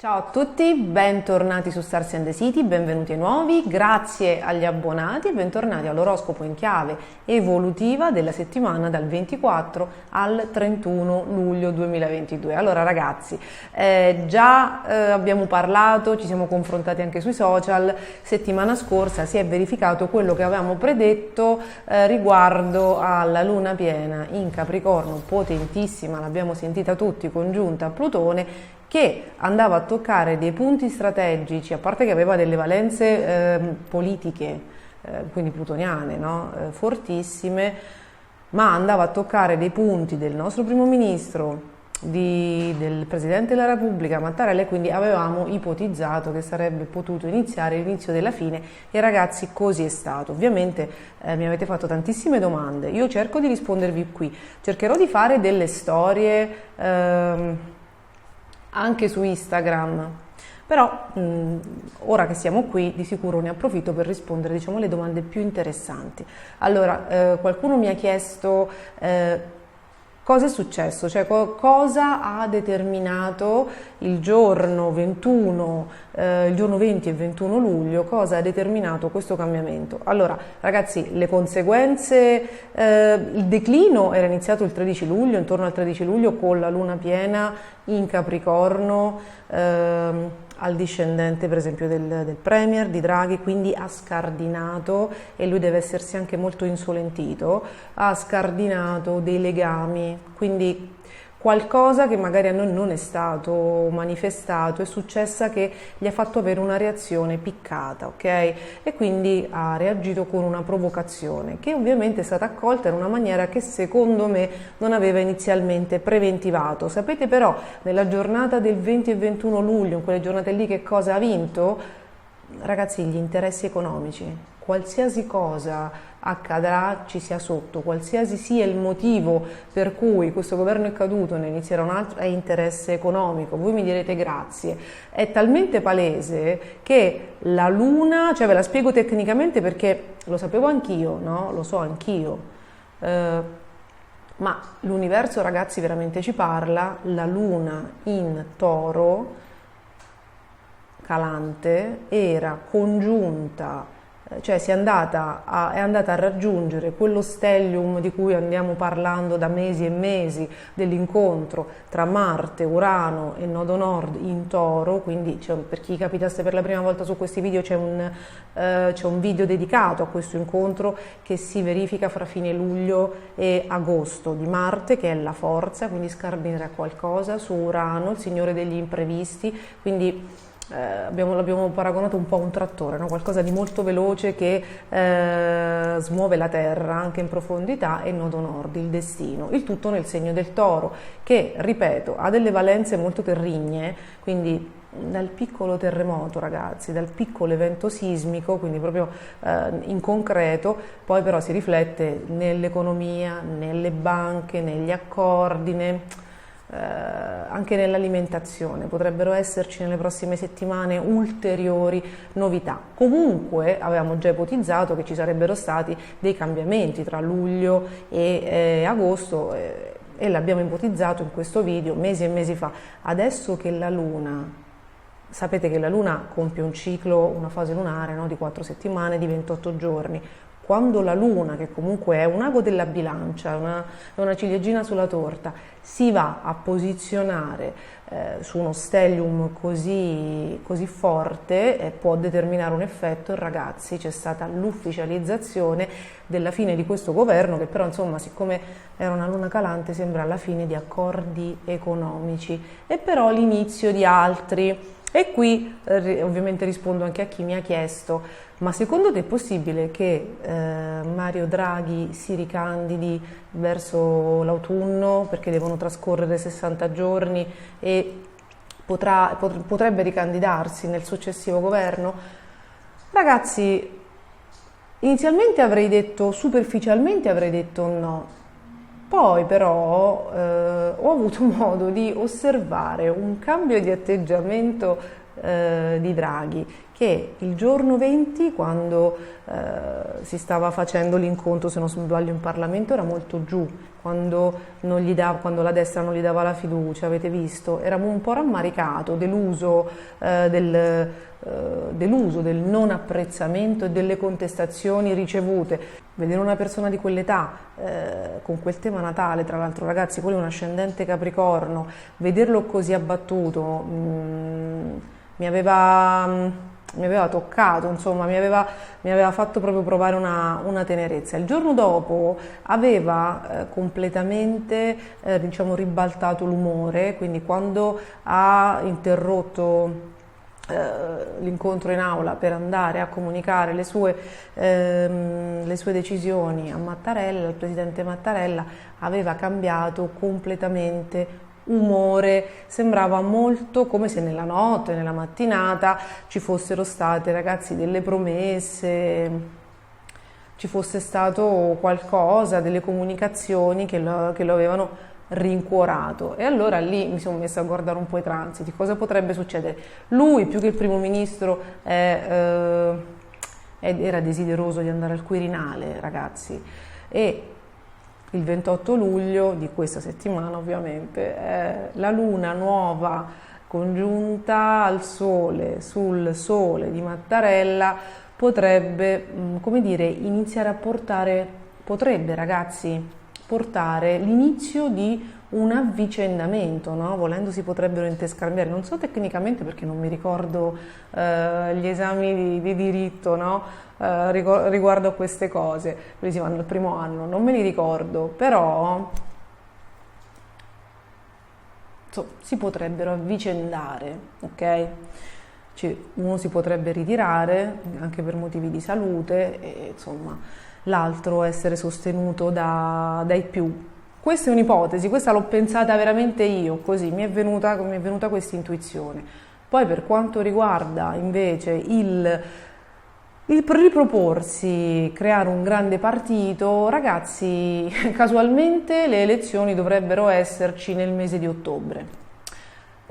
Ciao a tutti, bentornati su Stars and the City, benvenuti ai nuovi, grazie agli abbonati e bentornati all'oroscopo in chiave evolutiva della settimana dal 24 al 31 luglio 2022. Allora ragazzi, abbiamo parlato, ci siamo confrontati anche sui social, settimana scorsa si è verificato quello che avevamo predetto riguardo alla luna piena in Capricorno, potentissima, l'abbiamo sentita tutti, congiunta a Plutone, che andava a toccare dei punti strategici, a parte che aveva delle valenze politiche, quindi plutoniane, no? Fortissime, ma andava a toccare dei punti del nostro primo ministro, del Presidente della Repubblica Mattarella, e quindi avevamo ipotizzato che sarebbe potuto iniziare l'inizio della fine e ragazzi così è stato. Ovviamente mi avete fatto tantissime domande, io cerco di rispondervi qui, cercherò di fare delle storie anche su Instagram, però ora che siamo qui di sicuro ne approfitto per rispondere, diciamo, alle domande più interessanti. Allora, qualcuno mi ha chiesto cosa è successo, cioè cosa ha determinato il giorno 21, il giorno 20 e 21 luglio, cosa ha determinato questo cambiamento? Allora, ragazzi, le conseguenze, il declino era iniziato il 13 luglio, intorno al 13 luglio, con la luna piena in Capricorno, al discendente per esempio del Premier, di Draghi, quindi ha scardinato, e lui deve essersi anche molto insolentito, ha scardinato dei legami, quindi qualcosa che magari a noi non è stato manifestato, è successa che gli ha fatto avere una reazione piccata, ok? E quindi ha reagito con una provocazione, che ovviamente è stata accolta in una maniera che secondo me non aveva inizialmente preventivato. Sapete però, nella giornata del 20 e 21 luglio, in quelle giornate lì, che cosa ha vinto? Ragazzi, gli interessi economici. Qualsiasi cosa accadrà ci sia sotto, qualsiasi sia il motivo per cui questo governo è caduto e ne inizierà un altro, è interesse economico. Voi mi direte grazie, è talmente palese che la luna, cioè ve la spiego tecnicamente perché lo sapevo anch'io, no? Lo so anch'io, ma l'universo, ragazzi, veramente ci parla. La luna in Toro calante era congiunta, cioè è andata a raggiungere quello stellium di cui andiamo parlando da mesi e mesi, dell'incontro tra Marte, Urano e Nodo Nord in Toro. Quindi per chi capitasse per la prima volta su questi video, c'è un video dedicato a questo incontro che si verifica fra fine luglio e agosto, di Marte, che è la forza, quindi scardinare qualcosa, su Urano, il signore degli imprevisti, quindi l'abbiamo paragonato un po' a un trattore, no? Qualcosa di molto veloce che smuove la terra anche in profondità, e Nodo Nord, il destino, il tutto nel segno del Toro, che, ripeto, ha delle valenze molto terrigne, quindi dal piccolo terremoto, ragazzi, dal piccolo evento sismico, quindi proprio in concreto, poi però si riflette nell'economia, nelle banche, negli accordi, anche nell'alimentazione. Potrebbero esserci nelle prossime settimane ulteriori novità. Comunque avevamo già ipotizzato che ci sarebbero stati dei cambiamenti tra luglio e agosto, e l'abbiamo ipotizzato in questo video mesi e mesi fa. Adesso che la luna, sapete che la luna compie un ciclo, una fase lunare, no, di 4 settimane, di 28 giorni. Quando la luna, che comunque è un ago della bilancia, è una ciliegina sulla torta, si va a posizionare su uno stellium così forte, può determinare un effetto. E ragazzi, c'è stata l'ufficializzazione della fine di questo governo, che però insomma, siccome era una luna calante, sembra la fine di accordi economici e però l'inizio di altri. E qui ovviamente rispondo anche a chi mi ha chiesto: ma secondo te è possibile che Mario Draghi si ricandidi verso l'autunno, perché devono trascorrere 60 giorni e potrebbe ricandidarsi nel successivo governo? Ragazzi, inizialmente superficialmente avrei detto no. Poi però ho avuto modo di osservare un cambio di atteggiamento di Draghi, che che il giorno 20, quando si stava facendo l'incontro, se non sbaglio, in Parlamento, era molto giù, quando la destra non gli dava la fiducia, avete visto? Era un po' rammaricato, deluso del non apprezzamento e delle contestazioni ricevute. Vedere una persona di quell'età con quel tema Natale, tra l'altro ragazzi, quello è un ascendente Capricorno, vederlo così abbattuto mi aveva toccato, insomma, mi aveva fatto proprio provare una tenerezza. Il giorno dopo aveva completamente, diciamo, ribaltato l'umore, quindi quando ha interrotto l'incontro in aula per andare a comunicare le sue decisioni a Mattarella, al presidente Mattarella, aveva cambiato completamente umore, sembrava molto come se nella notte, nella mattinata ci fossero state, ragazzi, delle promesse, ci fosse stato qualcosa, delle comunicazioni che lo avevano rincuorato. E allora lì mi sono messa a guardare un po' i transiti, cosa potrebbe succedere. Lui, più che il primo ministro, era desideroso di andare al Quirinale, ragazzi, e il 28 luglio di questa settimana, ovviamente, la luna nuova congiunta al sole, sul sole di Mattarella, potrebbe, come dire, iniziare a potrebbe, ragazzi, portare l'inizio di un avvicendamento, no? Volendo si potrebbero interscambiare, non so tecnicamente perché non mi ricordo gli esami di diritto, no? Riguardo a queste cose, quelli si vanno al primo anno, non me li ricordo, però si potrebbero avvicendare, ok? Cioè, uno si potrebbe ritirare anche per motivi di salute e insomma l'altro essere sostenuto dai più. Questa è un'ipotesi, questa l'ho pensata veramente io, così mi è venuta questa intuizione. Poi per quanto riguarda invece il riproporsi, creare un grande partito, ragazzi, casualmente le elezioni dovrebbero esserci nel mese di ottobre.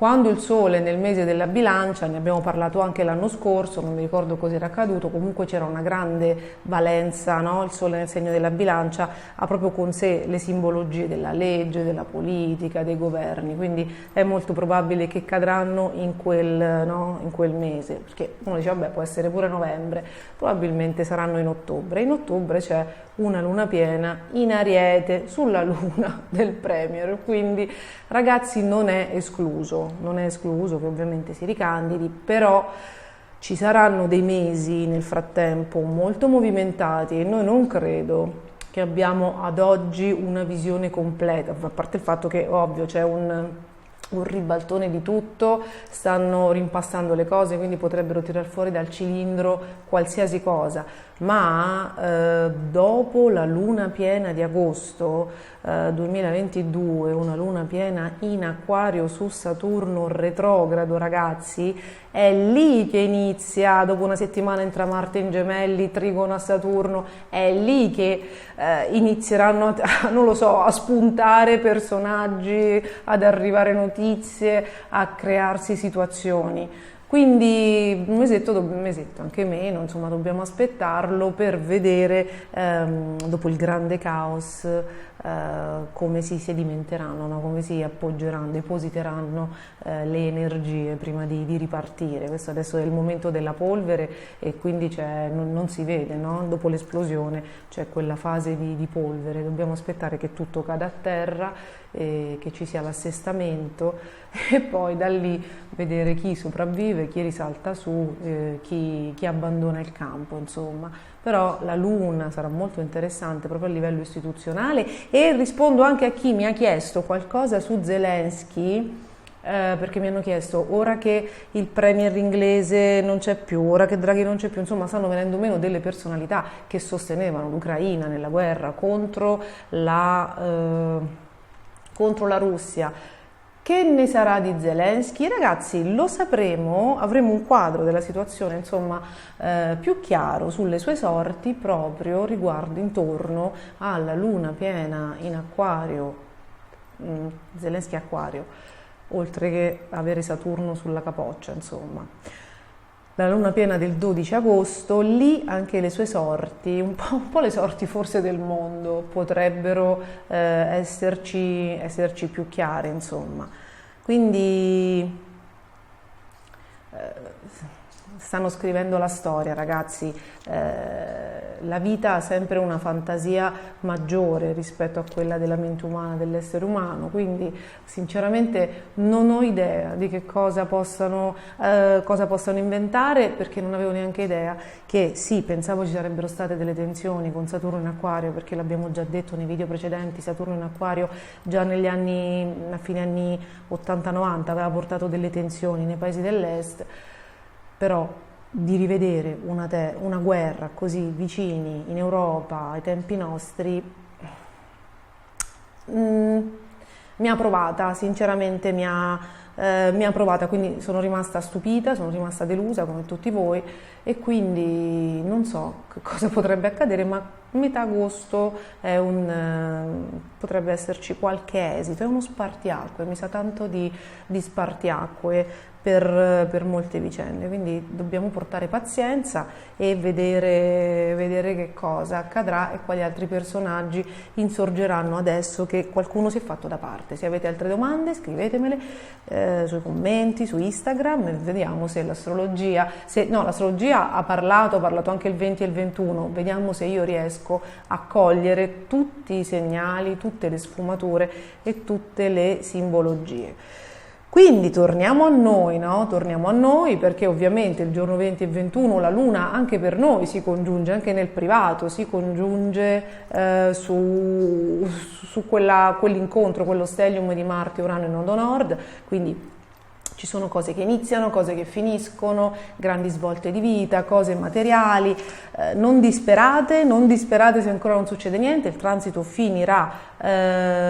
Quando il Sole nel mese della bilancia, ne abbiamo parlato anche l'anno scorso, non mi ricordo cosa era accaduto, comunque c'era una grande valenza, no? Il Sole nel segno della bilancia ha proprio con sé le simbologie della legge, della politica, dei governi, quindi è molto probabile che cadranno in quel mese, perché uno dice vabbè può essere pure novembre, probabilmente saranno in ottobre. In ottobre c'è una luna piena in Ariete sulla luna del Premier, quindi ragazzi non è escluso che ovviamente si ricandidi, però ci saranno dei mesi nel frattempo molto movimentati e noi non credo che abbiamo ad oggi una visione completa, a parte il fatto che ovvio c'è un ribaltone di tutto, stanno rimpassando le cose, quindi potrebbero tirar fuori dal cilindro qualsiasi cosa, ma dopo la luna piena di agosto 2022, una luna piena in Acquario su Saturno retrogrado, ragazzi, è lì che inizia, dopo una settimana entra Marte in Gemelli, trigono a Saturno, è lì che inizieranno non lo so, a spuntare personaggi, ad arrivare notizie, a crearsi situazioni. Quindi un mesetto, anche meno, insomma, dobbiamo aspettarlo per vedere dopo il grande caos come si sedimenteranno, no? Come si appoggeranno, depositeranno le energie prima di ripartire. Questo adesso è il momento della polvere e quindi non si vede, no? Dopo l'esplosione c'è quella fase di polvere, dobbiamo aspettare che tutto cada a terra, che ci sia l'assestamento e poi da lì vedere chi sopravvive, chi risalta su, chi abbandona il campo, insomma. Però la Luna sarà molto interessante proprio a livello istituzionale e rispondo anche a chi mi ha chiesto qualcosa su Zelensky, perché mi hanno chiesto ora che il premier inglese non c'è più, ora che Draghi non c'è più, insomma stanno venendo meno delle personalità che sostenevano l'Ucraina nella guerra contro la Russia. Che ne sarà di Zelensky? Ragazzi, lo sapremo, avremo un quadro della situazione insomma più chiaro sulle sue sorti proprio riguardo intorno alla luna piena in Acquario, Zelensky Acquario, oltre che avere Saturno sulla capoccia, insomma. la luna piena del 12 agosto, lì anche le sue sorti, un po' le sorti forse del mondo, potrebbero esserci più chiare, insomma. Quindi stanno scrivendo la storia, ragazzi. La vita ha sempre una fantasia maggiore rispetto a quella della mente umana, dell'essere umano, quindi sinceramente non ho idea di che cosa possano inventare, perché non avevo neanche idea che sì, pensavo ci sarebbero state delle tensioni con Saturno in Acquario, perché l'abbiamo già detto nei video precedenti, Saturno in Acquario già a fine anni 80-90 aveva portato delle tensioni nei paesi dell'est, però di rivedere una guerra così vicini in Europa ai tempi nostri mi ha provata, sinceramente mi ha provata, quindi sono rimasta stupita, sono rimasta delusa come tutti voi, e quindi non so che cosa potrebbe accadere, ma metà agosto potrebbe esserci qualche esito, è uno spartiacque, mi sa tanto di spartiacque per molte vicende, quindi dobbiamo portare pazienza e vedere che cosa accadrà e quali altri personaggi insorgeranno adesso che qualcuno si è fatto da parte. Se avete altre domande scrivetemele sui commenti, su Instagram, e vediamo se l'astrologia, l'astrologia ha parlato anche il 20 e il 21, vediamo se io riesco a cogliere tutti i segnali, tutte le sfumature e tutte le simbologie. Quindi torniamo a noi, no? Torniamo a noi, perché ovviamente il giorno 20 e 21 la Luna anche per noi si congiunge, anche nel privato, si congiunge su quell'incontro, quello stellium di Marte, Urano e Nodo Nord, quindi ci sono cose che iniziano, cose che finiscono, grandi svolte di vita, cose materiali. Non disperate se ancora non succede niente, il transito finirà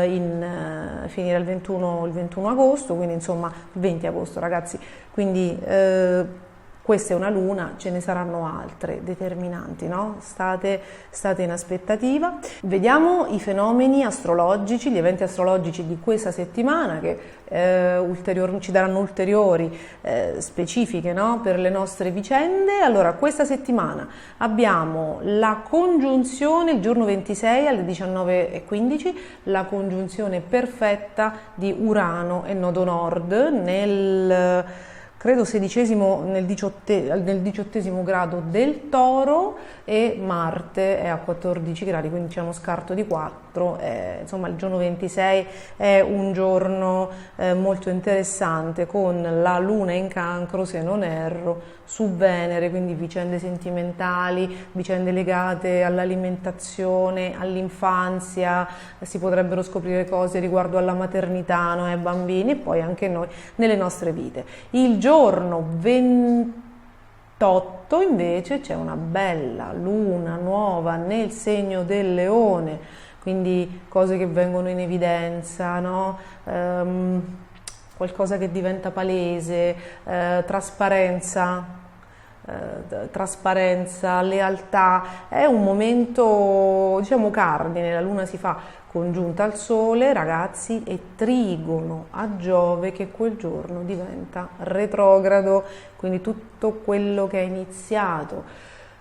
il 21 agosto, quindi insomma il 20 agosto, ragazzi, quindi questa è una luna, ce ne saranno altre determinanti, no? State in aspettativa. Vediamo i fenomeni astrologici, gli eventi astrologici di questa settimana che ci daranno ulteriori specifiche, no? Per le nostre vicende. Allora, questa settimana abbiamo la congiunzione, il giorno 26 alle 19:15, la congiunzione perfetta di Urano e Nodo Nord credo nel 18° grado del Toro, e Marte è a 14 gradi, quindi c'è uno scarto di 4. Insomma, il giorno 26 è un giorno molto interessante, con la Luna in Cancro, se non erro, su Venere, quindi vicende sentimentali, vicende legate all'alimentazione, all'infanzia, si potrebbero scoprire cose riguardo alla maternità, noi bambini e poi anche noi nelle nostre vite. Il giorno 28 invece c'è una bella luna nuova nel segno del Leone, quindi cose che vengono in evidenza, no? Qualcosa che diventa palese, trasparenza, lealtà. È un momento, diciamo, cardine. La luna si fa congiunta al Sole, ragazzi, e trigono a Giove, che quel giorno diventa retrogrado, quindi tutto quello che è iniziato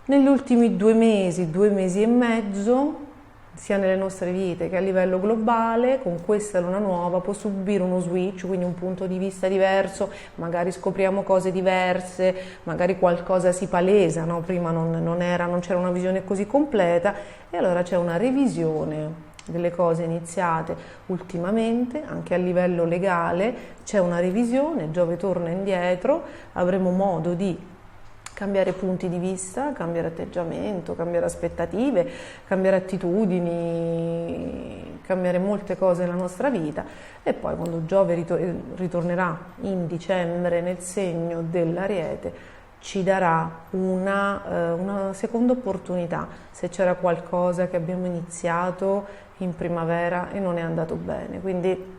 negli ultimi 2 mesi e mezzo, sia nelle nostre vite che a livello globale, con questa luna nuova può subire uno switch, quindi un punto di vista diverso, magari scopriamo cose diverse, magari qualcosa si palesa, no? Prima non c'era una visione così completa, e allora c'è una revisione delle cose iniziate ultimamente, anche a livello legale c'è una revisione, Giove torna indietro, avremo modo di cambiare punti di vista, cambiare atteggiamento, cambiare aspettative, cambiare attitudini, cambiare molte cose nella nostra vita, e poi quando Giove ritornerà in dicembre nel segno dell'Ariete ci darà una seconda opportunità, se c'era qualcosa che abbiamo iniziato in primavera e non è andato bene. Quindi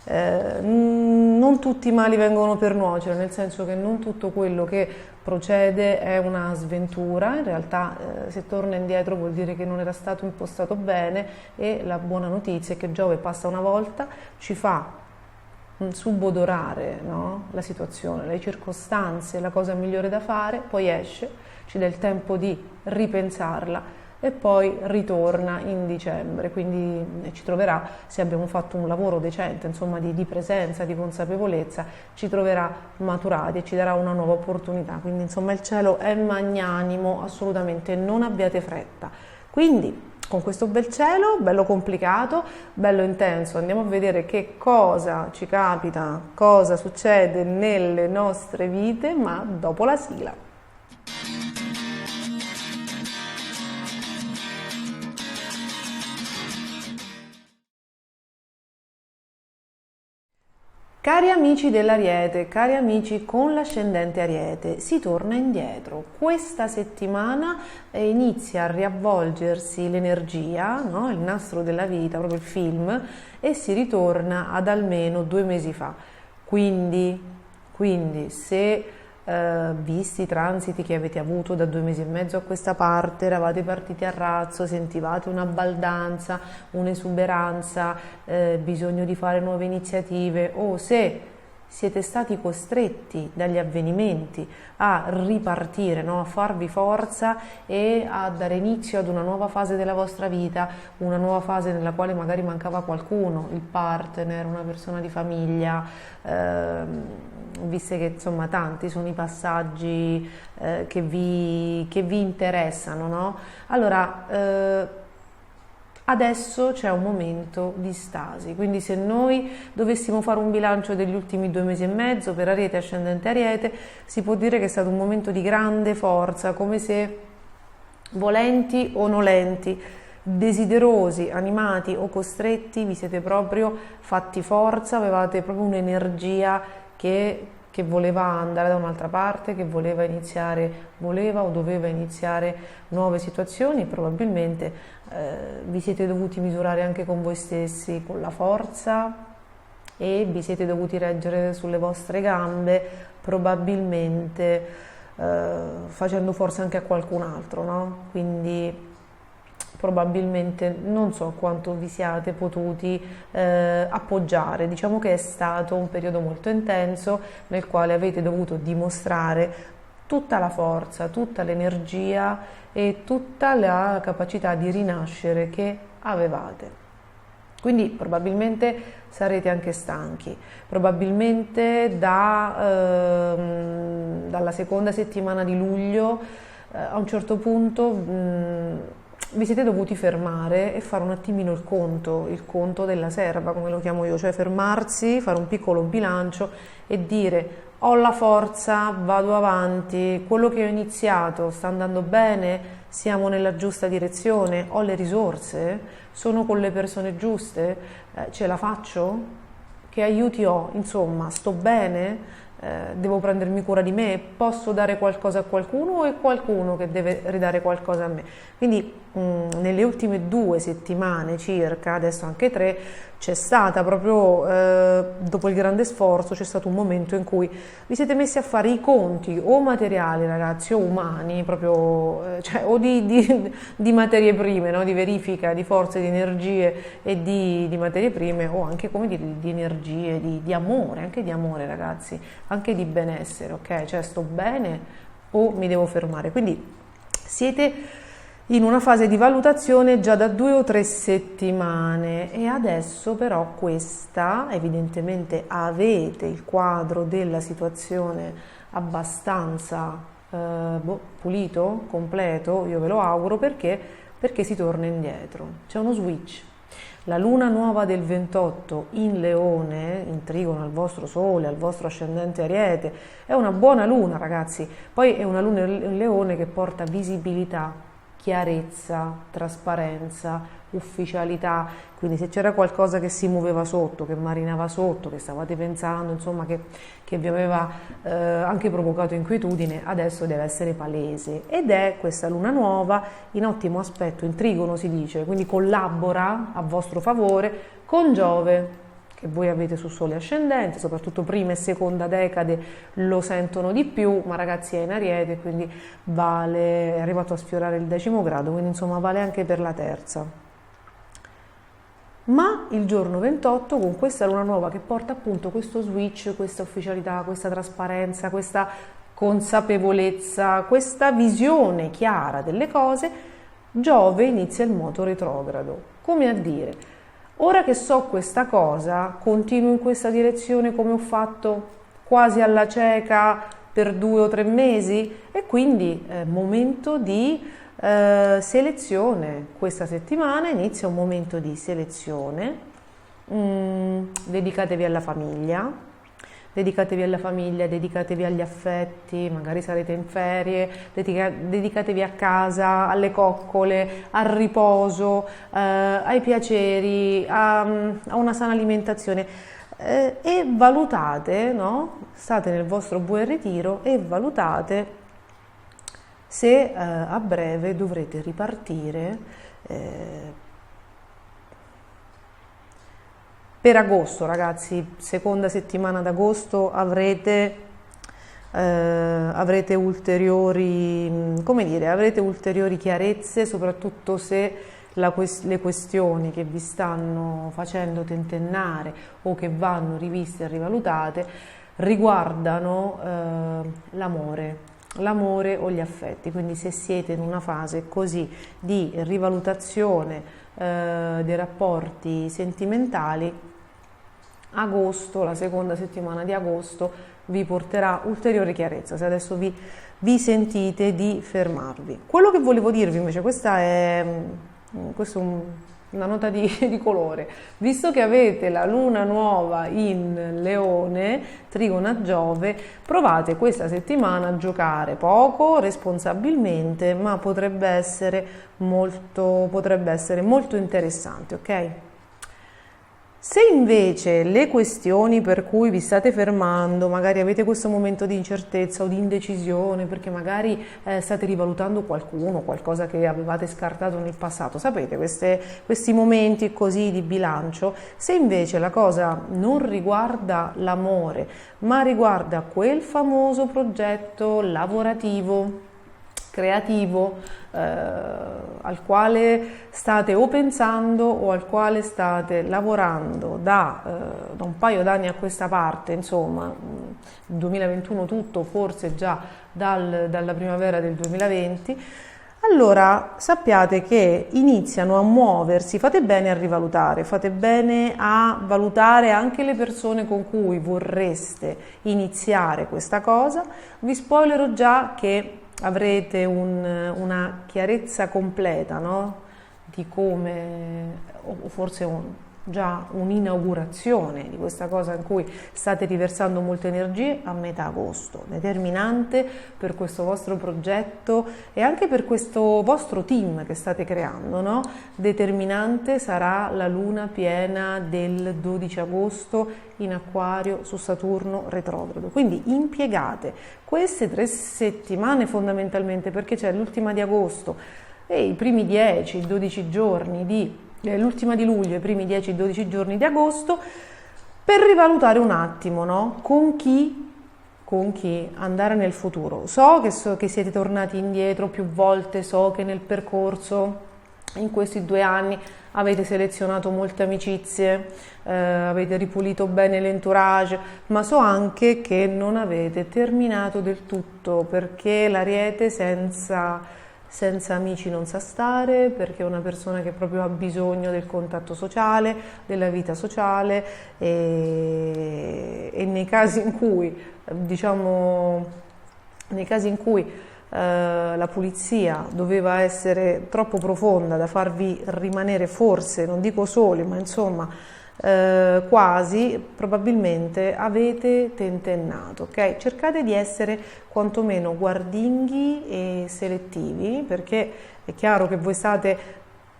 non tutti i mali vengono per nuocere, nel senso che non tutto quello che procede è una sventura, in realtà se torna indietro vuol dire che non era stato impostato bene, e la buona notizia è che Giove passa una volta, ci fa subodorare, no? La situazione, le circostanze, la cosa migliore da fare, poi esce, ci dà il tempo di ripensarla e poi ritorna in dicembre, quindi ci troverà, se abbiamo fatto un lavoro decente, insomma di presenza, di consapevolezza, ci troverà maturati e ci darà una nuova opportunità, quindi insomma il cielo è magnanimo, assolutamente non abbiate fretta. Quindi con questo bel cielo, bello complicato, bello intenso, andiamo a vedere che cosa ci capita, cosa succede nelle nostre vite, ma dopo la sigla. Cari amici dell'Ariete, cari amici con l'ascendente Ariete, si torna indietro. Questa settimana inizia a riavvolgersi l'energia, no? Il nastro della vita, proprio il film, e si ritorna ad almeno 2 mesi fa. Quindi se visti i transiti che avete avuto da 2 mesi e mezzo a questa parte, eravate partiti a razzo, sentivate una baldanza, un'esuberanza, bisogno di fare nuove iniziative, o se siete stati costretti dagli avvenimenti a ripartire, no? A farvi forza e a dare inizio ad una nuova fase della vostra vita, una nuova fase nella quale magari mancava qualcuno, il partner, una persona di famiglia, viste che insomma tanti sono i passaggi che vi interessano, no? Allora, adesso c'è un momento di stasi, quindi se noi dovessimo fare un bilancio degli ultimi 2 mesi e mezzo per Ariete ascendente Ariete, si può dire che è stato un momento di grande forza, come se volenti o nolenti, desiderosi, animati o costretti, vi siete proprio fatti forza, avevate proprio un'energia che voleva andare da un'altra parte, che voleva o doveva iniziare nuove situazioni. Probabilmente vi siete dovuti misurare anche con voi stessi, con la forza, e vi siete dovuti reggere sulle vostre gambe, probabilmente facendo forza anche a qualcun altro, no? Quindi probabilmente non so quanto vi siate potuti appoggiare. Diciamo che è stato un periodo molto intenso nel quale avete dovuto dimostrare tutta la forza, tutta l'energia e tutta la capacità di rinascere che avevate. Quindi probabilmente sarete anche stanchi, probabilmente dalla seconda settimana di luglio a un certo punto vi siete dovuti fermare e fare un attimino il conto della serva, come lo chiamo io, cioè fermarsi, fare un piccolo bilancio e dire: ho la forza, vado avanti, quello che ho iniziato sta andando bene, siamo nella giusta direzione, ho le risorse, sono con le persone giuste, ce la faccio? Che aiuti ho? Insomma, sto bene? Devo prendermi cura di me? Posso dare qualcosa a qualcuno o è qualcuno che deve ridare qualcosa a me? Quindi nelle ultime 2 settimane circa, adesso anche 3, c'è stata proprio, dopo il grande sforzo, c'è stato un momento in cui vi siete messi a fare i conti o materiali, ragazzi, o umani, proprio, cioè, o di materie prime, no? Di verifica, di forze, di energie e di materie prime, o anche come di energie, di amore, anche di amore, ragazzi, anche di benessere, ok? Cioè sto bene o mi devo fermare? Quindi siete in una fase di valutazione già da 2 o 3 settimane e adesso però questa, evidentemente avete il quadro della situazione abbastanza pulito, completo, io ve lo auguro, perché si torna indietro, c'è uno switch. La luna nuova del 28 in Leone, in trigono al vostro Sole, al vostro ascendente Ariete, è una buona luna, ragazzi. Poi è una luna in Leone che porta visibilità, chiarezza, trasparenza, ufficialità, quindi se c'era qualcosa che si muoveva sotto, che marinava sotto, che stavate pensando, insomma che vi aveva anche provocato inquietudine, adesso deve essere palese, ed è questa luna nuova in ottimo aspetto, in trigono si dice, quindi collabora a vostro favore con Giove, che voi avete su Sole ascendente, soprattutto prima e seconda decade lo sentono di più, ma ragazzi è in Ariete, quindi vale, è arrivato a sfiorare il 10° grado, quindi insomma vale anche per la terza. Ma il giorno 28 con questa luna nuova che porta appunto questo switch, questa ufficialità, questa trasparenza, questa consapevolezza, questa visione chiara delle cose, Giove inizia il moto retrogrado. Come a dire, ora che so questa cosa, continuo in questa direzione come ho fatto quasi alla cieca per 2 o 3 mesi e quindi momento di selezione. Questa settimana inizia un momento di selezione. Dedicatevi alla famiglia, dedicatevi agli affetti, magari sarete in ferie, dedicatevi a casa, alle coccole, al riposo, ai piaceri, a una sana alimentazione. E valutate, no? State nel vostro buon ritiro e valutate se a breve dovrete ripartire per agosto, ragazzi. Seconda settimana d'agosto avrete ulteriori, come dire, avrete ulteriori chiarezze, soprattutto se le questioni che vi stanno facendo tentennare o che vanno riviste e rivalutate riguardano l'amore o gli affetti. Quindi se siete in una fase così di rivalutazione dei rapporti sentimentali, agosto, la seconda settimana di agosto vi porterà ulteriore chiarezza, se adesso vi sentite di fermarvi. Quello che volevo dirvi invece, questa è una nota di colore, visto che avete la luna nuova in Leone, trigono a Giove, provate questa settimana a giocare poco, responsabilmente, ma potrebbe essere molto interessante, ok? Se invece le questioni per cui vi state fermando, magari avete questo momento di incertezza o di indecisione, perché magari state rivalutando qualcosa che avevate scartato nel passato, sapete, questi momenti così di bilancio, se invece la cosa non riguarda l'amore, ma riguarda quel famoso progetto lavorativo, creativo, al quale state o pensando o al quale state lavorando da un paio d'anni a questa parte, insomma, 2021 tutto, forse già dalla primavera del 2020, allora sappiate che iniziano a muoversi, fate bene a rivalutare, fate bene a valutare anche le persone con cui vorreste iniziare questa cosa. Vi spoilerò già che avrete una chiarezza completa, no? Di come, o forse già un'inaugurazione di questa cosa in cui state riversando molte energie a metà agosto, determinante per questo vostro progetto e anche per questo vostro team che state creando, no? Determinante sarà la luna piena del 12 agosto in Acquario su Saturno retrogrado, quindi impiegate queste 3 settimane fondamentalmente, perché c'è l'ultima di agosto e i primi 10-12 giorni l'ultima di luglio e i primi 10-12 giorni di agosto, per rivalutare un attimo, no? Con chi andare nel futuro. So che siete tornati indietro più volte, so che nel percorso in questi 2 anni avete selezionato molte amicizie, avete ripulito bene l'entourage, ma so anche che non avete terminato del tutto, perché l'Ariete senza amici non sa stare, perché è una persona che proprio ha bisogno del contatto sociale, della vita sociale e nei casi in cui, la pulizia doveva essere troppo profonda da farvi rimanere, forse, non dico soli, ma insomma quasi, probabilmente avete tentennato, ok? Cercate di essere quantomeno guardinghi e selettivi, perché è chiaro che voi state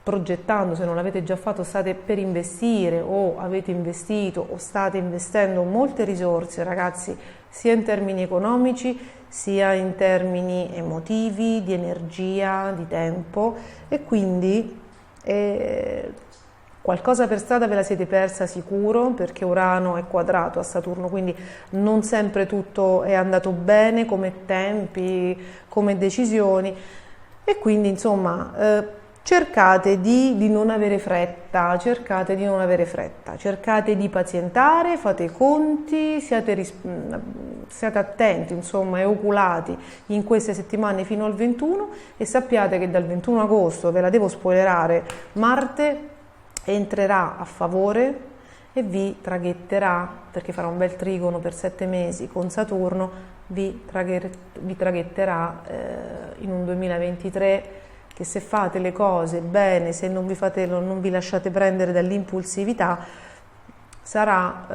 progettando, se non l'avete già fatto, state per investire o avete investito o state investendo molte risorse, ragazzi, sia in termini economici sia in termini emotivi, di energia, di tempo, e quindi qualcosa per strada ve la siete persa sicuro, perché Urano è quadrato a Saturno, quindi non sempre tutto è andato bene come tempi, come decisioni, e quindi insomma cercate di non avere fretta, cercate di pazientare, fate i conti, siate attenti, insomma, e oculati in queste settimane fino al 21, e sappiate che dal 21 agosto, ve la devo spoilerare, Marte entrerà a favore e vi traghetterà, perché farà un bel trigono per 7 mesi con Saturno, vi traghetterà in un 2023 che, se fate le cose bene, se non vi lasciate prendere dall'impulsività, sarà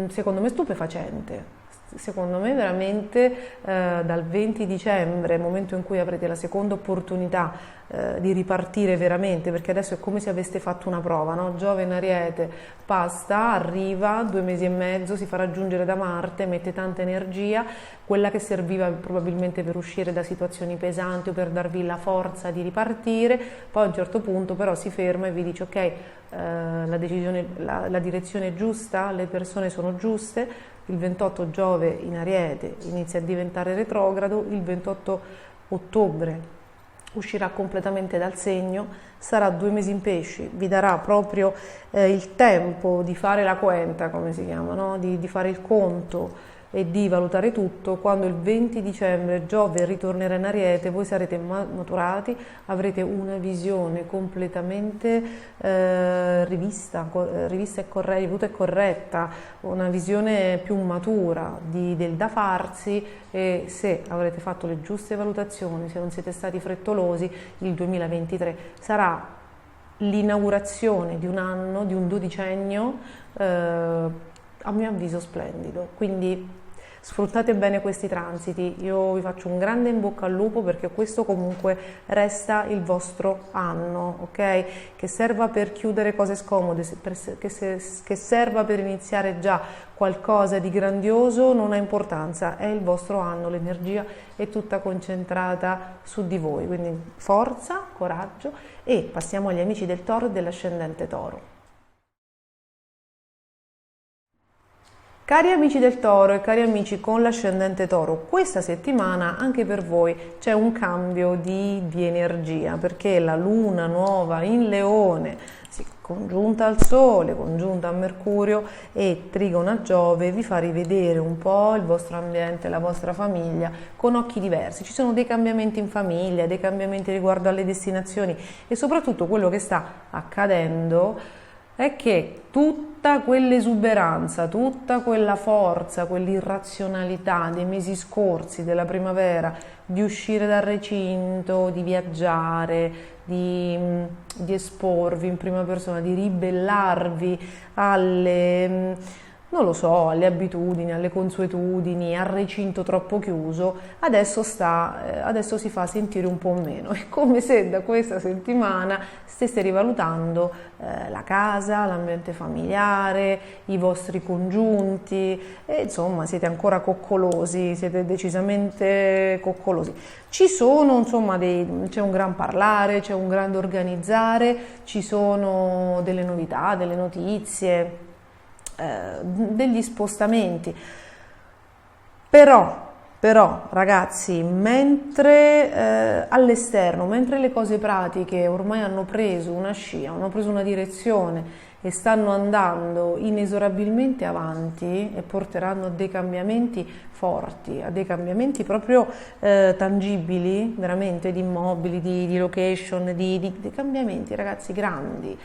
secondo me stupefacente. Secondo me veramente dal 20 dicembre, momento in cui avrete la seconda opportunità di ripartire veramente, perché adesso è come se aveste fatto una prova, no? Giove in Ariete passa, arriva, 2 mesi e mezzo, si fa raggiungere da Marte, mette tanta energia, quella che serviva probabilmente per uscire da situazioni pesanti o per darvi la forza di ripartire. Poi a un certo punto però si ferma e vi dice: ok, la direzione è giusta, le persone sono giuste. Il 28 Giove in Ariete inizia a diventare retrogrado, il 28 ottobre uscirà completamente dal segno, sarà 2 mesi in Pesci, vi darà proprio il tempo di fare la cuenta, come si chiama, no? di fare il conto e di valutare tutto. Quando il 20 dicembre Giove ritornerà in Ariete, voi sarete maturati, avrete una visione completamente rivista e corretta, una visione più matura del da farsi, e se avrete fatto le giuste valutazioni, se non siete stati frettolosi, il 2023 sarà l'inaugurazione di un anno, di un dodicennio, a mio avviso splendido. Quindi sfruttate bene questi transiti. Io vi faccio un grande in bocca al lupo, perché questo comunque resta il vostro anno, ok? Che serva per chiudere cose scomode, che serva per iniziare già qualcosa di grandioso, non ha importanza, è il vostro anno, l'energia è tutta concentrata su di voi, quindi forza, coraggio. E passiamo agli amici del Toro e dell'ascendente Toro. Cari amici del Toro e cari amici con l'ascendente Toro, questa settimana anche per voi c'è un cambio di energia, perché la luna nuova in Leone, congiunta al Sole, congiunta a Mercurio e trigona a Giove, vi fa rivedere un po' il vostro ambiente, la vostra famiglia con occhi diversi. Ci sono dei cambiamenti in famiglia, dei cambiamenti riguardo alle destinazioni, e soprattutto quello che sta accadendo è che tutta quell'esuberanza, tutta quella forza, quell'irrazionalità dei mesi scorsi, della primavera, di uscire dal recinto, di viaggiare, di esporvi in prima persona, di ribellarvi alle, non lo so, alle abitudini, alle consuetudini, al recinto troppo chiuso, adesso si fa sentire un po' meno. È come se da questa settimana stesse rivalutando la casa, l'ambiente familiare, i vostri congiunti, e insomma siete ancora coccolosi, siete decisamente coccolosi. Ci sono, insomma, c'è un gran parlare, c'è un grande organizzare, ci sono delle novità, delle notizie, degli spostamenti, però ragazzi, mentre all'esterno, mentre le cose pratiche ormai hanno preso una scia, hanno preso una direzione e stanno andando inesorabilmente avanti e porteranno a dei cambiamenti forti, a dei cambiamenti proprio tangibili, veramente, di immobili, di location, di cambiamenti, ragazzi, grandi.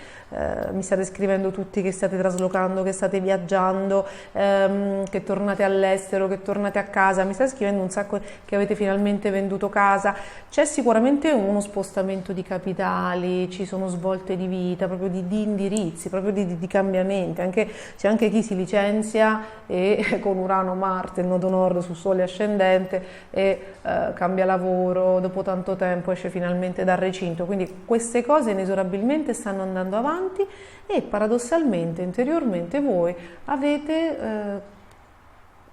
Mi state scrivendo tutti che state traslocando, che state viaggiando, che tornate all'estero, che tornate a casa. Mi state scrivendo un sacco che avete finalmente venduto casa. C'è sicuramente uno spostamento di capitali, ci sono svolte di vita, proprio di indirizzi, proprio di cambiamenti. C'è anche chi si licenzia e con Urano, Marte, il nodo nord su Sole ascendente, e cambia lavoro, dopo tanto tempo esce finalmente dal recinto. Quindi queste cose inesorabilmente stanno andando avanti, e paradossalmente interiormente voi avete,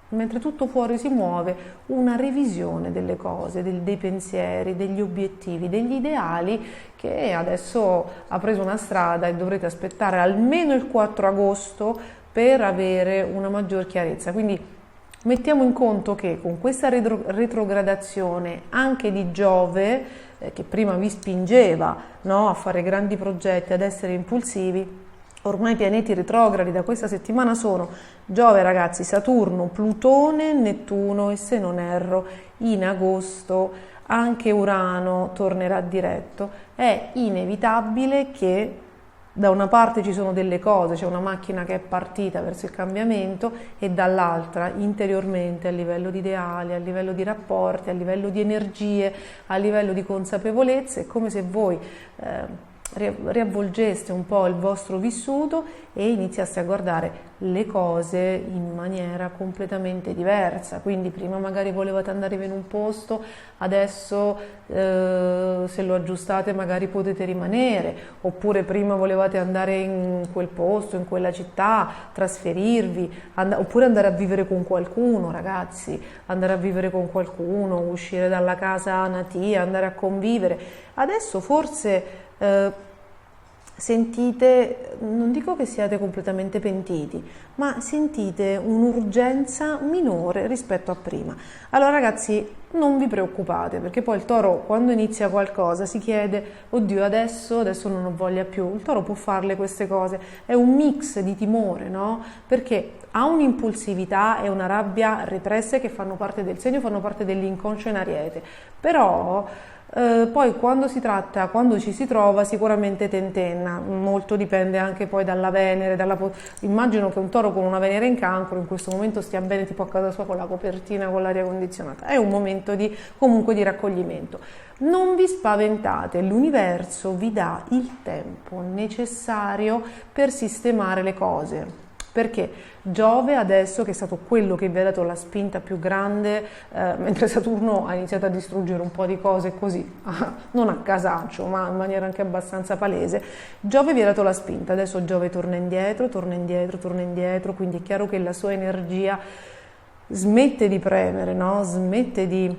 mentre tutto fuori si muove, una revisione delle cose, dei pensieri, degli obiettivi, degli ideali, che adesso ha preso una strada e dovrete aspettare almeno il 4 agosto per avere una maggior chiarezza. Quindi Mettiamo in conto che con questa retrogradazione anche di Giove, che prima vi spingeva, no, a fare grandi progetti, ad essere impulsivi, ormai i pianeti retrogradi da questa settimana sono Giove, ragazzi, Saturno, Plutone, Nettuno e, se non erro, in agosto anche Urano tornerà diretto. È inevitabile che da una parte ci sono delle cose, c'è una macchina che è partita verso il cambiamento, e dall'altra interiormente, a livello di ideali, a livello di rapporti, a livello di energie, a livello di consapevolezze, è come se voi riavvolgeste un po' il vostro vissuto e iniziaste a guardare le cose in maniera completamente diversa. Quindi prima magari volevate andare in un posto, adesso se lo aggiustate magari potete rimanere, oppure prima volevate andare in quel posto, in quella città, trasferirvi, oppure andare a vivere con qualcuno, ragazzi, andare a vivere con qualcuno, uscire dalla casa natia, andare a convivere. Adesso forse sentite, non dico che siate completamente pentiti, ma sentite un'urgenza minore rispetto a prima. Allora, ragazzi, non vi preoccupate, perché poi il Toro, quando inizia qualcosa, si chiede: oddio, adesso non ho voglia più. Il Toro può farle queste cose, è un mix di timore, no? Perché ha un'impulsività e una rabbia represse che fanno parte del segno, fanno parte dell'inconscio in Ariete, però poi quando ci si trova, sicuramente tentenna. Molto dipende anche poi dalla Venere, immagino che un Toro con una Venere in Cancro in questo momento stia bene tipo a casa sua con la copertina, con l'aria condizionata. È un momento comunque di raccoglimento. Non vi spaventate, l'universo vi dà il tempo necessario per sistemare le cose. Perché Giove adesso, che è stato quello che vi ha dato la spinta più grande, mentre Saturno ha iniziato a distruggere un po' di cose così, non a casaccio, ma in maniera anche abbastanza palese, Giove vi ha dato la spinta. Adesso Giove torna indietro, quindi è chiaro che la sua energia smette di premere, no? Smette di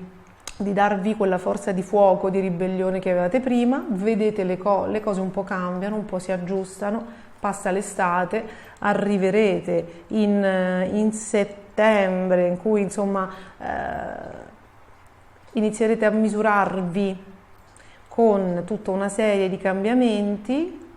darvi quella forza di fuoco, di ribellione che avevate prima. Vedete le cose un po' cambiano, un po' si aggiustano. Passa l'estate, arriverete in settembre, in cui insomma inizierete a misurarvi con tutta una serie di cambiamenti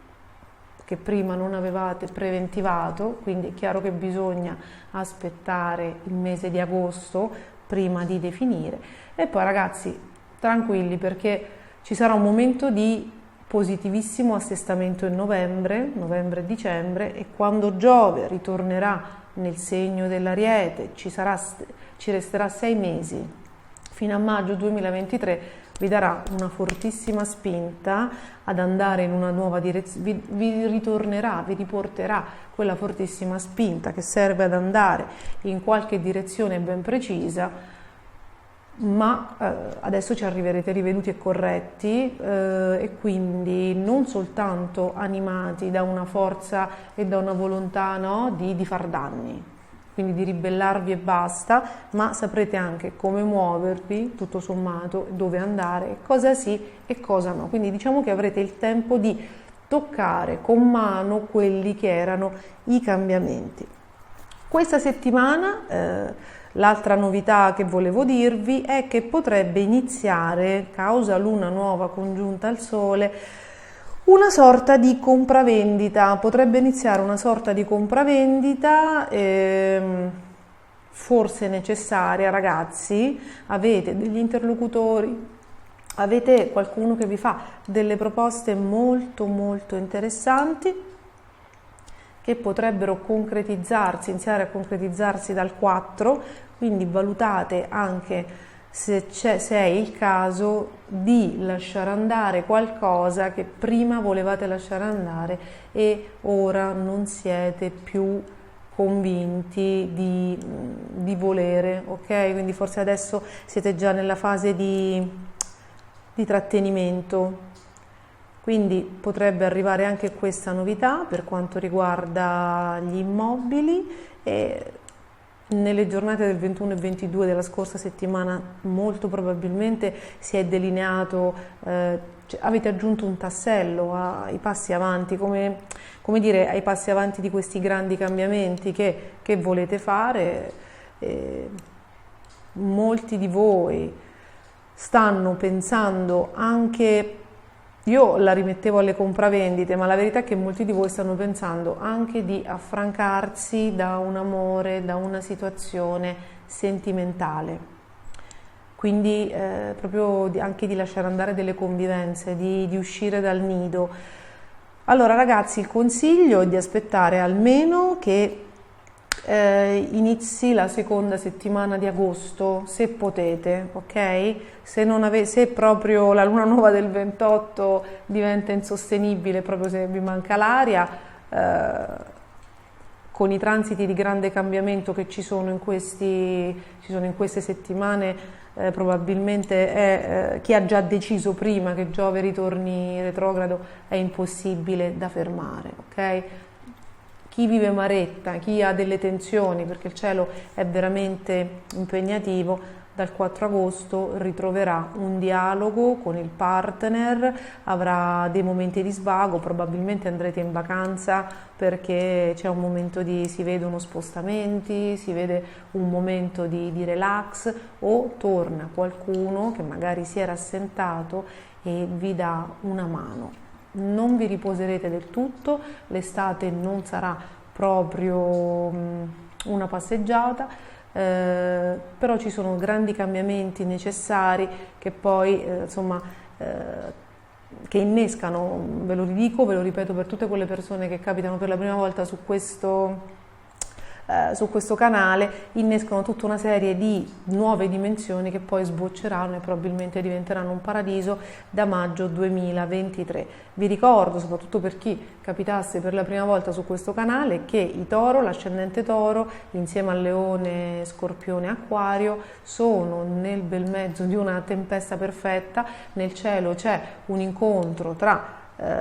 che prima non avevate preventivato, quindi è chiaro che bisogna aspettare il mese di agosto prima di definire. E poi, ragazzi, tranquilli, perché ci sarà un momento di positivissimo assestamento in novembre e dicembre, e quando Giove ritornerà nel segno dell'Ariete ci resterà 6 mesi, fino a maggio 2023, vi darà una fortissima spinta ad andare in una nuova direzione, vi riporterà quella fortissima spinta che serve ad andare in qualche direzione ben precisa. Ma adesso ci arriverete riveduti e corretti, e quindi non soltanto animati da una forza e da una volontà, no, di far danni, quindi di ribellarvi e basta, ma saprete anche come muovervi, tutto sommato, dove andare, cosa sì e cosa no. Quindi diciamo che avrete il tempo di toccare con mano quelli che erano i cambiamenti. Questa settimana l'altra novità che volevo dirvi è che potrebbe iniziare, causa luna nuova congiunta al Sole, una sorta di compravendita. Potrebbe iniziare una sorta di compravendita, forse necessaria, ragazzi. Avete degli interlocutori, avete qualcuno che vi fa delle proposte molto molto interessanti, che potrebbero iniziare a concretizzarsi dal 4, quindi valutate anche se è il caso di lasciare andare qualcosa che prima volevate lasciare andare e ora non siete più convinti di volere, ok? Quindi forse adesso siete già nella fase di trattenimento. Quindi potrebbe arrivare anche questa novità per quanto riguarda gli immobili, e nelle giornate del 21 e 22 della scorsa settimana molto probabilmente si è delineato, avete aggiunto un tassello ai passi avanti, come dire, ai passi avanti di questi grandi cambiamenti che volete fare. molti di voi stanno pensando anche, io la rimettevo alle compravendite, ma la verità è che molti di voi stanno pensando anche di affrancarsi da un amore, da una situazione sentimentale. Quindi proprio anche di lasciare andare delle convivenze, di uscire dal nido. Allora ragazzi, il consiglio è di aspettare almeno che inizi la seconda settimana di agosto, se potete, ok? Se proprio la luna nuova del 28 diventa insostenibile, proprio se vi manca l'aria, con i transiti di grande cambiamento che ci sono in queste settimane, probabilmente chi ha già deciso prima che Giove ritorni retrogrado è impossibile da fermare, ok? Chi vive maretta, chi ha delle tensioni, perché il cielo è veramente impegnativo, dal 4 agosto ritroverà un dialogo con il partner, avrà dei momenti di svago, probabilmente andrete in vacanza perché c'è un momento si vedono spostamenti, si vede un momento di relax, o torna qualcuno che magari si era assentato e vi dà una mano. Non vi riposerete del tutto, l'estate non sarà proprio una passeggiata, però ci sono grandi cambiamenti necessari che poi che innescano, ve lo ridico, ve lo ripeto per tutte quelle persone che capitano per la prima volta su questo canale, innescano tutta una serie di nuove dimensioni che poi sbocceranno e probabilmente diventeranno un paradiso da maggio 2023. Vi ricordo, soprattutto per chi capitasse per la prima volta su questo canale, che i Toro, l'ascendente Toro, insieme al Leone, Scorpione, Acquario, sono nel bel mezzo di una tempesta perfetta. Nel cielo c'è un incontro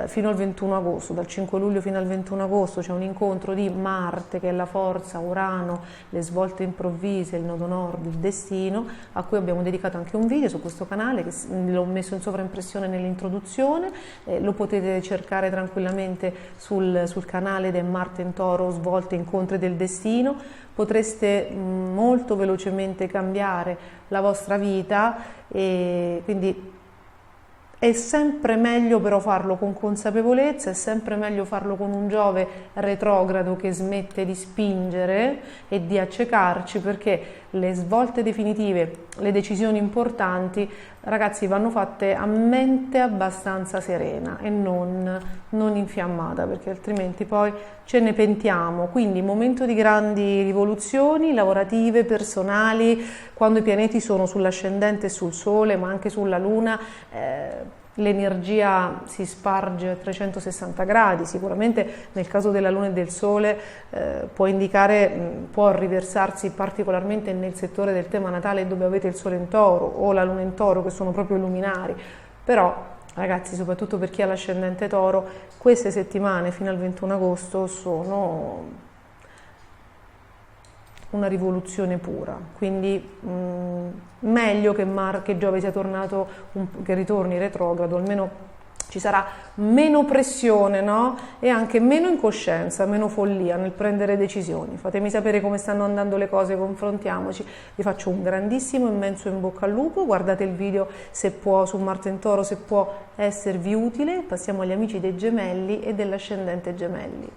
fino al 21 agosto, dal 5 luglio fino al 21 agosto c'è un incontro di Marte, che è la forza, Urano, le svolte improvvise, il nodo nord, il destino, a cui abbiamo dedicato anche un video su questo canale, che l'ho messo in sovraimpressione nell'introduzione, lo potete cercare tranquillamente sul canale del Marte in Toro, svolte, incontri del destino. Potreste molto velocemente cambiare la vostra vita, e quindi è sempre meglio però farlo con consapevolezza, è sempre meglio farlo con un Giove retrogrado che smette di spingere e di accecarci, perché le svolte definitive, le decisioni importanti, ragazzi, vanno fatte a mente abbastanza serena e non infiammata, perché altrimenti poi ce ne pentiamo. Quindi momento di grandi rivoluzioni lavorative, personali, quando i pianeti sono sull'ascendente e sul Sole, ma anche sulla Luna, l'energia si sparge a 360 gradi. Sicuramente nel caso della Luna e del Sole può riversarsi particolarmente nel settore del tema natale, dove avete il Sole in Toro o la Luna in Toro, che sono proprio luminari. Però ragazzi, soprattutto per chi ha l'ascendente Toro, queste settimane fino al 21 agosto sono una rivoluzione pura, quindi meglio che Giove sia tornato, che ritorni retrogrado, almeno ci sarà meno pressione, no? E anche meno incoscienza, meno follia nel prendere decisioni. Fatemi sapere come stanno andando le cose, confrontiamoci. Vi faccio un grandissimo, immenso in bocca al lupo, guardate il video se può su Marte in Toro, se può esservi utile. Passiamo agli amici dei Gemelli e dell'ascendente Gemelli.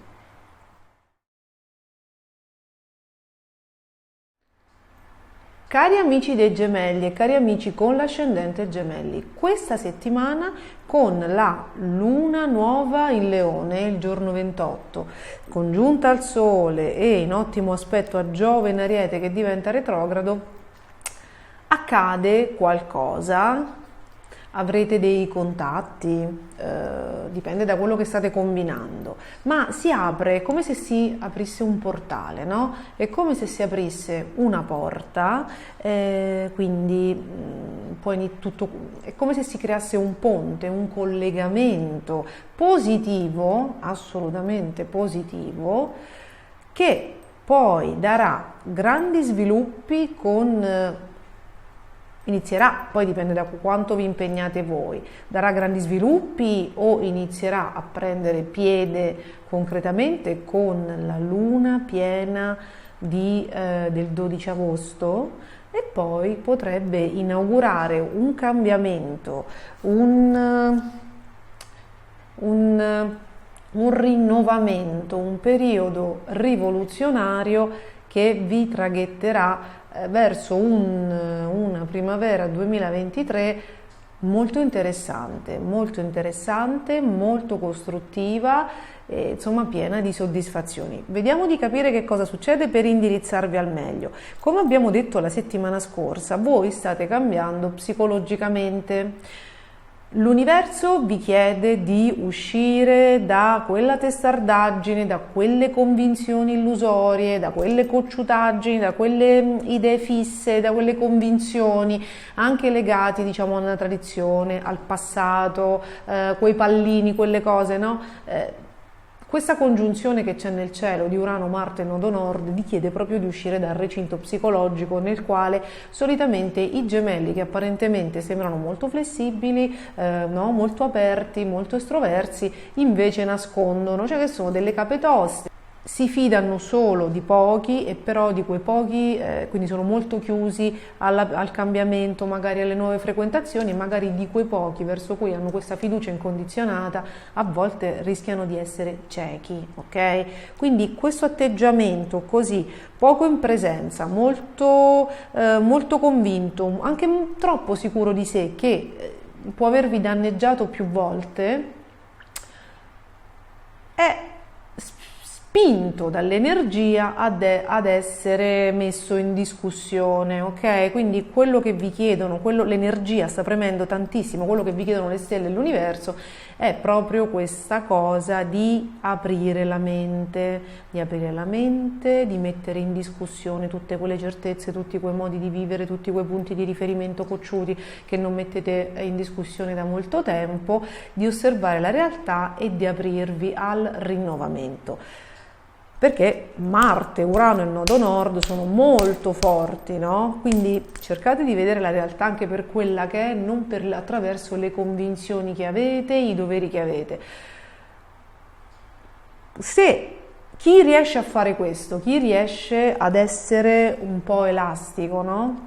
Cari amici dei Gemelli e cari amici con l'ascendente Gemelli, questa settimana con la Luna nuova in Leone, il giorno 28, congiunta al Sole e in ottimo aspetto a Giove in Ariete che diventa retrogrado, accade qualcosa. Avrete dei contatti, dipende da quello che state combinando, ma si apre come se si aprisse un portale, no? È come se si aprisse una porta, quindi poi tutto, è come se si creasse un ponte, un collegamento positivo, assolutamente positivo, che poi darà grandi sviluppi inizierà, poi dipende da quanto vi impegnate voi, darà grandi sviluppi o inizierà a prendere piede concretamente con la luna piena del 12 agosto e poi potrebbe inaugurare un cambiamento, un rinnovamento, un periodo rivoluzionario che vi traghetterà verso una primavera 2023 molto interessante, molto costruttiva e insomma piena di soddisfazioni. Vediamo di capire che cosa succede per indirizzarvi al meglio. Come abbiamo detto la settimana scorsa, voi state cambiando psicologicamente. L'universo vi chiede di uscire da quella testardaggine, da quelle convinzioni illusorie, da quelle cocciutaggini, da quelle idee fisse, da quelle convinzioni anche legate, diciamo, alla tradizione, al passato, quei pallini, quelle cose, no? Questa congiunzione che c'è nel cielo di Urano, Marte e Nodo Nord vi chiede proprio di uscire dal recinto psicologico nel quale solitamente i gemelli, che apparentemente sembrano molto flessibili, no? Molto aperti, molto estroversi, invece nascondono, cioè che sono delle cape toste. Si fidano solo di pochi e però di quei pochi, quindi sono molto chiusi al cambiamento, magari alle nuove frequentazioni, magari di quei pochi verso cui hanno questa fiducia incondizionata, a volte rischiano di essere ciechi, ok? Quindi questo atteggiamento così, poco in presenza, molto convinto, anche troppo sicuro di sé, che può avervi danneggiato più volte, è spinto dall'energia ad essere messo in discussione, ok? Quindi quello che vi chiedono, l'energia sta premendo tantissimo, quello che vi chiedono le stelle e l'universo è proprio questa cosa di aprire la mente, di mettere in discussione tutte quelle certezze, tutti quei modi di vivere, tutti quei punti di riferimento cocciuti che non mettete in discussione da molto tempo, di osservare la realtà e di aprirvi al rinnovamento. Perché Marte, Urano e Nodo Nord sono molto forti, no? Quindi cercate di vedere la realtà anche per quella che è, non attraverso le convinzioni che avete, i doveri che avete. Se chi riesce a fare questo, chi riesce ad essere un po' elastico, no?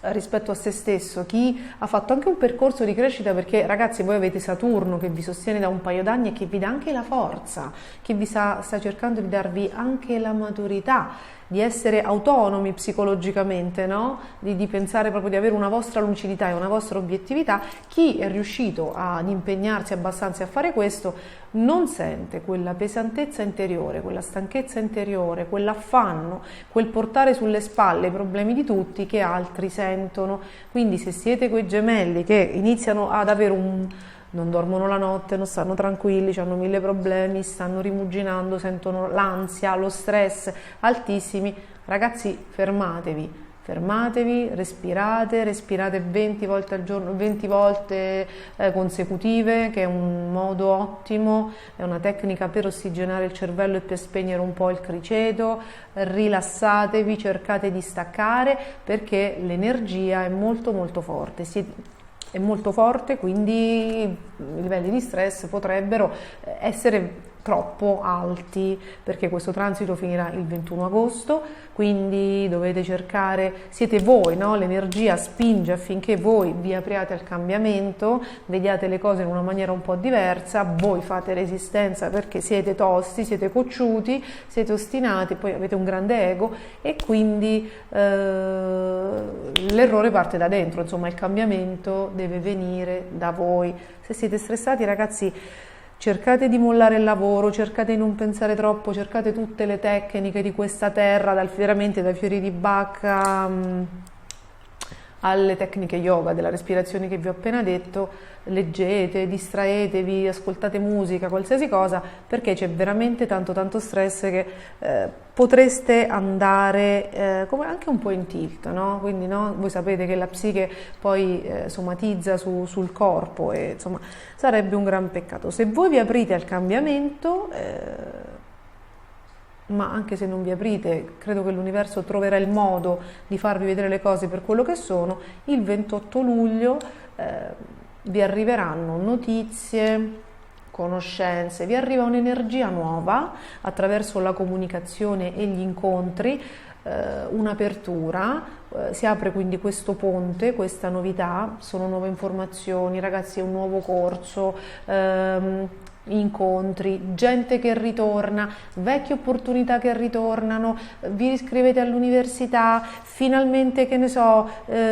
Rispetto a se stesso, chi ha fatto anche un percorso di crescita, perché ragazzi voi avete Saturno che vi sostiene da un paio d'anni e che vi dà anche la forza, che vi sta cercando di darvi anche la maturità, di essere autonomi psicologicamente, no? Di pensare proprio di avere una vostra lucidità e una vostra obiettività. Chi è riuscito ad impegnarsi abbastanza a fare questo non sente quella pesantezza interiore, quella stanchezza interiore, quell'affanno, quel portare sulle spalle i problemi di tutti che altri sentono. Quindi se siete quei gemelli che iniziano ad avere non dormono la notte, non stanno tranquilli, hanno mille problemi, stanno rimuginando, sentono l'ansia, lo stress altissimi, ragazzi fermatevi, respirate 20 volte al giorno, 20 volte consecutive, che è un modo ottimo, è una tecnica per ossigenare il cervello e per spegnere un po' il criceto. Rilassatevi, cercate di staccare perché l'energia è molto forte. È molto forte, quindi i livelli di stress potrebbero essere troppo alti, perché questo transito finirà il 21 agosto, quindi dovete cercare, siete voi, no? L'energia spinge affinché voi vi apriate al cambiamento, vediate le cose in una maniera un po' diversa, voi fate resistenza perché siete tosti, siete cocciuti, siete ostinati, poi avete un grande ego e quindi l'errore parte da dentro, insomma il cambiamento deve venire da voi. Se siete stressati, ragazzi, cercate di mollare il lavoro, cercate di non pensare troppo, cercate tutte le tecniche di questa terra, veramente dai fiori di Bach alle tecniche yoga, della respirazione che vi ho appena detto. Leggete, distraetevi, ascoltate musica, qualsiasi cosa, perché c'è veramente tanto stress che potreste andare come anche un po' in tilt, no? Quindi no? Voi sapete che la psiche poi somatizza sul corpo e insomma sarebbe un gran peccato. Se voi vi aprite al cambiamento, ma anche se non vi aprite, credo che l'universo troverà il modo di farvi vedere le cose per quello che sono. Il 28 luglio vi arriveranno notizie conoscenze, vi arriva un'energia nuova attraverso la comunicazione e gli incontri, un'apertura, si apre quindi questo ponte, questa novità, sono nuove informazioni, ragazzi, è un nuovo corso, incontri, gente che ritorna, vecchie opportunità che ritornano, vi iscrivete all'università, finalmente, che ne so,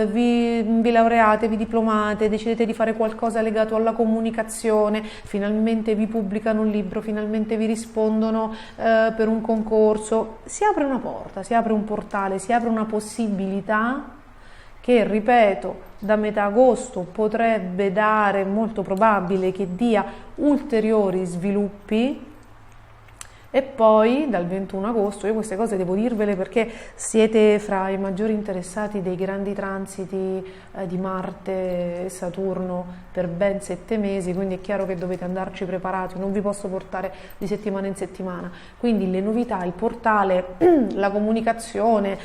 vi laureate, vi diplomate, decidete di fare qualcosa legato alla comunicazione, finalmente vi pubblicano un libro, finalmente vi rispondono per un concorso, si apre una porta, si apre un portale, si apre una possibilità che, ripeto, da metà agosto potrebbe dare, molto probabile che dia ulteriori sviluppi, e poi dal 21 agosto, io queste cose devo dirvele perché siete fra i maggiori interessati dei grandi transiti di Marte e Saturno per ben 7 mesi, quindi è chiaro che dovete andarci preparati, non vi posso portare di settimana in settimana, quindi le novità, il portale, la comunicazione,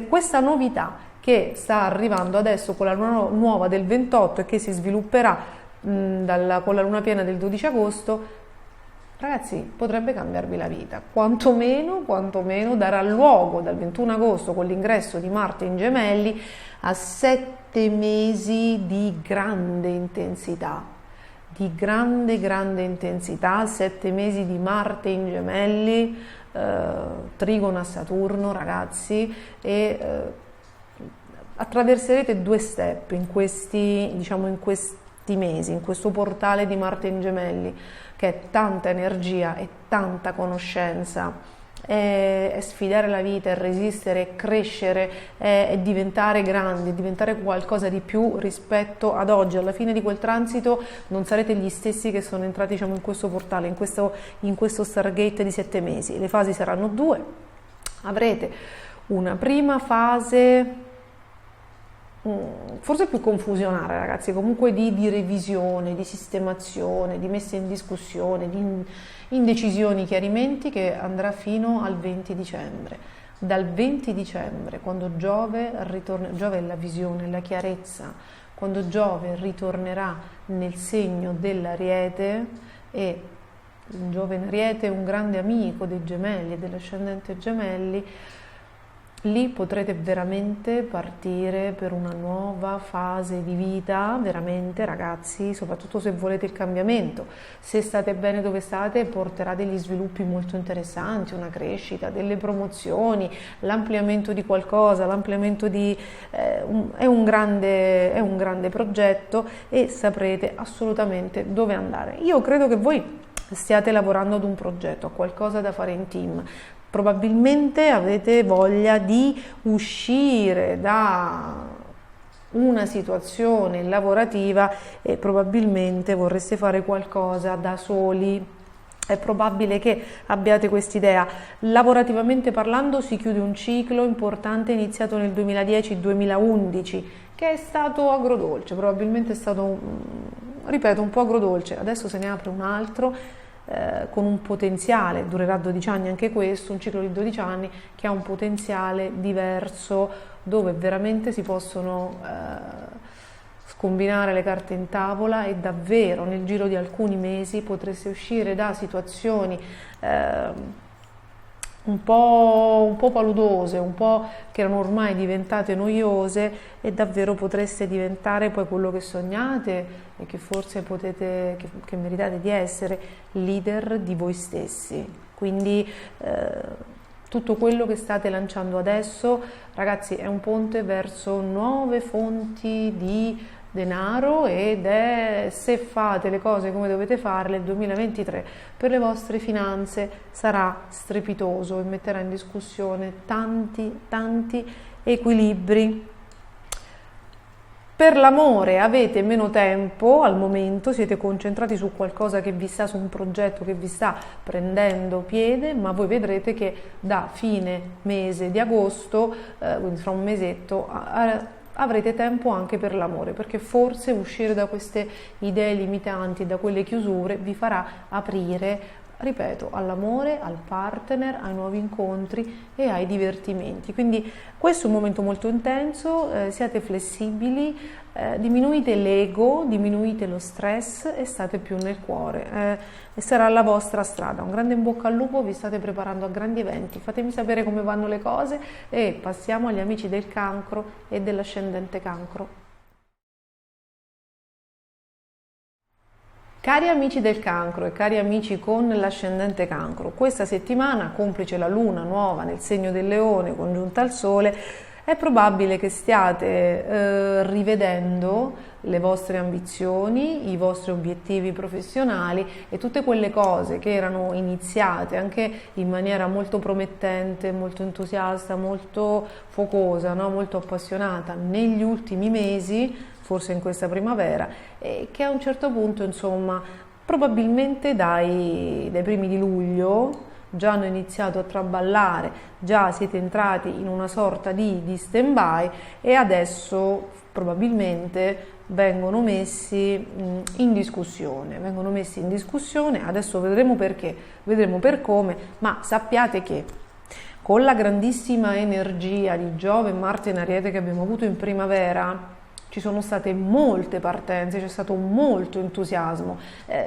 questa novità che sta arrivando adesso con la nuova del 28 e che si svilupperà con la luna piena del 12 agosto, ragazzi, potrebbe cambiarvi la vita, quantomeno darà luogo dal 21 agosto con l'ingresso di Marte in Gemelli a 7 mesi di grande intensità, 7 mesi di Marte in Gemelli, trigono a Saturno, ragazzi, e attraverserete 2 step in questi mesi, in questo portale di Marte in Gemelli, che è tanta energia e tanta conoscenza, è sfidare la vita, è resistere, è crescere, è diventare grandi, è diventare qualcosa di più rispetto ad oggi. Alla fine di quel transito non sarete gli stessi che sono entrati, in questo portale, in questo Stargate di 7 mesi. Le fasi saranno 2, avrete una prima fase forse più confusionale, ragazzi, comunque di revisione, di sistemazione, di messa in discussione, di indecisioni, chiarimenti, che andrà fino al 20 dicembre. Dal 20 dicembre, quando Giove ritorna, Giove è la visione, la chiarezza, quando Giove ritornerà nel segno dell'Ariete, e Giove in Ariete è un grande amico dei Gemelli e dell'ascendente Gemelli, lì potrete veramente partire per una nuova fase di vita, veramente, ragazzi, soprattutto se volete il cambiamento. Se state bene dove state, porterà degli sviluppi molto interessanti, una crescita, delle promozioni, l'ampliamento di qualcosa, l'ampliamento di... è un grande progetto e saprete assolutamente dove andare. Io credo che voi stiate lavorando ad un progetto, a qualcosa da fare in team. Probabilmente avete voglia di uscire da una situazione lavorativa e probabilmente vorreste fare qualcosa da soli. È probabile che abbiate quest'idea. Lavorativamente parlando si chiude un ciclo importante iniziato nel 2010-2011 che è stato agrodolce, probabilmente è stato, ripeto, un po' agrodolce. Adesso se ne apre un altro con un potenziale, durerà 12 anni anche questo, un ciclo di 12 anni che ha un potenziale diverso, dove veramente si possono scombinare le carte in tavola e davvero nel giro di alcuni mesi potreste uscire da situazioni un po' paludose, un po' che erano ormai diventate noiose, e davvero potreste diventare poi quello che sognate e che forse che meritate di essere, leader di voi stessi. Quindi tutto quello che state lanciando adesso, ragazzi, è un ponte verso nuove fonti di denaro, ed è, se fate le cose come dovete farle, il 2023 per le vostre finanze sarà strepitoso e metterà in discussione tanti equilibri. Per l'amore avete meno tempo al momento, siete concentrati su qualcosa che vi sta, su un progetto che vi sta prendendo piede, ma voi vedrete che da fine mese di agosto, quindi fra un mesetto, avrete tempo anche per l'amore, perché forse uscire da queste idee limitanti, da quelle chiusure, vi farà aprire ripeto, all'amore, al partner, ai nuovi incontri e ai divertimenti. Quindi questo è un momento molto intenso, siate flessibili, diminuite l'ego, diminuite lo stress e state più nel cuore, e sarà la vostra strada. Un grande in bocca al lupo, vi state preparando a grandi eventi, fatemi sapere come vanno le cose e passiamo agli amici del cancro e dell'ascendente cancro. Cari amici del cancro e cari amici con l'ascendente cancro, questa settimana, complice la luna nuova nel segno del leone congiunta al sole, è probabile che stiate rivedendo le vostre ambizioni, i vostri obiettivi professionali e tutte quelle cose che erano iniziate anche in maniera molto promettente, molto entusiasta, molto focosa, no? Molto appassionata negli ultimi mesi, forse in questa primavera, e che a un certo punto, insomma, probabilmente dai primi di luglio già hanno iniziato a traballare, già siete entrati in una sorta di stand-by e adesso probabilmente vengono messi in discussione, adesso vedremo perché, vedremo per come, ma sappiate che con la grandissima energia di Giove e Marte in Ariete che abbiamo avuto in primavera, ci sono state molte partenze, c'è stato molto entusiasmo,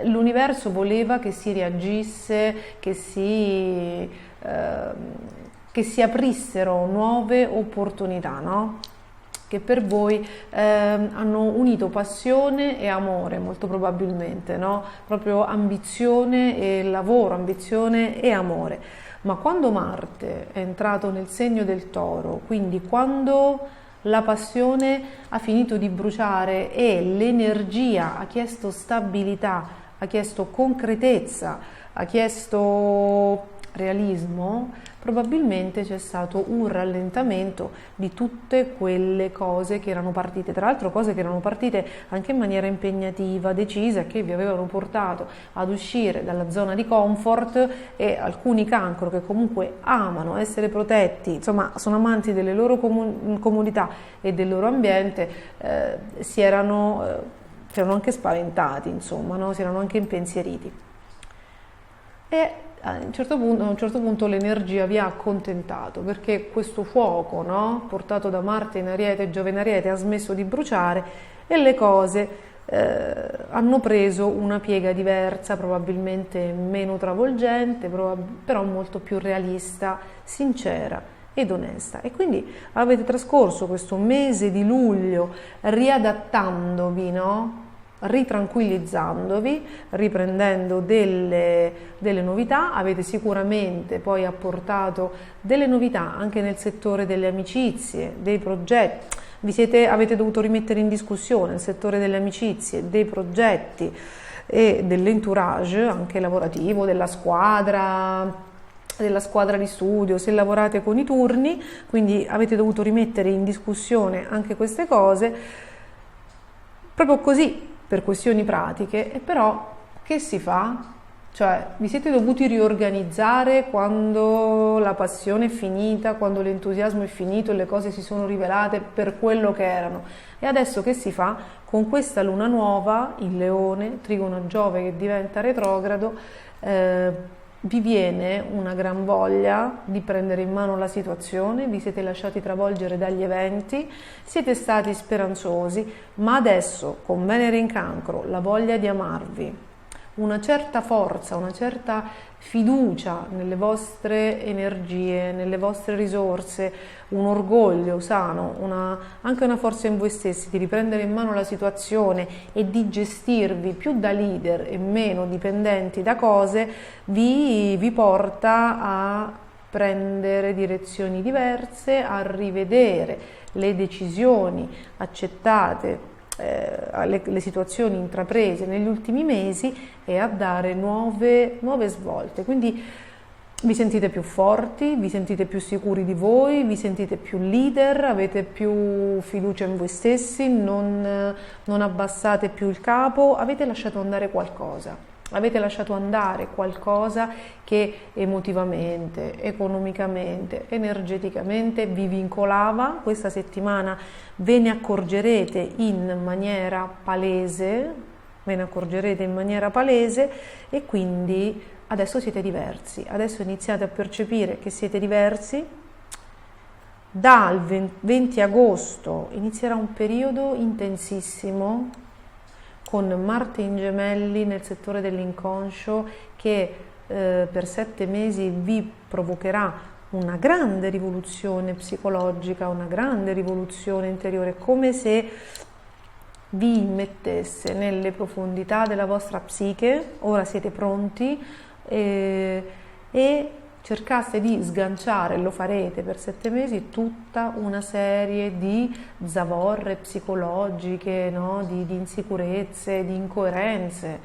l'universo voleva che si reagisse, che si aprissero nuove opportunità, no? Che per voi hanno unito passione e amore, molto probabilmente, no? Proprio ambizione e lavoro, ambizione e amore. Ma quando Marte è entrato nel segno del Toro, quindi quando la passione ha finito di bruciare e l'energia ha chiesto stabilità, ha chiesto concretezza, ha chiesto realismo, probabilmente c'è stato un rallentamento di tutte quelle cose che erano partite, tra l'altro cose che erano partite anche in maniera impegnativa, decisa, che vi avevano portato ad uscire dalla zona di comfort, e alcuni cancro che comunque amano essere protetti, insomma sono amanti delle loro comunità e del loro ambiente, si erano anche spaventati, insomma, no? Si erano anche impensieriti. E a un certo punto l'energia vi ha accontentato, perché questo fuoco, no? Portato da Marte in Ariete e Giove in Ariete ha smesso di bruciare e le cose hanno preso una piega diversa, probabilmente meno travolgente, però molto più realista, sincera ed onesta. E quindi avete trascorso questo mese di luglio riadattandovi, no? Ritranquillizzandovi, riprendendo delle novità. Avete sicuramente poi apportato delle novità anche nel settore delle amicizie, dei progetti, avete dovuto rimettere in discussione il settore delle amicizie, dei progetti e dell'entourage anche lavorativo, della squadra di studio, se lavorate con i turni, quindi avete dovuto rimettere in discussione anche queste cose, proprio così, per questioni pratiche. E però che si fa? Cioè, vi siete dovuti riorganizzare quando la passione è finita, quando l'entusiasmo è finito e le cose si sono rivelate per quello che erano. E adesso che si fa? Con questa luna nuova in Leone, trigono a Giove che diventa retrogrado, vi viene una gran voglia di prendere in mano la situazione, vi siete lasciati travolgere dagli eventi, siete stati speranzosi, ma adesso con Venere in Cancro, la voglia di amarvi, una certa forza, una certa fiducia nelle vostre energie, nelle vostre risorse, un orgoglio sano, anche una forza in voi stessi di riprendere in mano la situazione e di gestirvi più da leader e meno dipendenti da cose, vi porta a prendere direzioni diverse, a rivedere le decisioni accettate, le situazioni intraprese negli ultimi mesi e a dare nuove svolte. Quindi vi sentite più forti, vi sentite più sicuri di voi, vi sentite più leader, avete più fiducia in voi stessi, non abbassate più il capo, avete lasciato andare qualcosa. Avete lasciato andare qualcosa che emotivamente, economicamente, energeticamente vi vincolava. Questa settimana ve ne accorgerete in maniera palese, e quindi adesso siete diversi, adesso iniziate a percepire che siete diversi. Dal 20 agosto inizierà un periodo intensissimo con Marte in Gemelli nel settore dell'inconscio che per 7 mesi vi provocherà una grande rivoluzione psicologica, una grande rivoluzione interiore, come se vi immettesse nelle profondità della vostra psiche. Ora siete pronti e cercaste di sganciare, lo farete per 7 mesi, tutta una serie di zavorre psicologiche, no? di insicurezze, di incoerenze.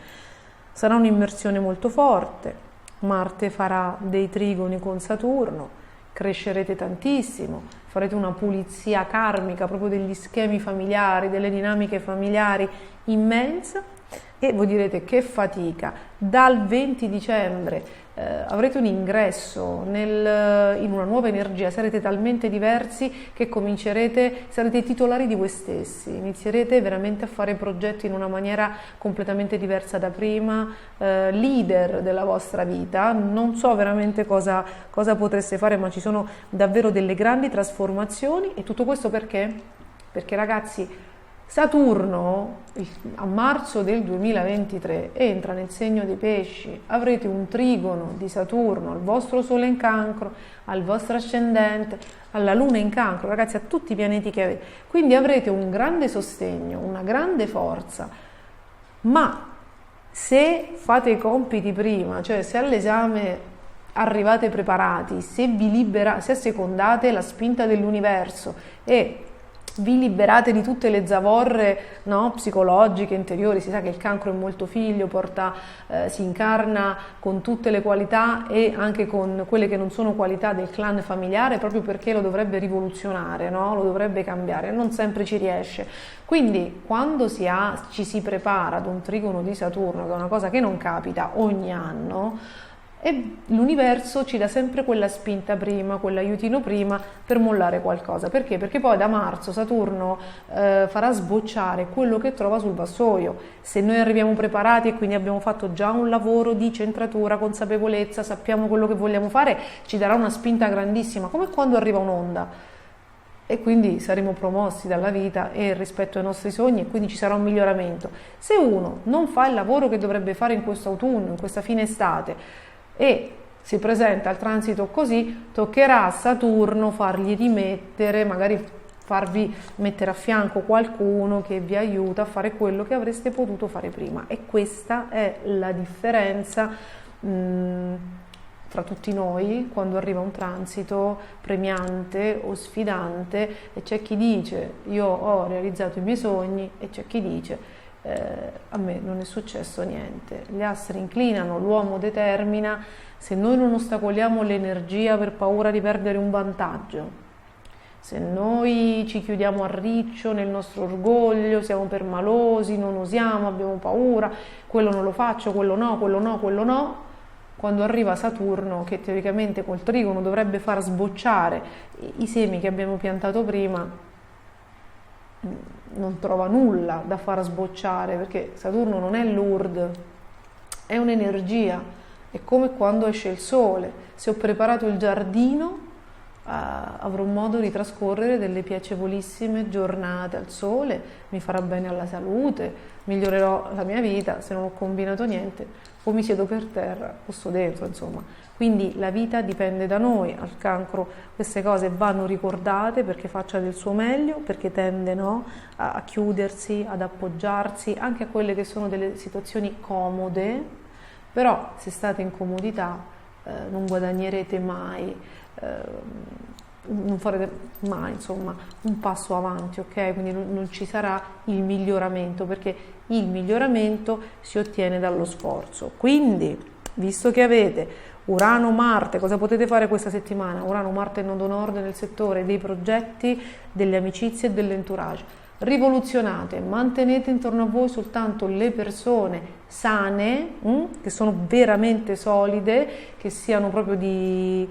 Sarà un'immersione molto forte. Marte farà dei trigoni con Saturno, crescerete tantissimo, farete una pulizia karmica proprio degli schemi familiari, delle dinamiche familiari immensa, e voi direte che fatica. Dal 20 dicembre avrete un ingresso in una nuova energia, sarete talmente diversi che sarete titolari di voi stessi, inizierete veramente a fare progetti in una maniera completamente diversa da prima, leader della vostra vita. Non so veramente cosa potreste fare, ma ci sono davvero delle grandi trasformazioni. E tutto questo perché? Perché, ragazzi, Saturno a marzo del 2023 entra nel segno dei pesci, avrete un trigono di Saturno al vostro Sole in Cancro, al vostro ascendente, alla Luna in Cancro, ragazzi, a tutti i pianeti che avete, quindi avrete un grande sostegno, una grande forza. Ma se fate i compiti prima, cioè se all'esame arrivate preparati, se assecondate la spinta dell'universo e vi liberate di tutte le zavorre, no, psicologiche, interiori. Si sa che il cancro è molto figlio, si incarna con tutte le qualità e anche con quelle che non sono qualità del clan familiare, proprio perché lo dovrebbe rivoluzionare, no? Lo dovrebbe cambiare, non sempre ci riesce. Quindi quando ci si prepara ad un trigono di Saturno, che è una cosa che non capita ogni anno, e l'universo ci dà sempre quella spinta prima, quell'aiutino prima per mollare qualcosa. Perché? Perché poi da marzo Saturno farà sbocciare quello che trova sul vassoio. Se noi arriviamo preparati e quindi abbiamo fatto già un lavoro di centratura, consapevolezza, sappiamo quello che vogliamo fare, ci darà una spinta grandissima, come quando arriva un'onda. E quindi saremo promossi dalla vita e rispetto ai nostri sogni, e quindi ci sarà un miglioramento. Se uno non fa il lavoro che dovrebbe fare in questo autunno, in questa fine estate, e si presenta al transito così, toccherà a Saturno fargli rimettere, magari farvi mettere a fianco qualcuno che vi aiuta a fare quello che avreste potuto fare prima. E questa è la differenza fra tutti noi quando arriva un transito premiante o sfidante, e c'è chi dice io ho realizzato i miei sogni, e c'è chi dice a me non è successo niente. Gli astri inclinano, l'uomo determina. Se noi non ostacoliamo l'energia per paura di perdere un vantaggio, se noi ci chiudiamo a riccio nel nostro orgoglio, siamo permalosi, non osiamo, abbiamo paura, quello non lo faccio, quello no, quello no, quello no, quando arriva Saturno, che teoricamente col trigono dovrebbe far sbocciare i semi che abbiamo piantato prima, non trova nulla da far sbocciare, perché Saturno non è Lourdes, è un'energia. È come quando esce il sole. Se ho preparato il giardino, avrò modo di trascorrere delle piacevolissime giornate al sole, mi farà bene alla salute, migliorerò la mia vita. Se non ho combinato niente, o mi siedo per terra o sto dentro, insomma. Quindi la vita dipende da noi. Al Cancro queste cose vanno ricordate perché faccia del suo meglio, perché tende, no, a chiudersi, ad appoggiarsi anche a quelle che sono delle situazioni comode. Però se state in comodità non guadagnerete mai, non farete mai, insomma, un passo avanti, ok? Quindi non ci sarà il miglioramento, perché il miglioramento si ottiene dallo sforzo. Quindi, visto che avete Urano, Marte, cosa potete fare questa settimana? Urano, Marte e Nodo Nord nel settore dei progetti, delle amicizie e dell'entourage. Rivoluzionate, mantenete intorno a voi soltanto le persone sane, che sono veramente solide, che siano proprio di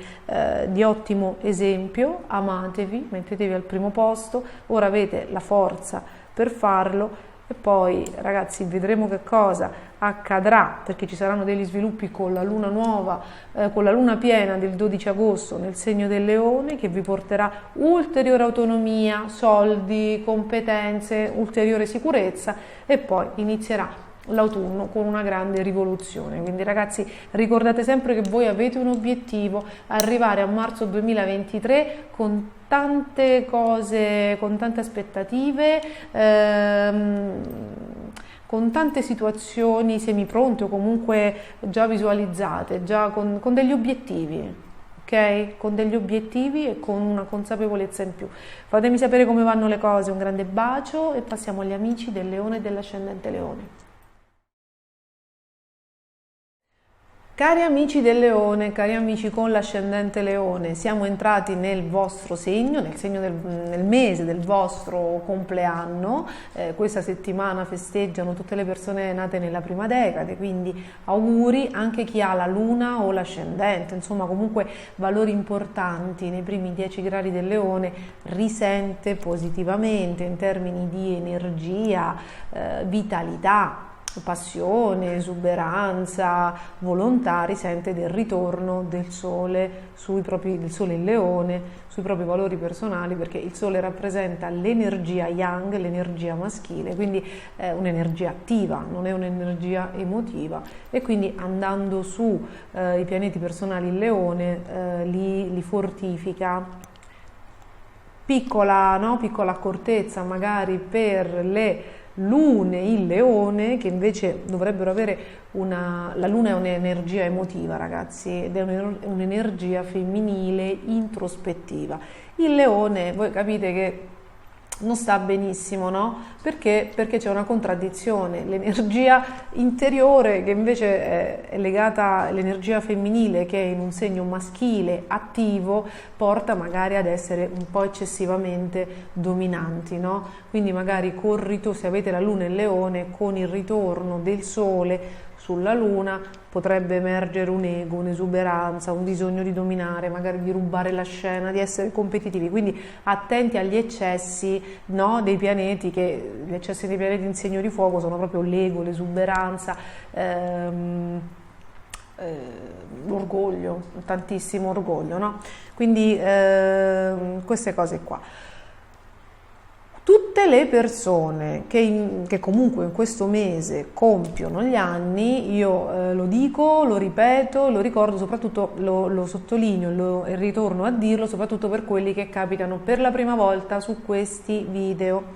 ottimo esempio. Amatevi, mettetevi al primo posto. Ora avete la forza per farlo. e poi ragazzi vedremo che cosa accadrà, perché ci saranno degli sviluppi con la luna nuova, con la luna piena del 12 agosto nel segno del Leone, che vi porterà ulteriore autonomia, soldi, competenze, ulteriore sicurezza, e poi inizierà l'autunno con una grande rivoluzione. Quindi ragazzi, ricordate sempre che voi avete un obiettivo: arrivare a marzo 2023 con tante cose, con tante aspettative, con tante situazioni semipronte o comunque già visualizzate, già con degli obiettivi, ok? Con degli obiettivi e con una consapevolezza in più. Fatemi sapere come vanno le cose, un grande bacio e passiamo agli amici del Leone e dell'ascendente Leone. Cari amici del Leone, cari amici con l'ascendente Leone, siamo entrati nel vostro segno, nel mese del vostro compleanno. Questa settimana festeggiano tutte le persone nate nella prima decade, quindi auguri anche chi ha la luna o l'ascendente, insomma comunque valori importanti nei primi 10 gradi del Leone risente positivamente in termini di energia, vitalità, passione, esuberanza, volontà, risente del ritorno del sole del sole in Leone sui propri valori personali, perché il sole rappresenta l'energia yang, l'energia maschile, quindi è un'energia attiva, non è un'energia emotiva, e quindi andando su i pianeti personali in Leone li fortifica. Piccola accortezza magari per le lune in Leone, che invece dovrebbero avere la luna è un'energia emotiva ragazzi, ed è un'energia femminile introspettiva. Il Leone, voi capite che non sta benissimo, no? Perché c'è una contraddizione, l'energia interiore che invece è legata all'energia femminile, che è in un segno maschile attivo, porta magari ad essere un po' eccessivamente dominanti, no? Quindi magari se avete la luna in Leone, con il ritorno del sole sulla luna potrebbe emergere un ego, un'esuberanza, un bisogno di dominare, magari di rubare la scena, di essere competitivi. Quindi attenti agli eccessi, no, dei pianeti, che gli eccessi dei pianeti in segno di fuoco sono proprio l'ego, l'esuberanza, l'orgoglio, tantissimo orgoglio, no? Quindi queste cose qua. Tutte le persone che comunque in questo mese compiono gli anni, io lo dico, lo ripeto, lo ricordo, soprattutto lo sottolineo e ritorno a dirlo, soprattutto per quelli che capitano per la prima volta su questi video.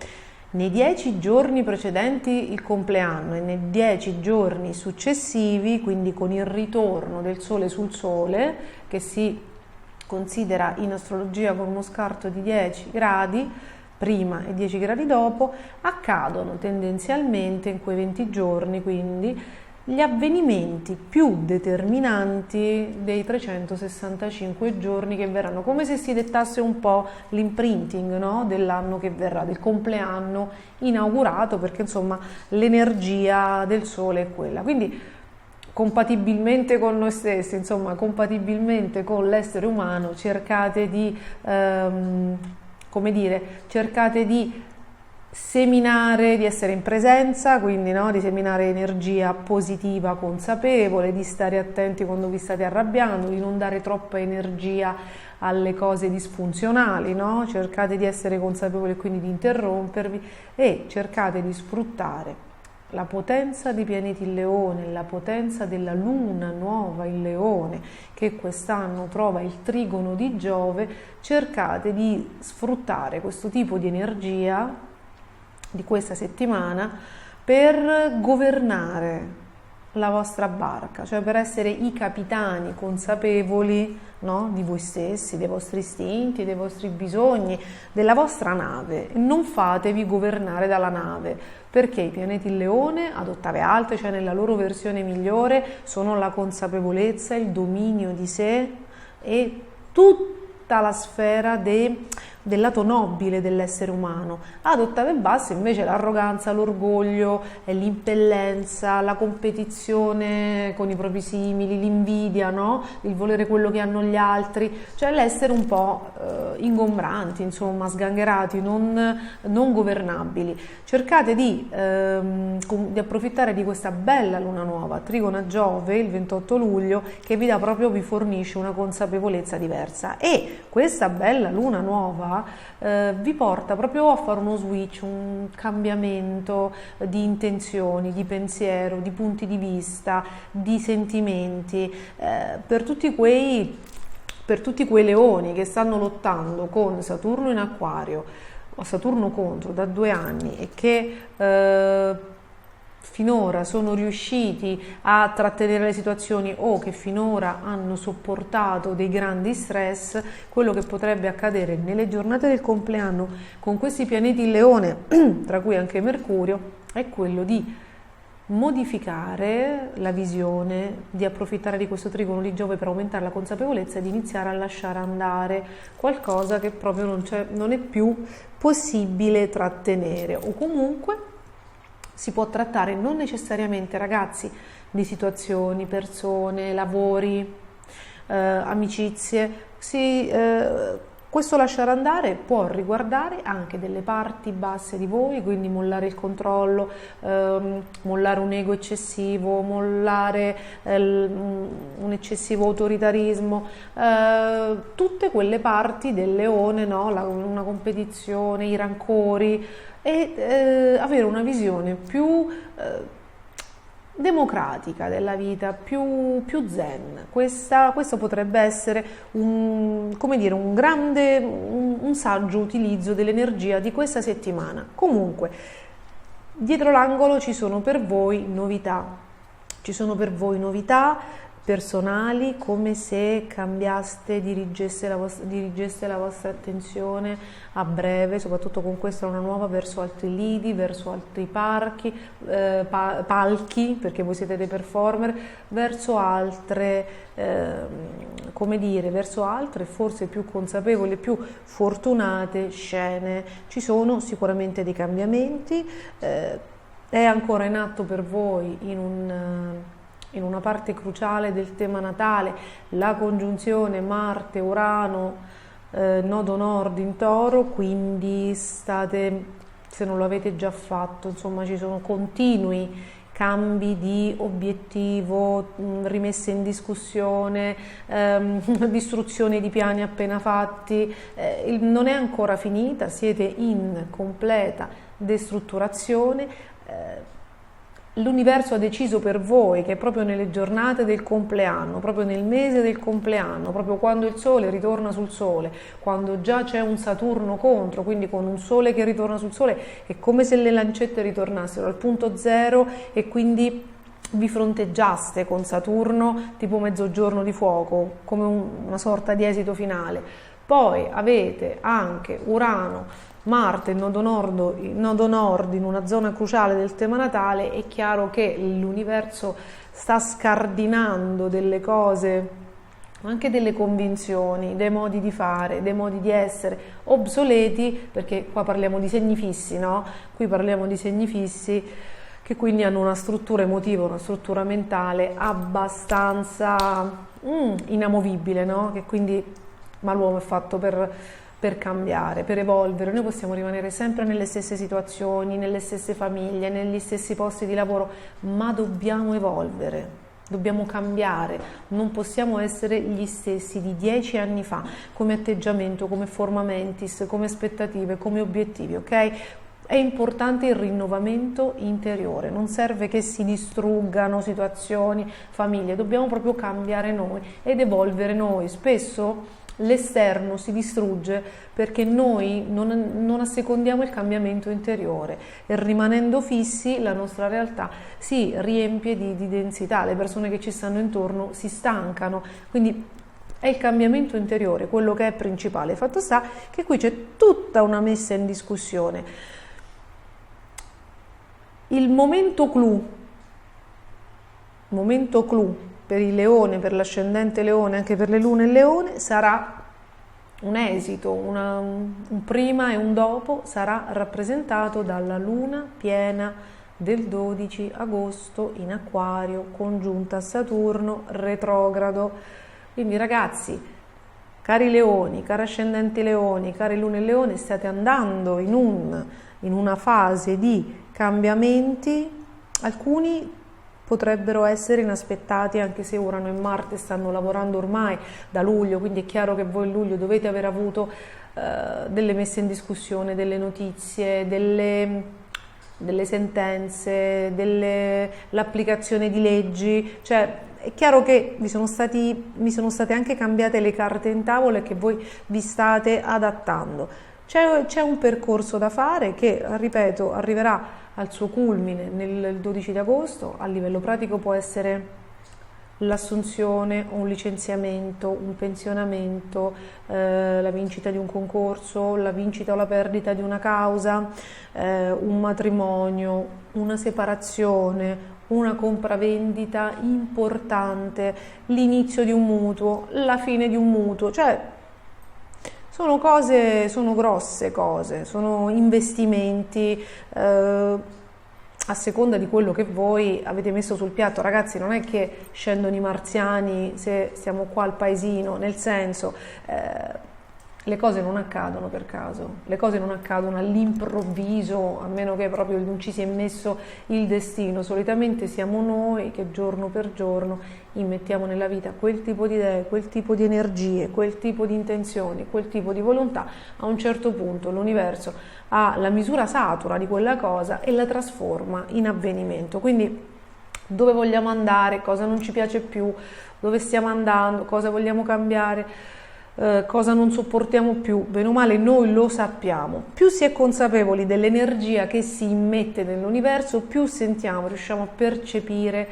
Nei 10 giorni precedenti il compleanno e nei 10 giorni successivi, quindi con il ritorno del sole sul sole, che si considera in astrologia con uno scarto di 10 gradi, prima e 10 gradi dopo, accadono tendenzialmente in quei 20 giorni, quindi gli avvenimenti più determinanti dei 365 giorni che verranno, come se si dettasse un po' l'imprinting, no? Dell'anno che verrà, del compleanno inaugurato, perché insomma l'energia del sole è quella. Quindi compatibilmente con noi stessi, insomma compatibilmente con l'essere umano, cercate di cercate di seminare, di essere in presenza, quindi no, di seminare energia positiva, consapevole, di stare attenti quando vi state arrabbiando, di non dare troppa energia alle cose disfunzionali, no? Cercate di essere consapevoli e quindi di interrompervi, e cercate di sfruttare la potenza dei pianeti in Leone, la potenza della luna nuova in Leone, che quest'anno trova il trigono di Giove. Cercate di sfruttare questo tipo di energia di questa settimana per governare la vostra barca, cioè per essere i capitani consapevoli, no? Di voi stessi, dei vostri istinti, dei vostri bisogni, della vostra nave. Non fatevi governare dalla nave, perché i pianeti in Leone ad ottave alte, cioè nella loro versione migliore, sono la consapevolezza, il dominio di sé e tutta la sfera del lato nobile dell'essere umano. Ad ottave basse invece l'arroganza, l'orgoglio, l'impellenza, la competizione con i propri simili, l'invidia, no? Il volere quello che hanno gli altri, cioè l'essere un po' ingombranti, insomma, sgangherati, non governabili. Cercate di approfittare di questa bella luna nuova, trigono a Giove, il 28 luglio, che vi fornisce una consapevolezza diversa, e questa bella luna nuova vi porta proprio a fare uno switch, un cambiamento di intenzioni, di pensiero, di punti di vista, di sentimenti, per tutti quei leoni che stanno lottando con Saturno in Acquario o Saturno contro da 2 anni e che finora sono riusciti a trattenere le situazioni o che finora hanno sopportato dei grandi stress. Quello che potrebbe accadere nelle giornate del compleanno con questi pianeti in Leone, tra cui anche Mercurio, è quello di modificare la visione, di approfittare di questo trigono di Giove per aumentare la consapevolezza e di iniziare a lasciare andare qualcosa che proprio non è più possibile trattenere, o comunque si può trattare non necessariamente, ragazzi, di situazioni, persone, lavori, amicizie. Questo lasciare andare può riguardare anche delle parti basse di voi, quindi mollare il controllo, mollare un ego eccessivo, mollare un eccessivo autoritarismo, tutte quelle parti del leone, no? Una competizione, i rancori, e avere una visione più democratica della vita, più zen. Questo potrebbe essere un saggio utilizzo dell'energia di questa settimana. Comunque, dietro l'angolo ci sono per voi novità personali, come se cambiaste, dirigeste la vostra attenzione a breve, soprattutto con questa luna nuova, verso altri lidi, verso altri palchi, perché voi siete dei performer, verso altre, verso altre forse più consapevoli, più fortunate scene. Ci sono sicuramente dei cambiamenti, è ancora in atto per voi in una parte cruciale del tema natale la congiunzione Marte-Urano, nodo nord in Toro, quindi state, se non lo avete già fatto, insomma ci sono continui cambi di obiettivo, rimesse in discussione, distruzione di piani appena fatti, non è ancora finita, siete in completa destrutturazione. L'universo ha deciso per voi che proprio nelle giornate del compleanno, proprio nel mese del compleanno, proprio quando il Sole ritorna sul Sole, quando già c'è un Saturno contro, quindi con un Sole che ritorna sul Sole, è come se le lancette ritornassero al punto zero e quindi vi fronteggiaste con Saturno tipo mezzogiorno di fuoco, come una sorta di esito finale. Poi avete anche Urano, Marte, nodo nord in una zona cruciale del tema natale. È chiaro che l'universo sta scardinando delle cose, anche delle convinzioni, dei modi di fare, dei modi di essere obsoleti, perché qua parliamo di segni fissi, no? Qui parliamo di segni fissi che quindi hanno una struttura emotiva, una struttura mentale abbastanza inamovibile, no? Che quindi, ma l'uomo è fatto per cambiare, per evolvere. Noi possiamo rimanere sempre nelle stesse situazioni, nelle stesse famiglie, negli stessi posti di lavoro, ma dobbiamo evolvere, dobbiamo cambiare, non possiamo essere gli stessi di 10 anni fa, come atteggiamento, come forma mentis, come aspettative, come obiettivi, ok? È importante il rinnovamento interiore, non serve che si distruggano situazioni, famiglie, dobbiamo proprio cambiare noi ed evolvere noi. Spesso l'esterno si distrugge perché noi non assecondiamo il cambiamento interiore e rimanendo fissi la nostra realtà si riempie di densità, le persone che ci stanno intorno si stancano, quindi è il cambiamento interiore quello che è principale. Fatto sta che qui c'è tutta una messa in discussione. Il momento clou per il leone, per l'ascendente leone, anche per le lune in leone, sarà un esito, un prima e un dopo sarà rappresentato dalla luna piena del 12 agosto in Acquario, congiunta a Saturno retrogrado. Quindi ragazzi, cari leoni, cari ascendenti leoni, cari lune leone, state andando in una fase di cambiamenti, alcuni potrebbero essere inaspettati, anche se Urano e Marte stanno lavorando ormai da luglio, quindi è chiaro che voi in luglio dovete aver avuto delle messe in discussione, delle notizie, delle sentenze, l'applicazione di leggi, cioè è chiaro che vi sono state anche cambiate le carte in tavola e che voi vi state adattando. C'è un percorso da fare che, ripeto, arriverà al suo culmine nel 12 di agosto. A livello pratico può essere l'assunzione o un licenziamento, un pensionamento, la vincita di un concorso, la vincita o la perdita di una causa, un matrimonio, una separazione, una compravendita importante, l'inizio di un mutuo, la fine di un mutuo, cioè sono cose, sono grosse cose, sono investimenti a seconda di quello che voi avete messo sul piatto. Ragazzi, non è che scendono i marziani se siamo qua al paesino, nel senso le cose non accadono per caso, le cose non accadono all'improvviso, a meno che proprio non ci si è messo il destino. Solitamente siamo noi che giorno per giorno immettiamo nella vita quel tipo di idee, quel tipo di energie, quel tipo di intenzioni, quel tipo di volontà. A un certo punto l'universo ha la misura satura di quella cosa e la trasforma in avvenimento. Quindi dove vogliamo andare, cosa non ci piace più, dove stiamo andando, cosa vogliamo cambiare, cosa non sopportiamo più, bene o male noi lo sappiamo. Più si è consapevoli dell'energia che si immette nell'universo, più riusciamo a percepire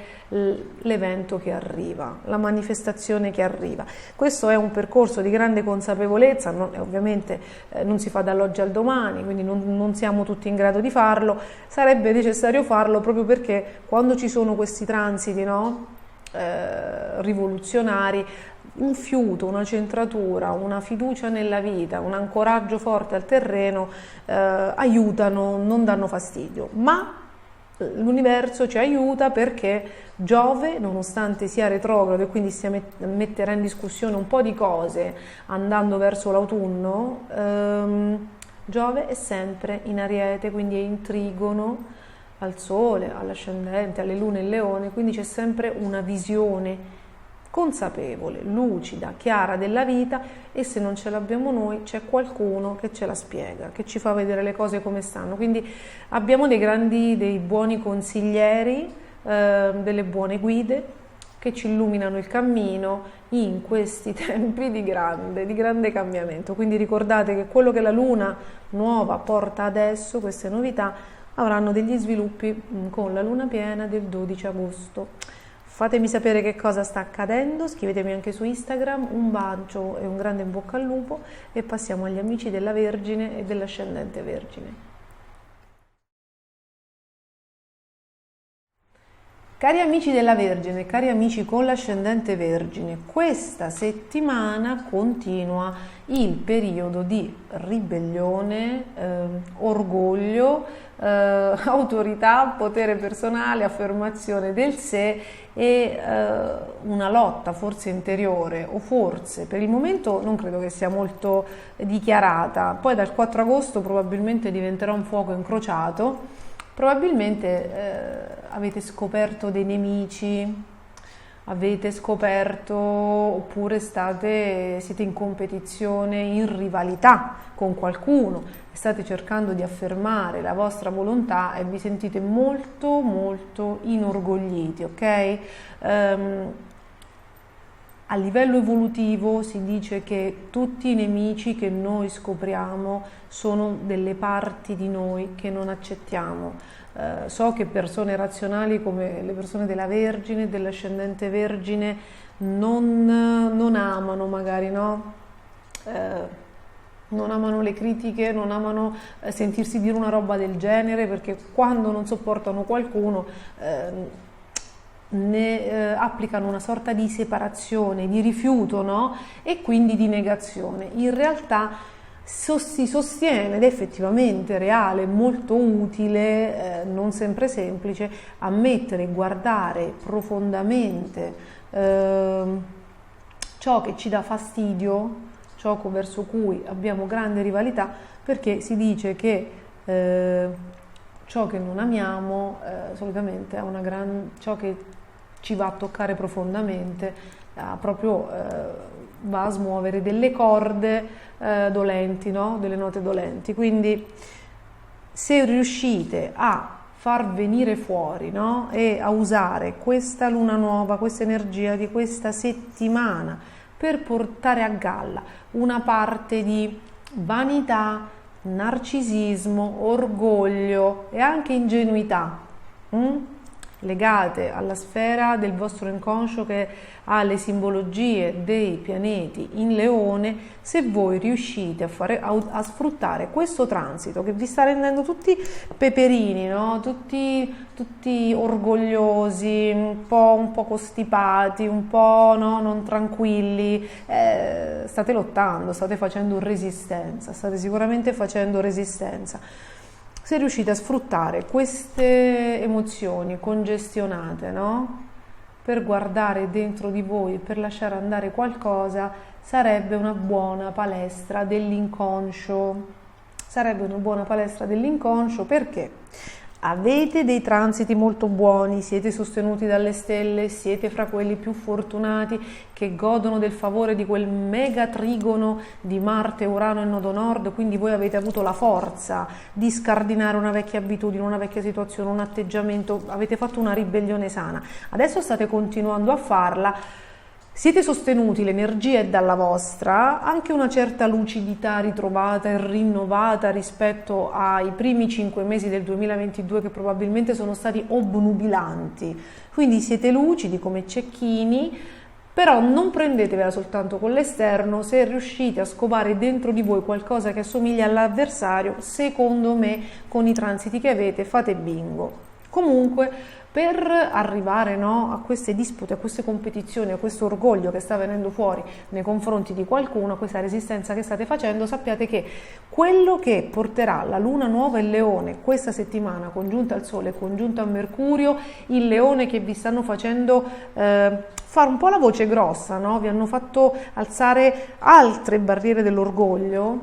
l'evento che arriva, la manifestazione che arriva. Questo è un percorso di grande consapevolezza, ovviamente non si fa dall'oggi al domani, quindi non siamo tutti in grado di farlo. Sarebbe necessario farlo proprio perché quando ci sono questi transiti, no? Rivoluzionari, un fiuto, una centratura, una fiducia nella vita, un ancoraggio forte al terreno aiutano, non danno fastidio, ma l'universo ci aiuta perché Giove, nonostante sia retrogrado e quindi si metterà in discussione un po' di cose andando verso l'autunno, Giove è sempre in Ariete, quindi è in trigono al Sole, all'ascendente, alle lune e Leone, quindi c'è sempre una visione consapevole, lucida, chiara della vita, e se non ce l'abbiamo noi c'è qualcuno che ce la spiega, che ci fa vedere le cose come stanno. Quindi abbiamo dei buoni consiglieri, delle buone guide che ci illuminano il cammino in questi tempi di grande cambiamento. Quindi ricordate che quello che la luna nuova porta adesso, queste novità, avranno degli sviluppi con la luna piena del 12 agosto. Fatemi sapere che cosa sta accadendo, scrivetemi anche su Instagram. Un bacio e un grande in bocca al lupo, e passiamo agli amici della Vergine e dell'ascendente Vergine. Cari amici della Vergine, cari amici con l'ascendente Vergine, questa settimana continua il periodo di ribellione, orgoglio, autorità, potere personale, affermazione del sé e una lotta forse interiore, o forse per il momento non credo che sia molto dichiarata. Poi dal 4 agosto probabilmente diventerà un fuoco incrociato. Probabilmente avete scoperto dei nemici, avete scoperto, oppure siete in competizione, in rivalità con qualcuno, state cercando di affermare la vostra volontà e vi sentite molto inorgogliti, ok? A livello evolutivo si dice che tutti i nemici che noi scopriamo sono delle parti di noi che non accettiamo. So che persone razionali come le persone della Vergine, dell'ascendente Vergine, non amano magari, no? Non amano le critiche, non amano sentirsi dire una roba del genere, perché quando non sopportano qualcuno ne applicano una sorta di separazione, di rifiuto, no? E quindi di negazione. In realtà si sostiene, ed è effettivamente reale, molto utile, non sempre semplice, ammettere, guardare profondamente ciò che ci dà fastidio, ciò verso cui abbiamo grande rivalità, perché si dice che ciò che non amiamo solitamente è ciò che ci va a toccare profondamente, proprio va a smuovere delle corde dolenti, no? Delle note dolenti. Quindi se riuscite a far venire fuori, no? E a usare questa luna nuova, questa energia di questa settimana per portare a galla una parte di vanità, narcisismo, orgoglio e anche ingenuità legate alla sfera del vostro inconscio, che ha le simbologie dei pianeti in Leone, se voi riuscite a sfruttare questo transito che vi sta rendendo tutti peperini, no? tutti orgogliosi, un po' costipati, un po' no? non tranquilli, state lottando, state facendo resistenza, state sicuramente facendo resistenza. Se riuscite a sfruttare queste emozioni congestionate, no? Per guardare dentro di voi, per lasciare andare qualcosa, sarebbe una buona palestra dell'inconscio. Sarebbe una buona palestra dell'inconscio perché avete dei transiti molto buoni, siete sostenuti dalle stelle, siete fra quelli più fortunati che godono del favore di quel mega trigono di Marte, Urano e Nodo Nord, quindi voi avete avuto la forza di scardinare una vecchia abitudine, una vecchia situazione, un atteggiamento, avete fatto una ribellione sana. Adesso state continuando a farla. Siete sostenuti, l'energia è dalla vostra, anche una certa lucidità ritrovata e rinnovata rispetto ai primi 5 mesi del 2022 che probabilmente sono stati obnubilanti. Quindi siete lucidi come cecchini, però non prendetevela soltanto con l'esterno. Se riuscite a scovare dentro di voi qualcosa che assomiglia all'avversario, secondo me con i transiti che avete fate bingo. Comunque, per arrivare no, a queste dispute, a queste competizioni, a questo orgoglio che sta venendo fuori nei confronti di qualcuno, a questa resistenza che state facendo, sappiate che quello che porterà la luna nuova in Leone questa settimana, congiunta al Sole, congiunta a Mercurio, il Leone che vi stanno facendo fare un po' la voce grossa, no? Vi hanno fatto alzare altre barriere dell'orgoglio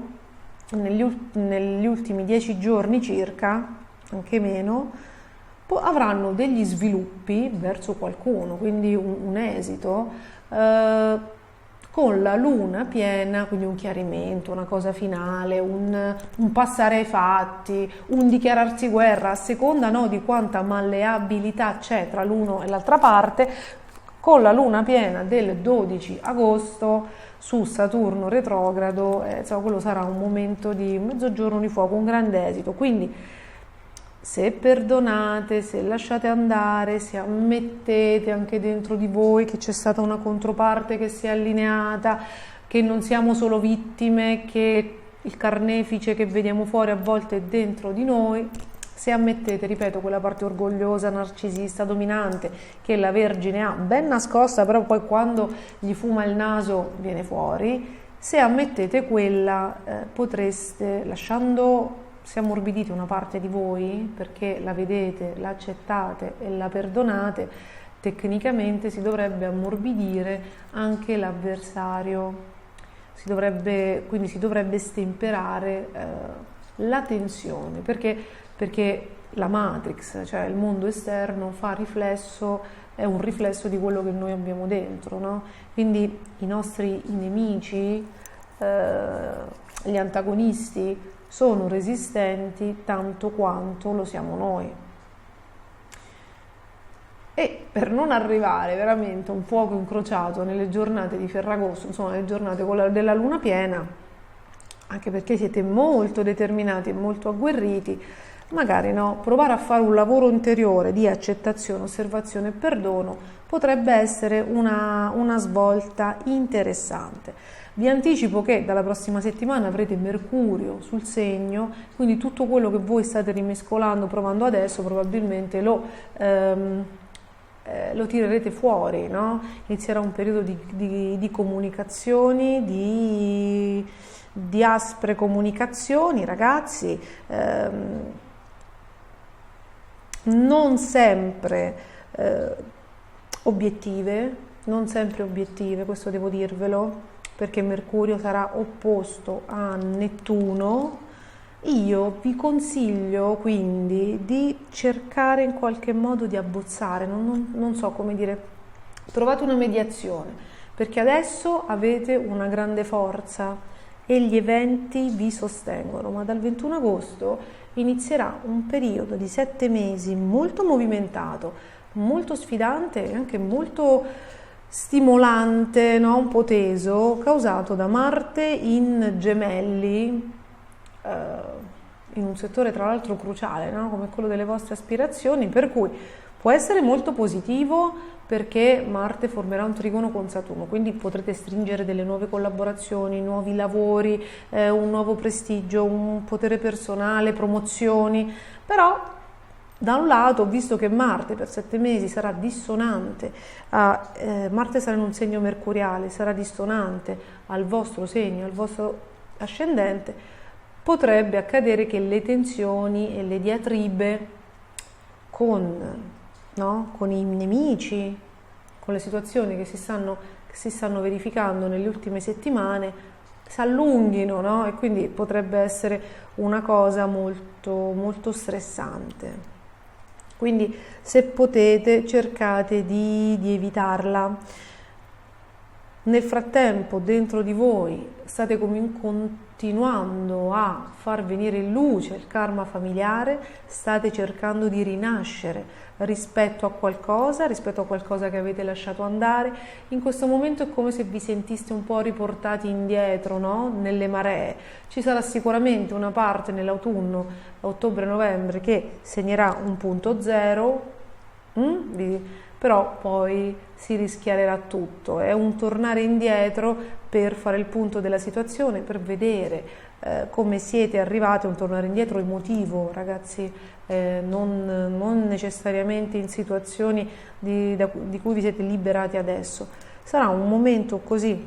negli ultimi 10 giorni circa, anche meno, avranno degli sviluppi verso qualcuno, quindi un esito, con la luna piena, quindi un chiarimento, una cosa finale, un passare ai fatti, un dichiararsi guerra, a seconda no, di quanta malleabilità c'è tra l'uno e l'altra parte, con la luna piena del 12 agosto su Saturno retrogrado, insomma, quello sarà un momento di mezzogiorno di fuoco, un grande esito. Quindi se perdonate, se lasciate andare, se ammettete anche dentro di voi che c'è stata una controparte che si è allineata, che non siamo solo vittime, che il carnefice che vediamo fuori a volte è dentro di noi, se ammettete, ripeto, quella parte orgogliosa, narcisista, dominante, che la Vergine ha ben nascosta, però poi quando gli fuma il naso viene fuori, se ammettete quella potreste, lasciando se ammorbidite una parte di voi perché la vedete, la accettate e la perdonate, tecnicamente si dovrebbe ammorbidire anche l'avversario, quindi si dovrebbe stemperare la tensione, perché la Matrix, cioè il mondo esterno, è un riflesso di quello che noi abbiamo dentro, no? Quindi i nostri nemici, gli antagonisti, sono resistenti tanto quanto lo siamo noi. E per non arrivare veramente a un fuoco incrociato nelle giornate di Ferragosto, insomma nelle giornate della luna piena, anche perché siete molto determinati e molto agguerriti, magari no, provare a fare un lavoro interiore di accettazione, osservazione e perdono potrebbe essere una svolta interessante. Vi anticipo che dalla prossima settimana avrete Mercurio sul segno, quindi tutto quello che voi state rimescolando, provando adesso, probabilmente lo tirerete fuori, no? Inizierà un periodo di comunicazioni, di aspre comunicazioni, ragazzi, non sempre obiettive, questo devo dirvelo, perché Mercurio sarà opposto a Nettuno. Io vi consiglio quindi di cercare in qualche modo di abbozzare, non so come dire, trovate una mediazione, perché adesso avete una grande forza e gli eventi vi sostengono, ma dal 21 agosto inizierà un periodo di 7 mesi molto movimentato, molto sfidante e anche molto stimolante, no? Un po' teso, causato da Marte in Gemelli, in un settore tra l'altro cruciale, no? Come quello delle vostre aspirazioni, per cui può essere molto positivo perché Marte formerà un trigono con Saturno, quindi potrete stringere delle nuove collaborazioni, nuovi lavori, un nuovo prestigio, un potere personale, promozioni, però da un lato, visto che Marte per 7 mesi sarà dissonante, Marte sarà in un segno mercuriale, sarà dissonante al vostro segno, al vostro ascendente, potrebbe accadere che le tensioni e le diatribe con i nemici, con le situazioni che si stanno verificando nelle ultime settimane, si allunghino, no? E quindi potrebbe essere una cosa molto, molto stressante. Quindi se potete cercate di evitarla. Nel frattempo dentro di voi state continuando a far venire in luce il karma familiare, state cercando di rinascere rispetto a qualcosa che avete lasciato andare. In questo momento è come se vi sentiste un po' riportati indietro, no? Nelle maree. Ci sarà sicuramente una parte nell'autunno, ottobre-novembre, che segnerà un punto zero, però poi si rischiarerà tutto, è un tornare indietro per fare il punto della situazione, per vedere come siete arrivati, un tornare indietro emotivo, ragazzi, non necessariamente in situazioni di cui vi siete liberati adesso. Sarà un momento così,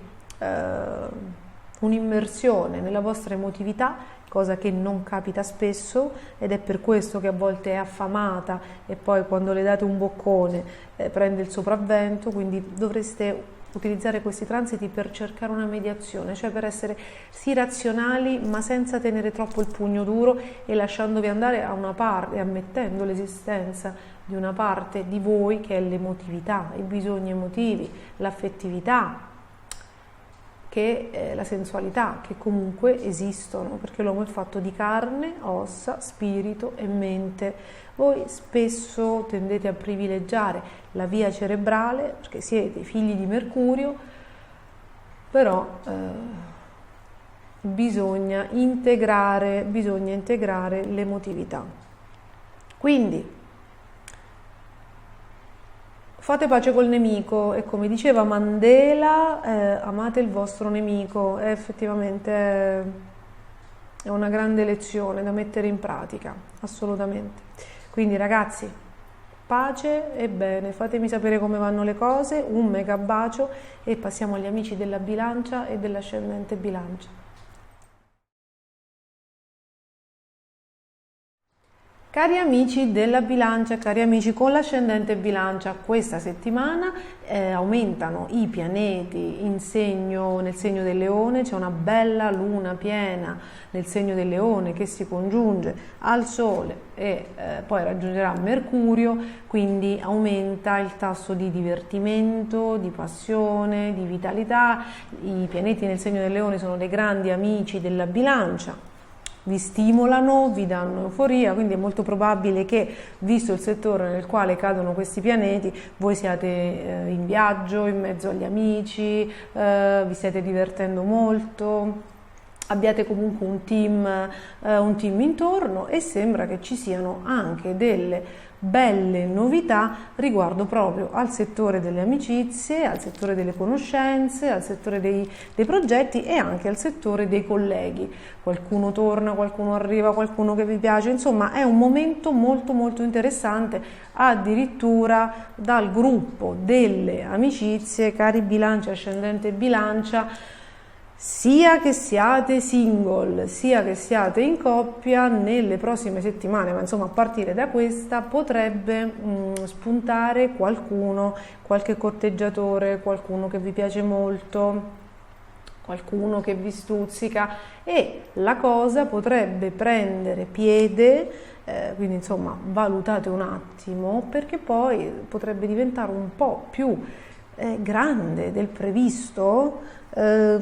un'immersione nella vostra emotività, cosa che non capita spesso, ed è per questo che a volte è affamata e poi quando le date un boccone prende il sopravvento. Quindi dovreste utilizzare questi transiti per cercare una mediazione, cioè per essere sì razionali ma senza tenere troppo il pugno duro e lasciandovi andare a una parte, ammettendo l'esistenza di una parte di voi che è l'emotività, i bisogni emotivi, l'affettività, che la sensualità, che comunque esistono, perché l'uomo è fatto di carne, ossa, spirito e mente. Voi spesso tendete a privilegiare la via cerebrale perché siete figli di Mercurio, però bisogna integrare l'emotività. Quindi fate pace col nemico e, come diceva Mandela, amate il vostro nemico. Effettivamente è una grande lezione da mettere in pratica, assolutamente. Quindi ragazzi, pace e bene, fatemi sapere come vanno le cose, un mega bacio e passiamo agli amici della bilancia e dell'ascendente bilancia. Cari amici della bilancia, cari amici con l'ascendente bilancia, questa settimana aumentano i pianeti nel segno del leone, c'è una bella luna piena nel segno del leone che si congiunge al sole e poi raggiungerà Mercurio, quindi aumenta il tasso di divertimento, di passione, di vitalità. I pianeti nel segno del leone sono dei grandi amici della bilancia, vi stimolano, vi danno euforia, quindi è molto probabile che, visto il settore nel quale cadono questi pianeti, voi siate in viaggio, in mezzo agli amici, vi stiate divertendo molto, abbiate comunque un team intorno, e sembra che ci siano anche delle belle novità riguardo proprio al settore delle amicizie, al settore delle conoscenze, al settore dei progetti e anche al settore dei colleghi. Qualcuno torna, qualcuno arriva, qualcuno che vi piace, insomma è un momento molto molto interessante. Addirittura dal gruppo delle amicizie, cari bilancia, ascendente bilancia, sia che siate single, sia che siate in coppia, nelle prossime settimane, ma insomma a partire da questa, potrebbe spuntare qualcuno, qualche corteggiatore, qualcuno che vi piace molto, qualcuno che vi stuzzica, e la cosa potrebbe prendere piede, quindi insomma valutate un attimo, perché poi potrebbe diventare un po' più grande del previsto,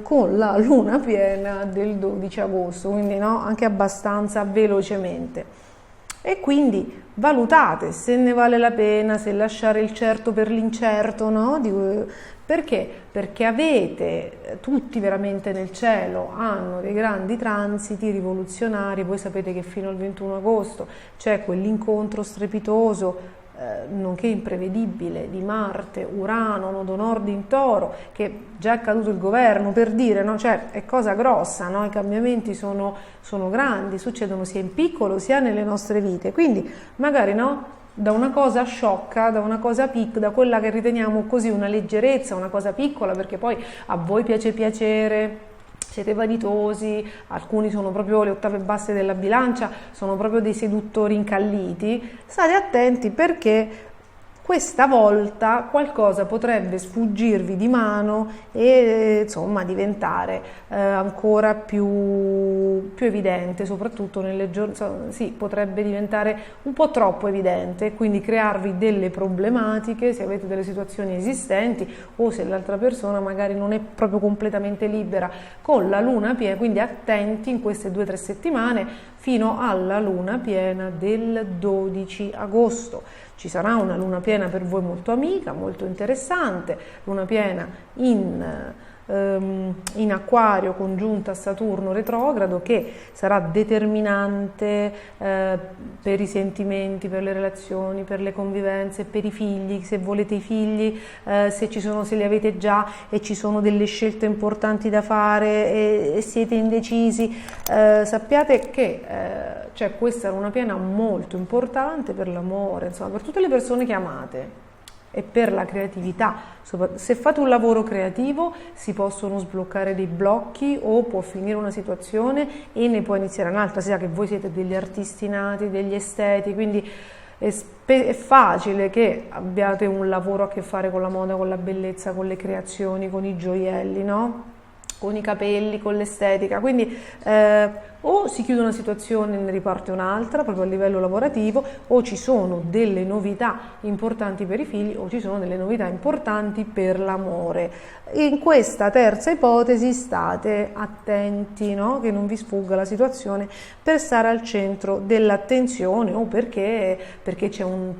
con la luna piena del 12 agosto, quindi no, anche abbastanza velocemente. E quindi valutate se ne vale la pena, se lasciare il certo per l'incerto, no? Perché? Perché avete tutti veramente nel cielo, hanno dei grandi transiti rivoluzionari. Voi sapete che fino al 21 agosto c'è quell'incontro strepitoso, nonché imprevedibile, di Marte, Urano, nodo nord in Toro, che già è caduto il governo, per dire, no? Cioè è cosa grossa, no? I cambiamenti sono grandi, succedono sia in piccolo sia nelle nostre vite, quindi magari no? Da una cosa sciocca, da una cosa da quella che riteniamo così una leggerezza, una cosa piccola, perché poi a voi piace piacere, siete vanitosi, alcuni sono proprio le ottave basse della bilancia, sono proprio dei seduttori incalliti. State attenti, perché questa volta qualcosa potrebbe sfuggirvi di mano e insomma diventare ancora più evidente, soprattutto nelle giornate, sì, potrebbe diventare un po' troppo evidente, quindi crearvi delle problematiche se avete delle situazioni esistenti o se l'altra persona magari non è proprio completamente libera con la luna piena, quindi attenti in queste 2 o 3 settimane fino alla luna piena del 12 agosto. Ci sarà una luna piena per voi molto amica, molto interessante, luna piena in Acquario congiunta a Saturno retrogrado, che sarà determinante per i sentimenti, per le relazioni, per le convivenze, per i figli, se volete i figli, se li avete già e ci sono delle scelte importanti da fare e siete indecisi, sappiate che c'è questa luna piena molto importante per l'amore, insomma per tutte le persone che amate e per la creatività. Se fate un lavoro creativo si possono sbloccare dei blocchi o può finire una situazione e ne può iniziare un'altra, sia che voi siete degli artisti nati, degli esteti, quindi è facile che abbiate un lavoro a che fare con la moda, con la bellezza, con le creazioni, con i gioielli, no? Con i capelli, con l'estetica, quindi o si chiude una situazione e ne riparte un'altra proprio a livello lavorativo, o ci sono delle novità importanti per i figli, o ci sono delle novità importanti per l'amore. In questa terza ipotesi state attenti, no? Che non vi sfugga la situazione, per stare al centro dell'attenzione, o perché c'è un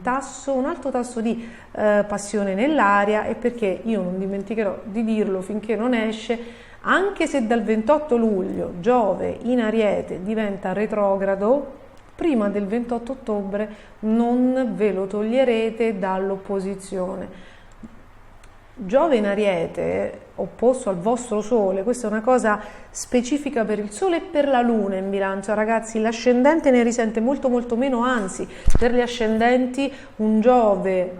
alto tasso di passione nell'aria, e perché io non dimenticherò di dirlo finché non esce. Anche se dal 28 luglio Giove in Ariete diventa retrogrado, prima del 28 ottobre non ve lo toglierete dall'opposizione. Giove in Ariete, opposto al vostro Sole, questa è una cosa specifica per il Sole e per la Luna in Bilancia, ragazzi. L'ascendente ne risente molto molto meno, anzi per gli ascendenti un Giove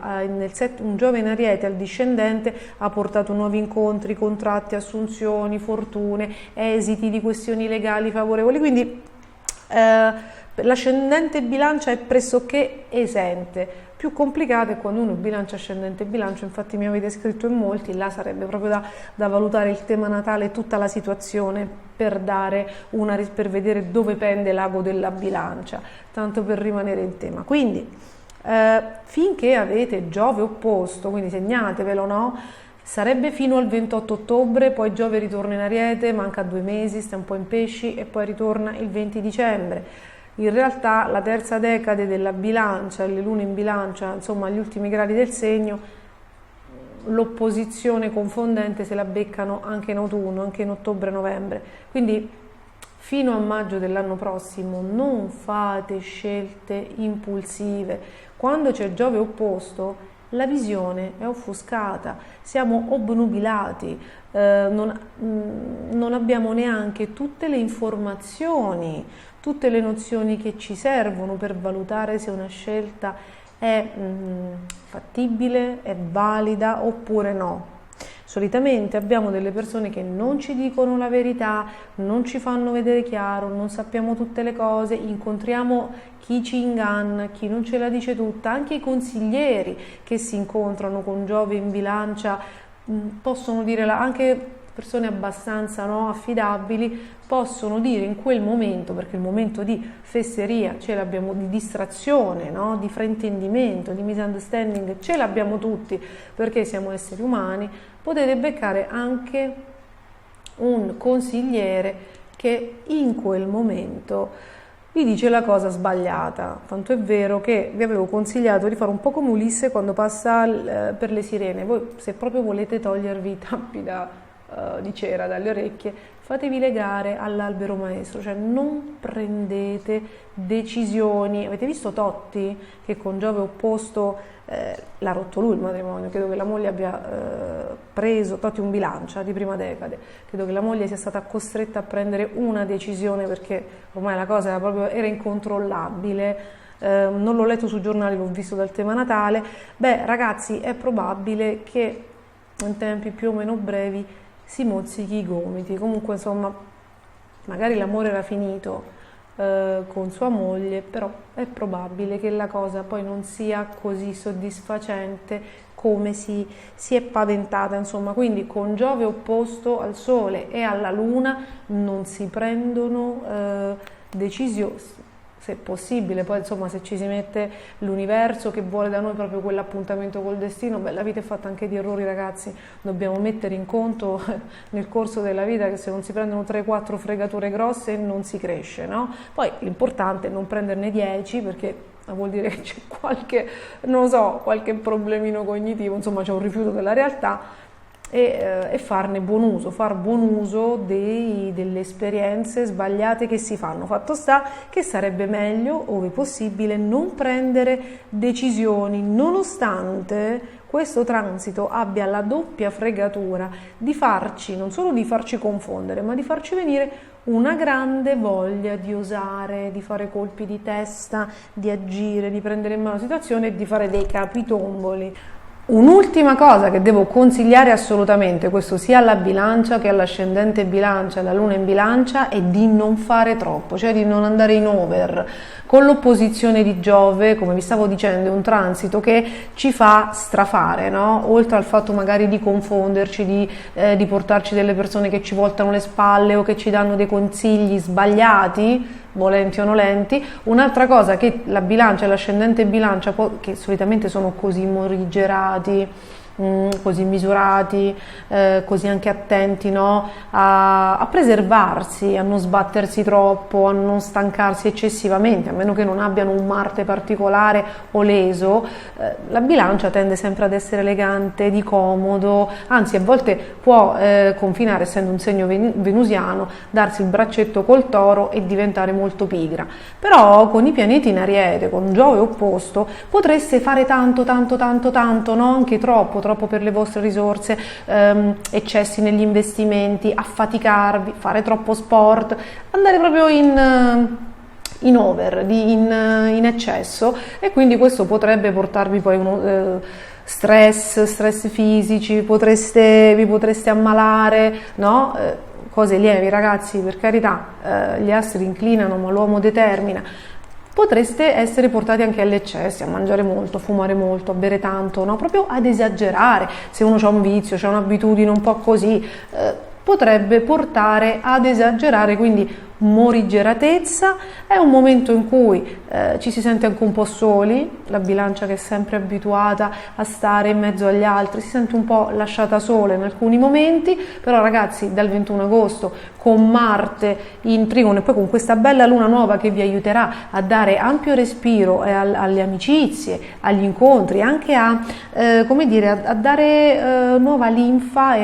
in Ariete al discendente ha portato nuovi incontri, contratti, assunzioni, fortune, esiti di questioni legali favorevoli, quindi l'ascendente Bilancia è pressoché esente. Più complicato è quando uno bilancia ascendente bilancio, infatti mi avete scritto in molti, là sarebbe proprio da valutare il tema natale e tutta la situazione per vedere dove pende l'ago della bilancia, tanto per rimanere in tema. Quindi finché avete Giove opposto, quindi segnatevelo, no? Sarebbe fino al 28 ottobre, poi Giove ritorna in Ariete, manca 2 mesi, sta un po' in Pesci e poi ritorna il 20 dicembre. In realtà la terza decade della bilancia, le lune in bilancia, insomma gli ultimi gradi del segno, l'opposizione confondente se la beccano anche in autunno, anche in ottobre-novembre. Quindi fino a maggio dell'anno prossimo non fate scelte impulsive. Quando c'è Giove opposto, la visione è offuscata, siamo obnubilati, non abbiamo neanche tutte le informazioni, tutte le nozioni che ci servono per valutare se una scelta è fattibile, è valida oppure no. Solitamente abbiamo delle persone che non ci dicono la verità, non ci fanno vedere chiaro, non sappiamo tutte le cose, incontriamo chi ci inganna, chi non ce la dice tutta, anche i consiglieri che si incontrano con Giove in bilancia possono dire, anche persone abbastanza affidabili, possono dire in quel momento, perché il momento di fesseria ce l'abbiamo, di distrazione, di fraintendimento, di misunderstanding, ce l'abbiamo tutti perché siamo esseri umani, potete beccare anche un consigliere che in quel momento vi dice la cosa sbagliata. Tanto è vero che vi avevo consigliato di fare un po' come Ulisse quando passa per le sirene. Voi, se proprio volete togliervi i tappi di cera dalle orecchie, fatevi legare all'albero maestro, cioè non prendete decisioni. Avete visto Totti che con Giove opposto l'ha rotto lui il matrimonio? Credo che la moglie abbia preso, Totti un bilancia di prima decade, credo che la moglie sia stata costretta a prendere una decisione perché ormai la cosa era incontrollabile. Non l'ho letto sui giornali, l'ho visto dal tema Natale. Beh, ragazzi, è probabile che in tempi più o meno brevi si mozzichi i gomiti. Comunque, insomma, magari l'amore era finito con sua moglie, però è probabile che la cosa poi non sia così soddisfacente come si è paventata, insomma. Quindi con Giove opposto al Sole e alla Luna non si prendono decisioni, se possibile. Poi insomma, se ci si mette l'universo che vuole da noi proprio quell'appuntamento col destino, la vita è fatta anche di errori, ragazzi. Dobbiamo mettere in conto nel corso della vita che se non si prendono 3-4 fregature grosse non si cresce, no? Poi l'importante è non prenderne 10, perché vuol dire che c'è qualche problemino cognitivo, insomma c'è un rifiuto della realtà, e farne buon uso, far buon uso delle esperienze sbagliate che si fanno. Fatto sta che sarebbe meglio, ove possibile, non prendere decisioni, nonostante questo transito abbia la doppia fregatura di farci, non solo di farci confondere, ma di farci venire una grande voglia di osare, di fare colpi di testa, di agire, di prendere in mano la situazione e di fare dei capitomboli. Un'ultima cosa che devo consigliare assolutamente, questo sia alla bilancia che all'ascendente bilancia, alla luna in bilancia, è di non fare troppo, cioè di non andare in over. Con l'opposizione di Giove, come vi stavo dicendo, è un transito che ci fa strafare, no? Oltre al fatto magari di confonderci, di portarci delle persone che ci voltano le spalle o che ci danno dei consigli sbagliati, volenti o nolenti. Un'altra cosa che la bilancia e l'ascendente bilancia, che solitamente sono così morigerati, così misurati, così anche attenti, no? a preservarsi, a non sbattersi troppo, a non stancarsi eccessivamente, a meno che non abbiano un Marte particolare o leso. La bilancia tende sempre ad essere elegante, di comodo, anzi a volte può confinare, essendo un segno venusiano, darsi il braccetto col Toro e diventare molto pigra. Però con i pianeti in Ariete, con Giove opposto, potreste fare tanto, no? Anche troppo per le vostre risorse, eccessi negli investimenti, affaticarvi, fare troppo sport, andare proprio in over, in eccesso, e quindi questo potrebbe portarvi poi stress fisici, vi potreste ammalare, no? Cose lievi, ragazzi, per carità, gli astri inclinano ma l'uomo determina. Potreste essere portati anche agli eccessi, a mangiare molto, a fumare molto, a bere tanto, no? Proprio ad esagerare. Se uno ha un vizio, c'ha un'abitudine un po' così, potrebbe portare ad esagerare, quindi morigeratezza. È un momento in cui ci si sente anche un po' soli, la bilancia che è sempre abituata a stare in mezzo agli altri si sente un po' lasciata sola in alcuni momenti, però ragazzi, dal 21 agosto con Marte in trigono e poi con questa bella luna nuova che vi aiuterà a dare ampio respiro alle amicizie, agli incontri, anche a dare nuova linfa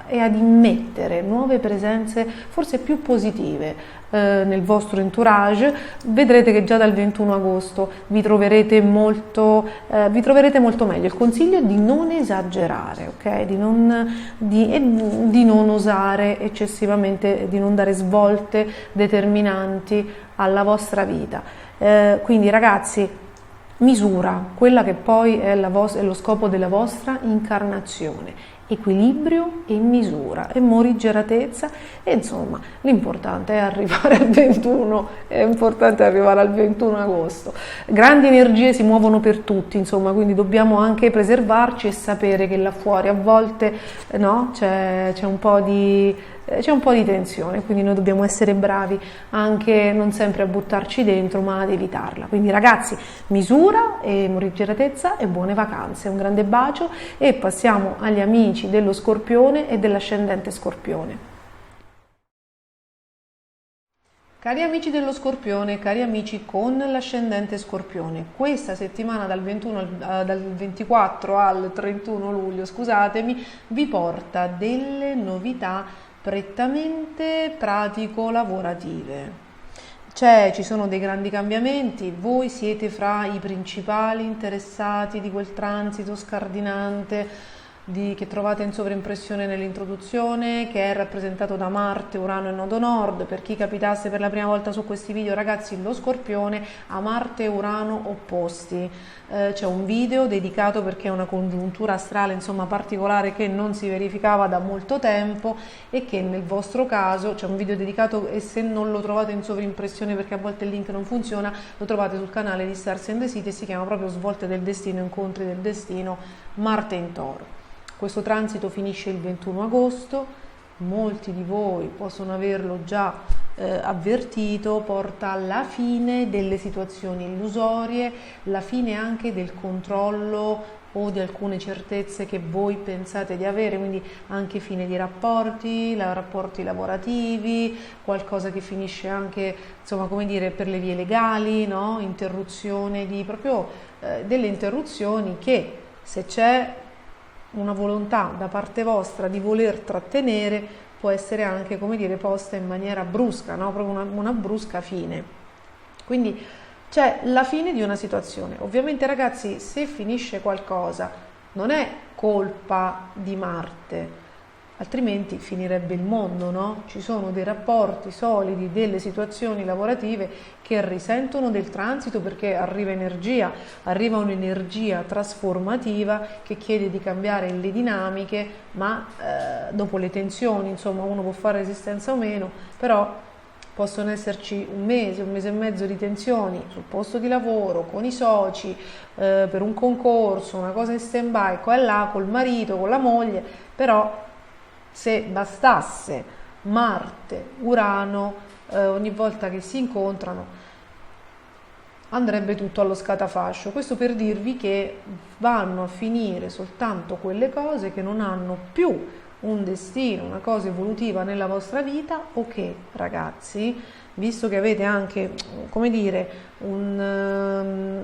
e ad immettere nuove presenze forse più positive nel vostro entourage, vedrete che già dal 21 agosto vi troverete molto meglio. Il consiglio è di non esagerare, ok? Di non osare eccessivamente, di non dare svolte determinanti alla vostra vita. Quindi ragazzi, misura quella che poi è lo scopo della vostra incarnazione. Equilibrio e misura e morigeratezza, e insomma l'importante è arrivare al 21, è importante arrivare al 21 agosto. Grandi energie si muovono per tutti, insomma, quindi dobbiamo anche preservarci e sapere che là fuori a volte no, c'è un po' di tensione, quindi noi dobbiamo essere bravi anche non sempre a buttarci dentro, ma ad evitarla. Quindi ragazzi, misura e morigeratezza e buone vacanze, un grande bacio, e passiamo agli amici dello Scorpione e dell'ascendente Scorpione. Cari amici dello Scorpione, cari amici con l'ascendente Scorpione, questa settimana dal 24 al 31 luglio, scusatemi, vi porta delle novità prettamente pratico-lavorative. Ci sono dei grandi cambiamenti, voi siete fra i principali interessati di quel transito scardinante che trovate in sovraimpressione nell'introduzione, che è rappresentato da Marte, Urano e Nodo Nord. Per chi capitasse per la prima volta su questi video, ragazzi, lo Scorpione ha Marte e Urano opposti. C'è un video dedicato perché è una congiuntura astrale insomma particolare che non si verificava da molto tempo, e che nel vostro caso c'è un video dedicato, e se non lo trovate in sovraimpressione perché a volte il link non funziona, lo trovate sul canale di Stars and the City, si chiama proprio Svolte del Destino, Incontri del Destino, Marte in Toro. Questo transito finisce il 21 agosto, molti di voi possono averlo già avvertito, porta alla fine delle situazioni illusorie, la fine anche del controllo o di alcune certezze che voi pensate di avere, quindi anche fine di rapporti lavorativi, qualcosa che finisce anche, insomma, come dire, per le vie legali, no? Interruzione delle interruzioni che, se c'è una volontà da parte vostra di voler trattenere, può essere anche, come dire, posta in maniera brusca, no? Proprio una brusca fine. Quindi c'è la fine di una situazione. Ovviamente ragazzi, se finisce qualcosa non è colpa di Marte, altrimenti finirebbe il mondo, no? Ci sono dei rapporti solidi, delle situazioni lavorative che risentono del transito, perché arriva un'energia trasformativa che chiede di cambiare le dinamiche, ma dopo le tensioni, insomma, uno può fare resistenza o meno, però possono esserci un mese e mezzo di tensioni sul posto di lavoro, con i soci, per un concorso, una cosa in stand-by, qua e là, col marito, con la moglie, però se bastasse Marte, Urano, ogni volta che si incontrano andrebbe tutto allo scatafascio. Questo per dirvi che vanno a finire soltanto quelle cose che non hanno più un destino, una cosa evolutiva nella vostra vita, o che, ragazzi, visto che avete anche, come dire, una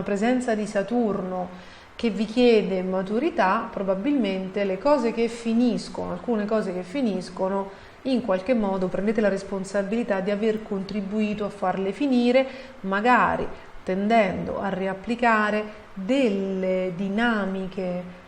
presenza di Saturno che vi chiede maturità, probabilmente le cose che finiscono, alcune cose che finiscono, in qualche modo prendete la responsabilità di aver contribuito a farle finire, magari tendendo a riapplicare delle dinamiche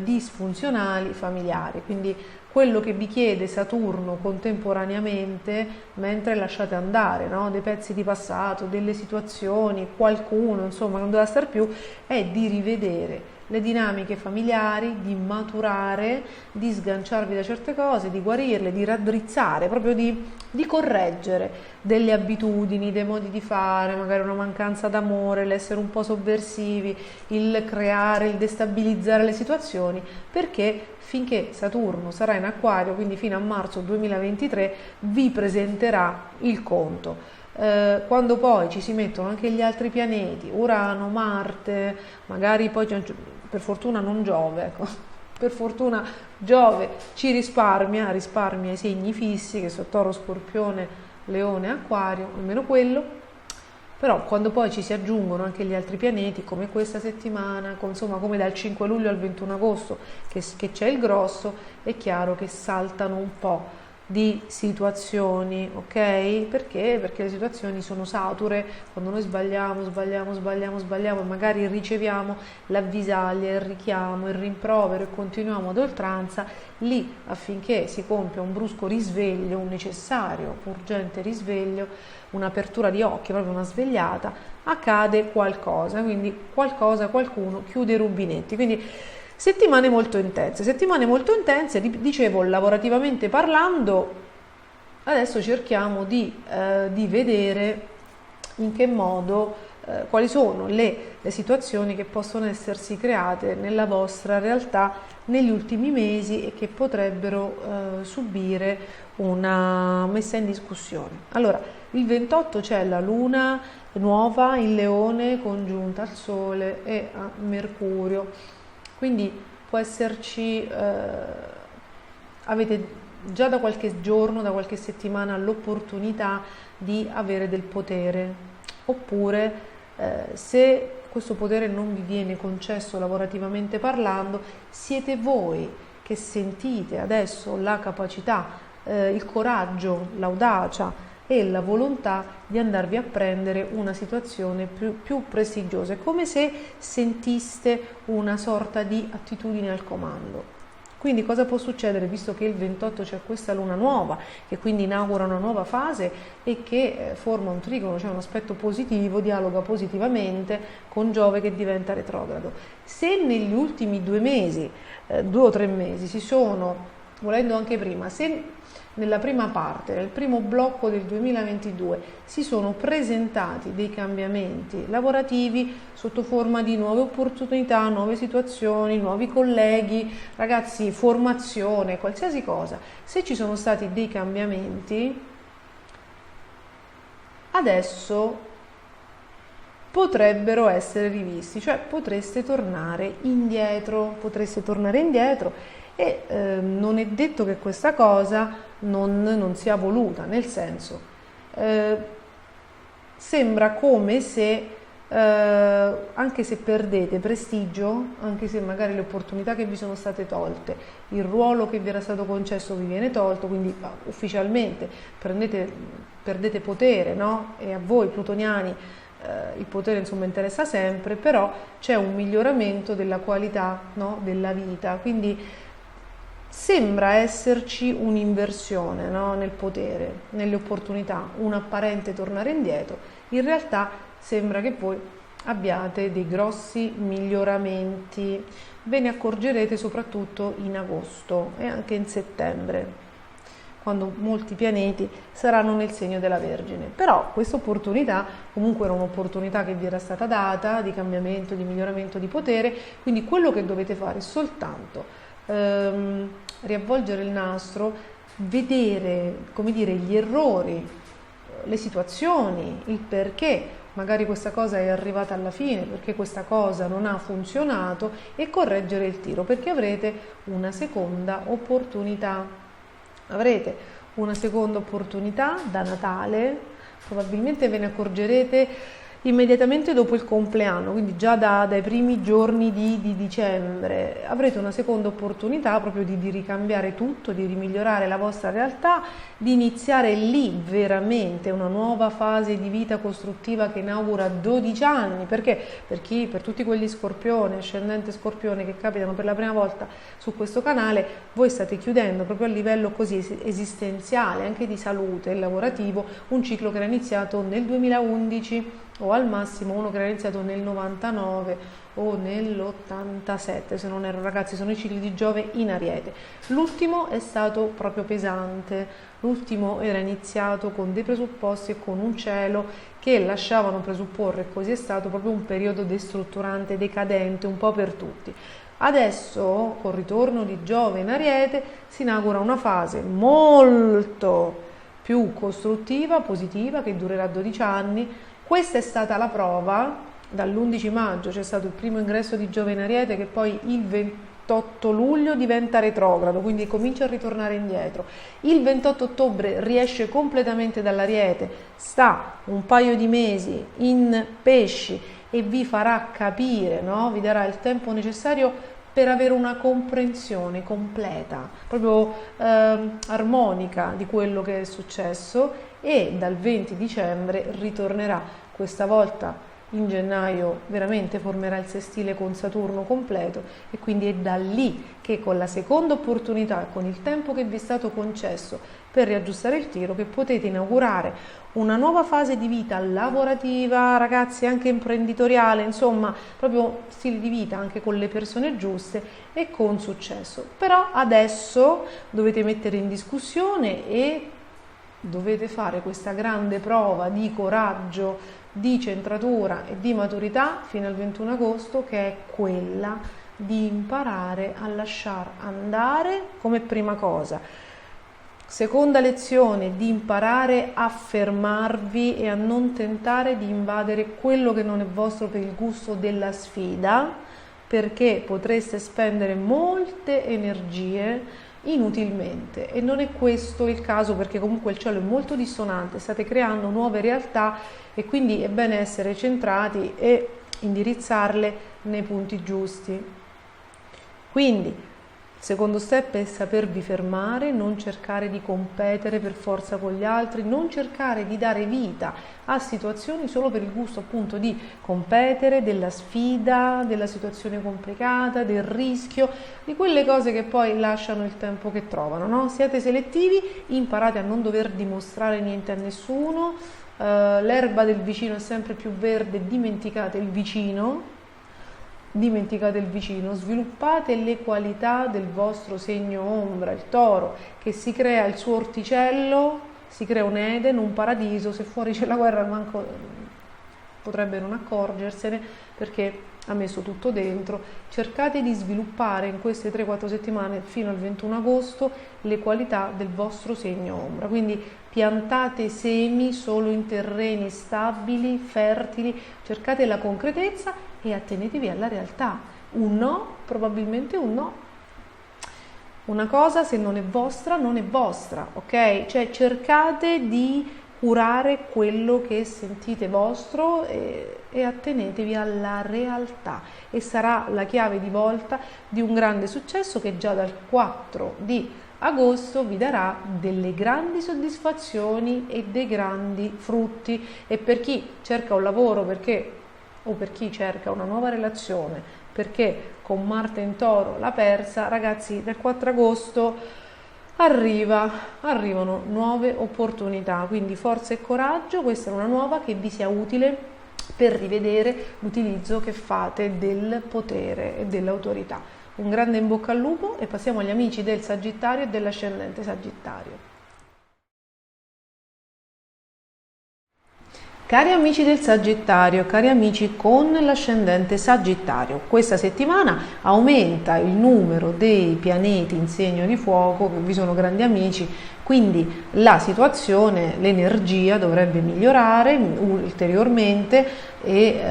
disfunzionali familiari. Quindi quello che vi chiede Saturno contemporaneamente, mentre lasciate andare, no? Dei pezzi di passato, delle situazioni, qualcuno, insomma, non doveva star più, è di rivedere le dinamiche familiari, di maturare, di sganciarvi da certe cose, di guarirle, di raddrizzare, proprio di correggere delle abitudini, dei modi di fare, magari una mancanza d'amore, l'essere un po' sovversivi, il creare, il destabilizzare le situazioni, perché finché Saturno sarà in Acquario, quindi fino a marzo 2023, vi presenterà il conto. Quando poi ci si mettono anche gli altri pianeti, Urano, Marte, magari poi per fortuna non Giove, ecco, per fortuna Giove ci risparmia i segni fissi che sono Toro, Scorpione, Leone, Acquario, almeno quello. Però quando poi ci si aggiungono anche gli altri pianeti, come questa settimana, insomma come dal 5 luglio al 21 agosto che c'è il grosso, è chiaro che saltano un po' di situazioni, ok? Perché? Perché le situazioni sono sature, quando noi sbagliamo e magari riceviamo l'avvisaglia, il richiamo, il rimprovero e continuiamo ad oltranza, lì affinché si compia un brusco risveglio, un necessario, urgente risveglio, un'apertura di occhi, proprio una svegliata, accade qualcosa, quindi qualcuno chiude i rubinetti, quindi settimane molto intense, dicevo, lavorativamente parlando. Adesso cerchiamo di vedere in che modo, quali sono le situazioni che possono essersi create nella vostra realtà negli ultimi mesi e che potrebbero subire una messa in discussione. Allora, il 28 c'è la luna nuova in Leone congiunta al Sole e a Mercurio. Quindi può esserci, avete già da qualche giorno, da qualche settimana l'opportunità di avere del potere, oppure se questo potere non vi viene concesso lavorativamente parlando, siete voi che sentite adesso la capacità, il coraggio, l'audacia e la volontà di andarvi a prendere una situazione più prestigiosa. È come se sentiste una sorta di attitudine al comando. Quindi cosa può succedere, visto che il 28 c'è questa luna nuova, che quindi inaugura una nuova fase e che forma un trigono, cioè un aspetto positivo, dialoga positivamente con Giove che diventa retrogrado. Se negli ultimi 2 mesi, 2 o 3 mesi, si sono, volendo anche prima, se nella prima parte, nel primo blocco del 2022, si sono presentati dei cambiamenti lavorativi sotto forma di nuove opportunità, nuove situazioni, nuovi colleghi, ragazzi, formazione, qualsiasi cosa. Se ci sono stati dei cambiamenti, adesso potrebbero essere rivisti, cioè potreste tornare indietro e non è detto che questa cosa non sia voluta, nel senso sembra come se anche se perdete prestigio, anche se magari le opportunità che vi sono state tolte, il ruolo che vi era stato concesso vi viene tolto, quindi ufficialmente perdete potere, no? E a voi plutoniani il potere insomma interessa sempre, però c'è un miglioramento della qualità, no? Della vita, quindi sembra esserci un'inversione, no? Nel potere, nelle opportunità, un apparente tornare indietro. In realtà sembra che voi abbiate dei grossi miglioramenti, ve ne accorgerete soprattutto in agosto e anche in settembre, quando molti pianeti saranno nel segno della Vergine. Però questa opportunità comunque era un'opportunità che vi era stata data, di cambiamento, di miglioramento di potere, quindi quello che dovete fare è soltanto riavvolgere il nastro, vedere, come dire, gli errori, le situazioni, il perché magari questa cosa è arrivata alla fine, perché questa cosa non ha funzionato, e correggere il tiro, perché avrete una seconda opportunità. Avrete una seconda opportunità da Natale, probabilmente ve ne accorgerete immediatamente dopo il compleanno, quindi già dai primi giorni di dicembre. Avrete una seconda opportunità proprio di ricambiare tutto, di rimigliorare la vostra realtà, di iniziare lì veramente una nuova fase di vita costruttiva che inaugura 12 anni, perché per tutti quegli scorpione, ascendente scorpione che capitano per la prima volta su questo canale, voi state chiudendo proprio a livello così esistenziale, anche di salute e lavorativo, un ciclo che era iniziato nel 2011 o al massimo uno che era iniziato nel 99 o nell'87, se non erro, ragazzi, sono i cicli di Giove in Ariete. L'ultimo è stato proprio pesante, l'ultimo era iniziato con dei presupposti e con un cielo che lasciavano presupporre, e così è stato, proprio un periodo destrutturante, decadente, un po' per tutti. Adesso, col ritorno di Giove in Ariete, si inaugura una fase molto più costruttiva, positiva, che durerà 12 anni. Questa è stata la prova, dall'11 maggio c'è stato il primo ingresso di Giove in Ariete, che poi il 28 luglio diventa retrogrado, quindi comincia a ritornare indietro. Il 28 ottobre riesce completamente dall'Ariete, sta un paio di mesi in Pesci e vi farà capire, no? Vi darà il tempo necessario per avere una comprensione completa, proprio armonica di quello che è successo, e dal 20 dicembre ritornerà, questa volta in gennaio veramente formerà il sestile con Saturno completo, e quindi è da lì che con la seconda opportunità, con il tempo che vi è stato concesso per riaggiustare il tiro, che potete inaugurare una nuova fase di vita lavorativa, ragazzi, anche imprenditoriale, insomma, proprio stile di vita anche con le persone giuste e con successo. Però adesso dovete mettere in discussione e dovete fare questa grande prova di coraggio, di centratura e di maturità fino al 21 agosto, che è quella di imparare a lasciar andare come prima cosa. Seconda lezione, di imparare a fermarvi e a non tentare di invadere quello che non è vostro per il gusto della sfida, perché potreste spendere molte energie inutilmente, e non è questo il caso, perché comunque il cielo è molto dissonante, state creando nuove realtà e quindi è bene essere centrati e indirizzarle nei punti giusti. Quindi secondo step è sapervi fermare, non cercare di competere per forza con gli altri, non cercare di dare vita a situazioni solo per il gusto appunto di competere, della sfida, della situazione complicata, del rischio, di quelle cose che poi lasciano il tempo che trovano, no? Siate selettivi, imparate a non dover dimostrare niente a nessuno, l'erba del vicino è sempre più verde, dimenticate il vicino, sviluppate le qualità del vostro segno ombra, il toro, che si crea il suo orticello, si crea un Eden, un paradiso. Se fuori c'è la guerra manco potrebbe non accorgersene, perché ha messo tutto dentro. Cercate di sviluppare in queste 3-4 settimane fino al 21 agosto le qualità del vostro segno ombra, quindi piantate semi solo in terreni stabili, fertili, cercate la concretezza e attenetevi alla realtà. Un no, probabilmente un no. Una cosa, se non è vostra, non è vostra, ok? Cioè cercate di curare quello che sentite vostro e attenetevi alla realtà, e sarà la chiave di volta di un grande successo che già dal 4 di agosto vi darà delle grandi soddisfazioni e dei grandi frutti. E per chi cerca un lavoro, o per chi cerca una nuova relazione, perché con Marte in Toro l'ha persa, ragazzi, dal 4 agosto arrivano nuove opportunità, quindi forza e coraggio. Questa è una nuova che vi sia utile per rivedere l'utilizzo che fate del potere e dell'autorità. Un grande in bocca al lupo, e passiamo agli amici del Sagittario e dell'ascendente Sagittario. Cari amici del Sagittario, cari amici con l'ascendente Sagittario, questa settimana aumenta il numero dei pianeti in segno di fuoco, vi sono grandi amici, quindi la situazione, l'energia dovrebbe migliorare ulteriormente e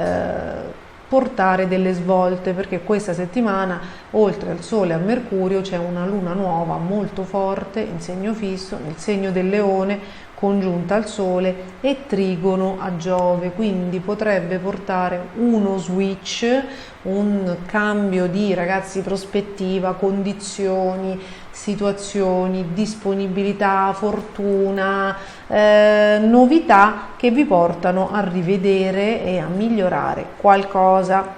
portare delle svolte, perché questa settimana oltre al Sole e a Mercurio c'è una luna nuova molto forte in segno fisso, nel segno del Leone, congiunta al Sole e trigono a Giove, quindi potrebbe portare uno switch, un cambio di, ragazzi, prospettiva, condizioni, situazioni, disponibilità, fortuna, novità che vi portano a rivedere e a migliorare qualcosa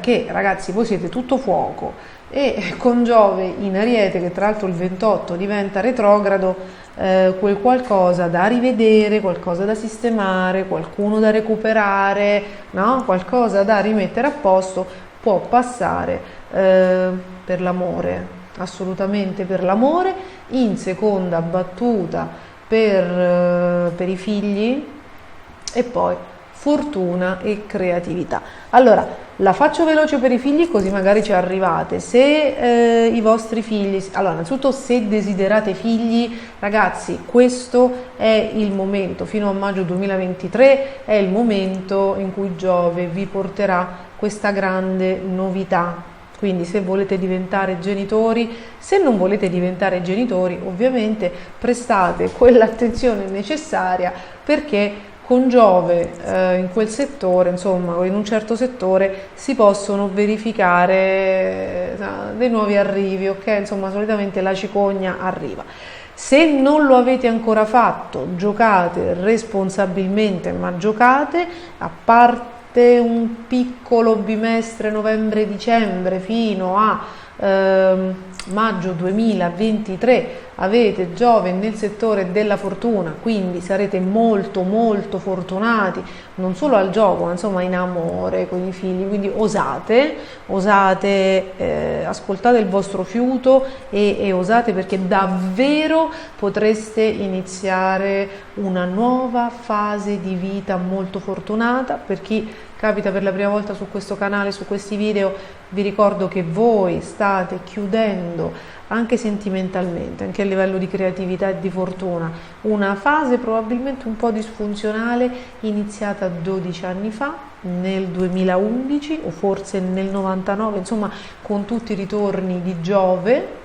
che, ragazzi, voi siete tutto fuoco, e con Giove in Ariete, che tra l'altro il 28 diventa retrogrado, quel qualcosa da rivedere, qualcosa da sistemare, qualcuno da recuperare, no? Qualcosa da rimettere a posto può passare per l'amore, assolutamente per l'amore, in seconda battuta per i figli, e poi fortuna e creatività. Allora, la faccio veloce per i figli così magari ci arrivate. Se i vostri figli, allora innanzitutto se desiderate figli, ragazzi, questo è il momento, fino a maggio 2023 è il momento in cui Giove vi porterà questa grande novità. Quindi se volete diventare genitori, se non volete diventare genitori, ovviamente prestate quell'attenzione necessaria, perché con Giove in quel settore, insomma, in un certo settore si possono verificare dei nuovi arrivi, ok? Insomma, solitamente la cicogna arriva. Se non lo avete ancora fatto, giocate responsabilmente, ma giocate, a parte un piccolo bimestre novembre-dicembre fino a maggio 2023 avete Giove nel settore della fortuna, quindi sarete molto molto fortunati non solo al gioco, ma insomma in amore con i figli, quindi osate, ascoltate il vostro fiuto e osate, perché davvero potreste iniziare una nuova fase di vita molto fortunata. Per chi capita per la prima volta su questo canale, su questi video, vi ricordo che voi state chiudendo anche sentimentalmente, anche a livello di creatività e di fortuna, una fase probabilmente un po' disfunzionale iniziata 12 anni fa, nel 2011 o forse nel 99, insomma con tutti i ritorni di Giove.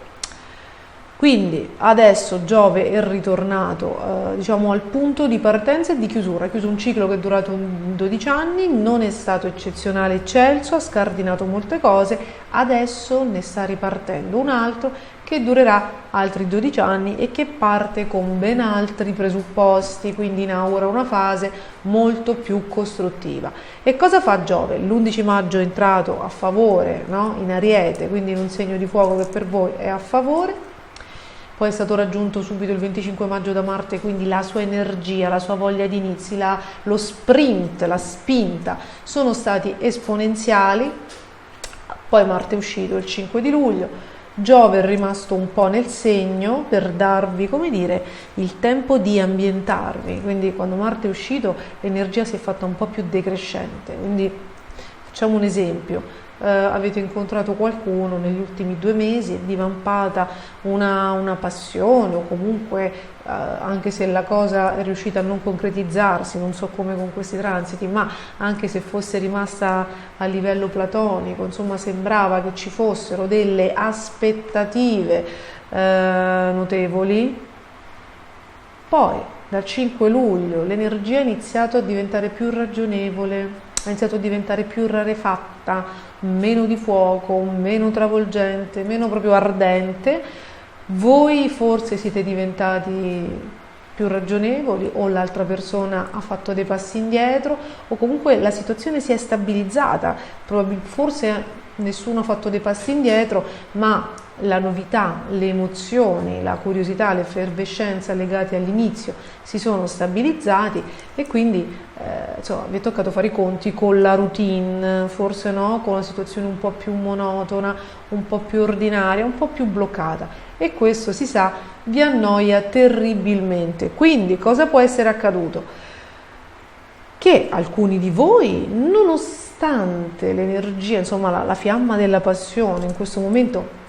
Quindi adesso Giove è ritornato diciamo al punto di partenza e di chiusura, ha chiuso un ciclo che è durato 12 anni, non è stato eccezionale eccelso, ha scardinato molte cose, adesso ne sta ripartendo un altro che durerà altri 12 anni e che parte con ben altri presupposti, quindi inaugura una fase molto più costruttiva. E cosa fa Giove? L'11 maggio è entrato a favore, no? In Ariete, quindi in un segno di fuoco che per voi è a favore. Poi è stato raggiunto subito il 25 maggio da Marte, quindi la sua energia, la sua voglia di inizi, lo sprint, la spinta sono stati esponenziali. Poi Marte è uscito il 5 di luglio, Giove è rimasto un po' nel segno per darvi, come dire, il tempo di ambientarvi. Quindi quando Marte è uscito l'energia si è fatta un po' più decrescente. Quindi facciamo un esempio. Avete incontrato qualcuno negli ultimi 2 mesi, è divampata una passione, o comunque anche se la cosa è riuscita a non concretizzarsi, non so come con questi transiti, ma anche se fosse rimasta a livello platonico, insomma sembrava che ci fossero delle aspettative notevoli. Poi dal 5 luglio l'energia ha iniziato a diventare più ragionevole, ha iniziato a diventare più rarefatta, meno di fuoco, meno travolgente, meno proprio ardente. Voi forse siete diventati più ragionevoli, o l'altra persona ha fatto dei passi indietro, o comunque la situazione si è stabilizzata. Forse nessuno ha fatto dei passi indietro, ma la novità, le emozioni, la curiosità, l'effervescenza legate all'inizio si sono stabilizzati, e quindi insomma, vi è toccato fare i conti con la routine, forse no, con una situazione un po' più monotona, un po' più ordinaria, un po' più bloccata, e questo si sa vi annoia terribilmente. Quindi cosa può essere accaduto? Che alcuni di voi, nonostante l'energia, insomma la fiamma della passione in questo momento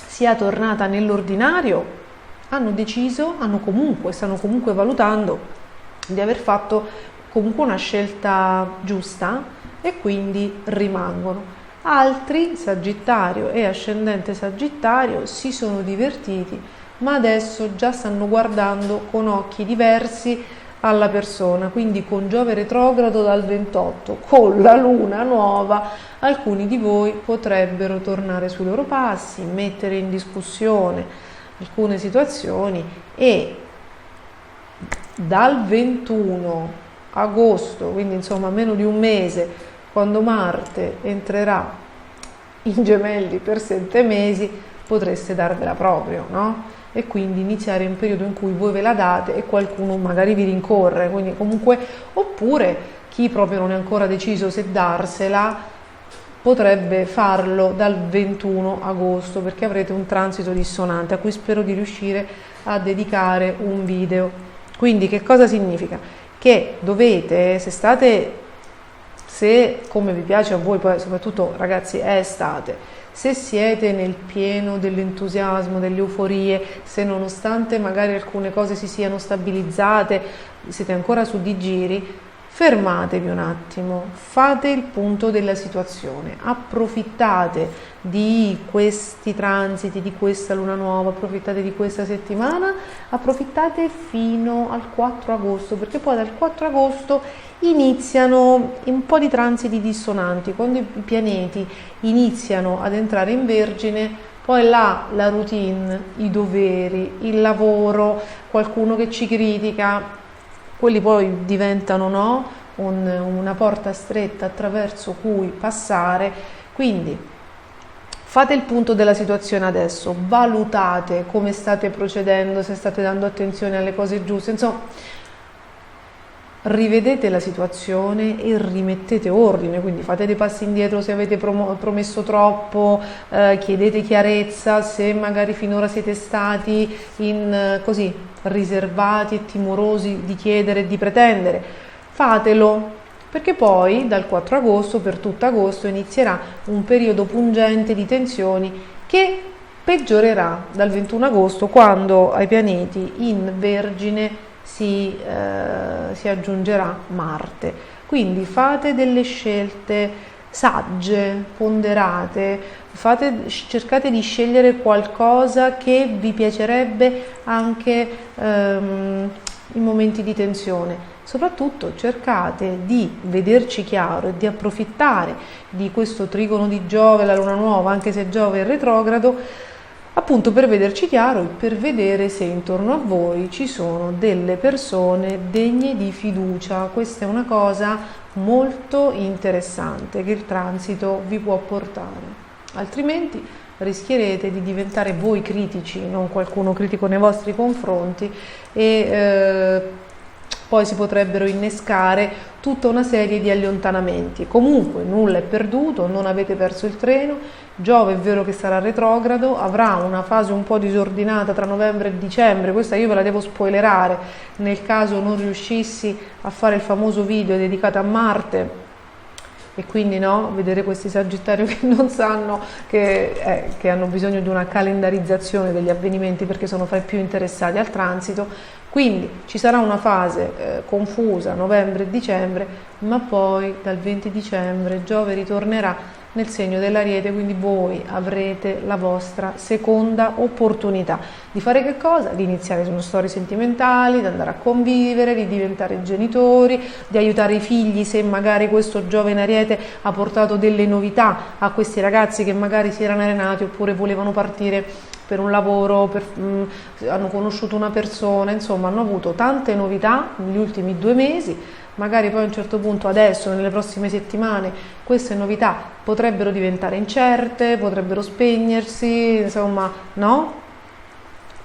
sia tornata nell'ordinario, stanno comunque valutando di aver fatto comunque una scelta giusta, e quindi rimangono. Altri, Sagittario e ascendente Sagittario, si sono divertiti, ma adesso già stanno guardando con occhi diversi alla persona, quindi con Giove retrogrado dal 28, con la luna nuova, alcuni di voi potrebbero tornare sui loro passi, mettere in discussione alcune situazioni, e dal 21 agosto, quindi insomma meno di un mese, quando Marte entrerà in Gemelli per 7 mesi, potreste darvela proprio, no? E quindi iniziare un periodo in cui voi ve la date e qualcuno magari vi rincorre, quindi comunque, oppure chi proprio non è ancora deciso se darsela potrebbe farlo dal 21 agosto, perché avrete un transito dissonante a cui spero di riuscire a dedicare un video. Quindi che cosa significa? Che dovete, se come vi piace a voi, poi soprattutto ragazzi è estate, se siete nel pieno dell'entusiasmo, delle euforie, se nonostante magari alcune cose si siano stabilizzate, siete ancora su di giri, fermatevi un attimo, fate il punto della situazione, approfittate di questi transiti, di questa luna nuova, approfittate di questa settimana, approfittate fino al 4 agosto, perché poi dal 4 agosto iniziano un po' di transiti dissonanti, quando i pianeti iniziano ad entrare in Vergine, poi là la routine, i doveri, il lavoro, qualcuno che ci critica, quelli poi diventano, no, una porta stretta attraverso cui passare. Quindi fate il punto della situazione adesso, valutate come state procedendo, se state dando attenzione alle cose giuste, insomma rivedete la situazione e rimettete ordine, quindi fate dei passi indietro se avete promesso troppo, chiedete chiarezza se magari finora siete stati così riservati e timorosi di chiedere e di pretendere, fatelo, perché poi dal 4 agosto per tutto agosto inizierà un periodo pungente di tensioni che peggiorerà dal 21 agosto, quando ai pianeti in Vergine si aggiungerà Marte. Quindi fate delle scelte sagge, ponderate, cercate di scegliere qualcosa che vi piacerebbe anche in momenti di tensione. Soprattutto cercate di vederci chiaro e di approfittare di questo trigono di Giove, la luna nuova, anche se Giove è retrogrado, appunto per vederci chiaro e per vedere se intorno a voi ci sono delle persone degne di fiducia. Questa è una cosa molto interessante che il transito vi può portare, altrimenti rischierete di diventare voi critici, non qualcuno critico nei vostri confronti, e poi si potrebbero innescare tutta una serie di allontanamenti. Comunque nulla è perduto, non avete perso il treno. Giove è vero che sarà retrogrado, avrà una fase un po' disordinata tra novembre e dicembre, questa io ve la devo spoilerare nel caso non riuscissi a fare il famoso video dedicato a Marte, e quindi no, vedere questi Sagittario che non sanno che hanno bisogno di una calendarizzazione degli avvenimenti perché sono fra i più interessati al transito. Quindi ci sarà una fase confusa, novembre e dicembre, ma poi dal 20 dicembre Giove ritornerà nel segno dell'Ariete, quindi voi avrete la vostra seconda opportunità di fare che cosa? Di iniziare sono storie sentimentali, di andare a convivere, di diventare genitori, di aiutare i figli se magari questo Giove in Ariete ha portato delle novità a questi ragazzi che magari si erano arenati oppure volevano partire per un lavoro, hanno conosciuto una persona, insomma hanno avuto tante novità negli ultimi 2 mesi. Magari poi a un certo punto adesso, nelle prossime settimane, queste novità potrebbero diventare incerte, potrebbero spegnersi, insomma, no?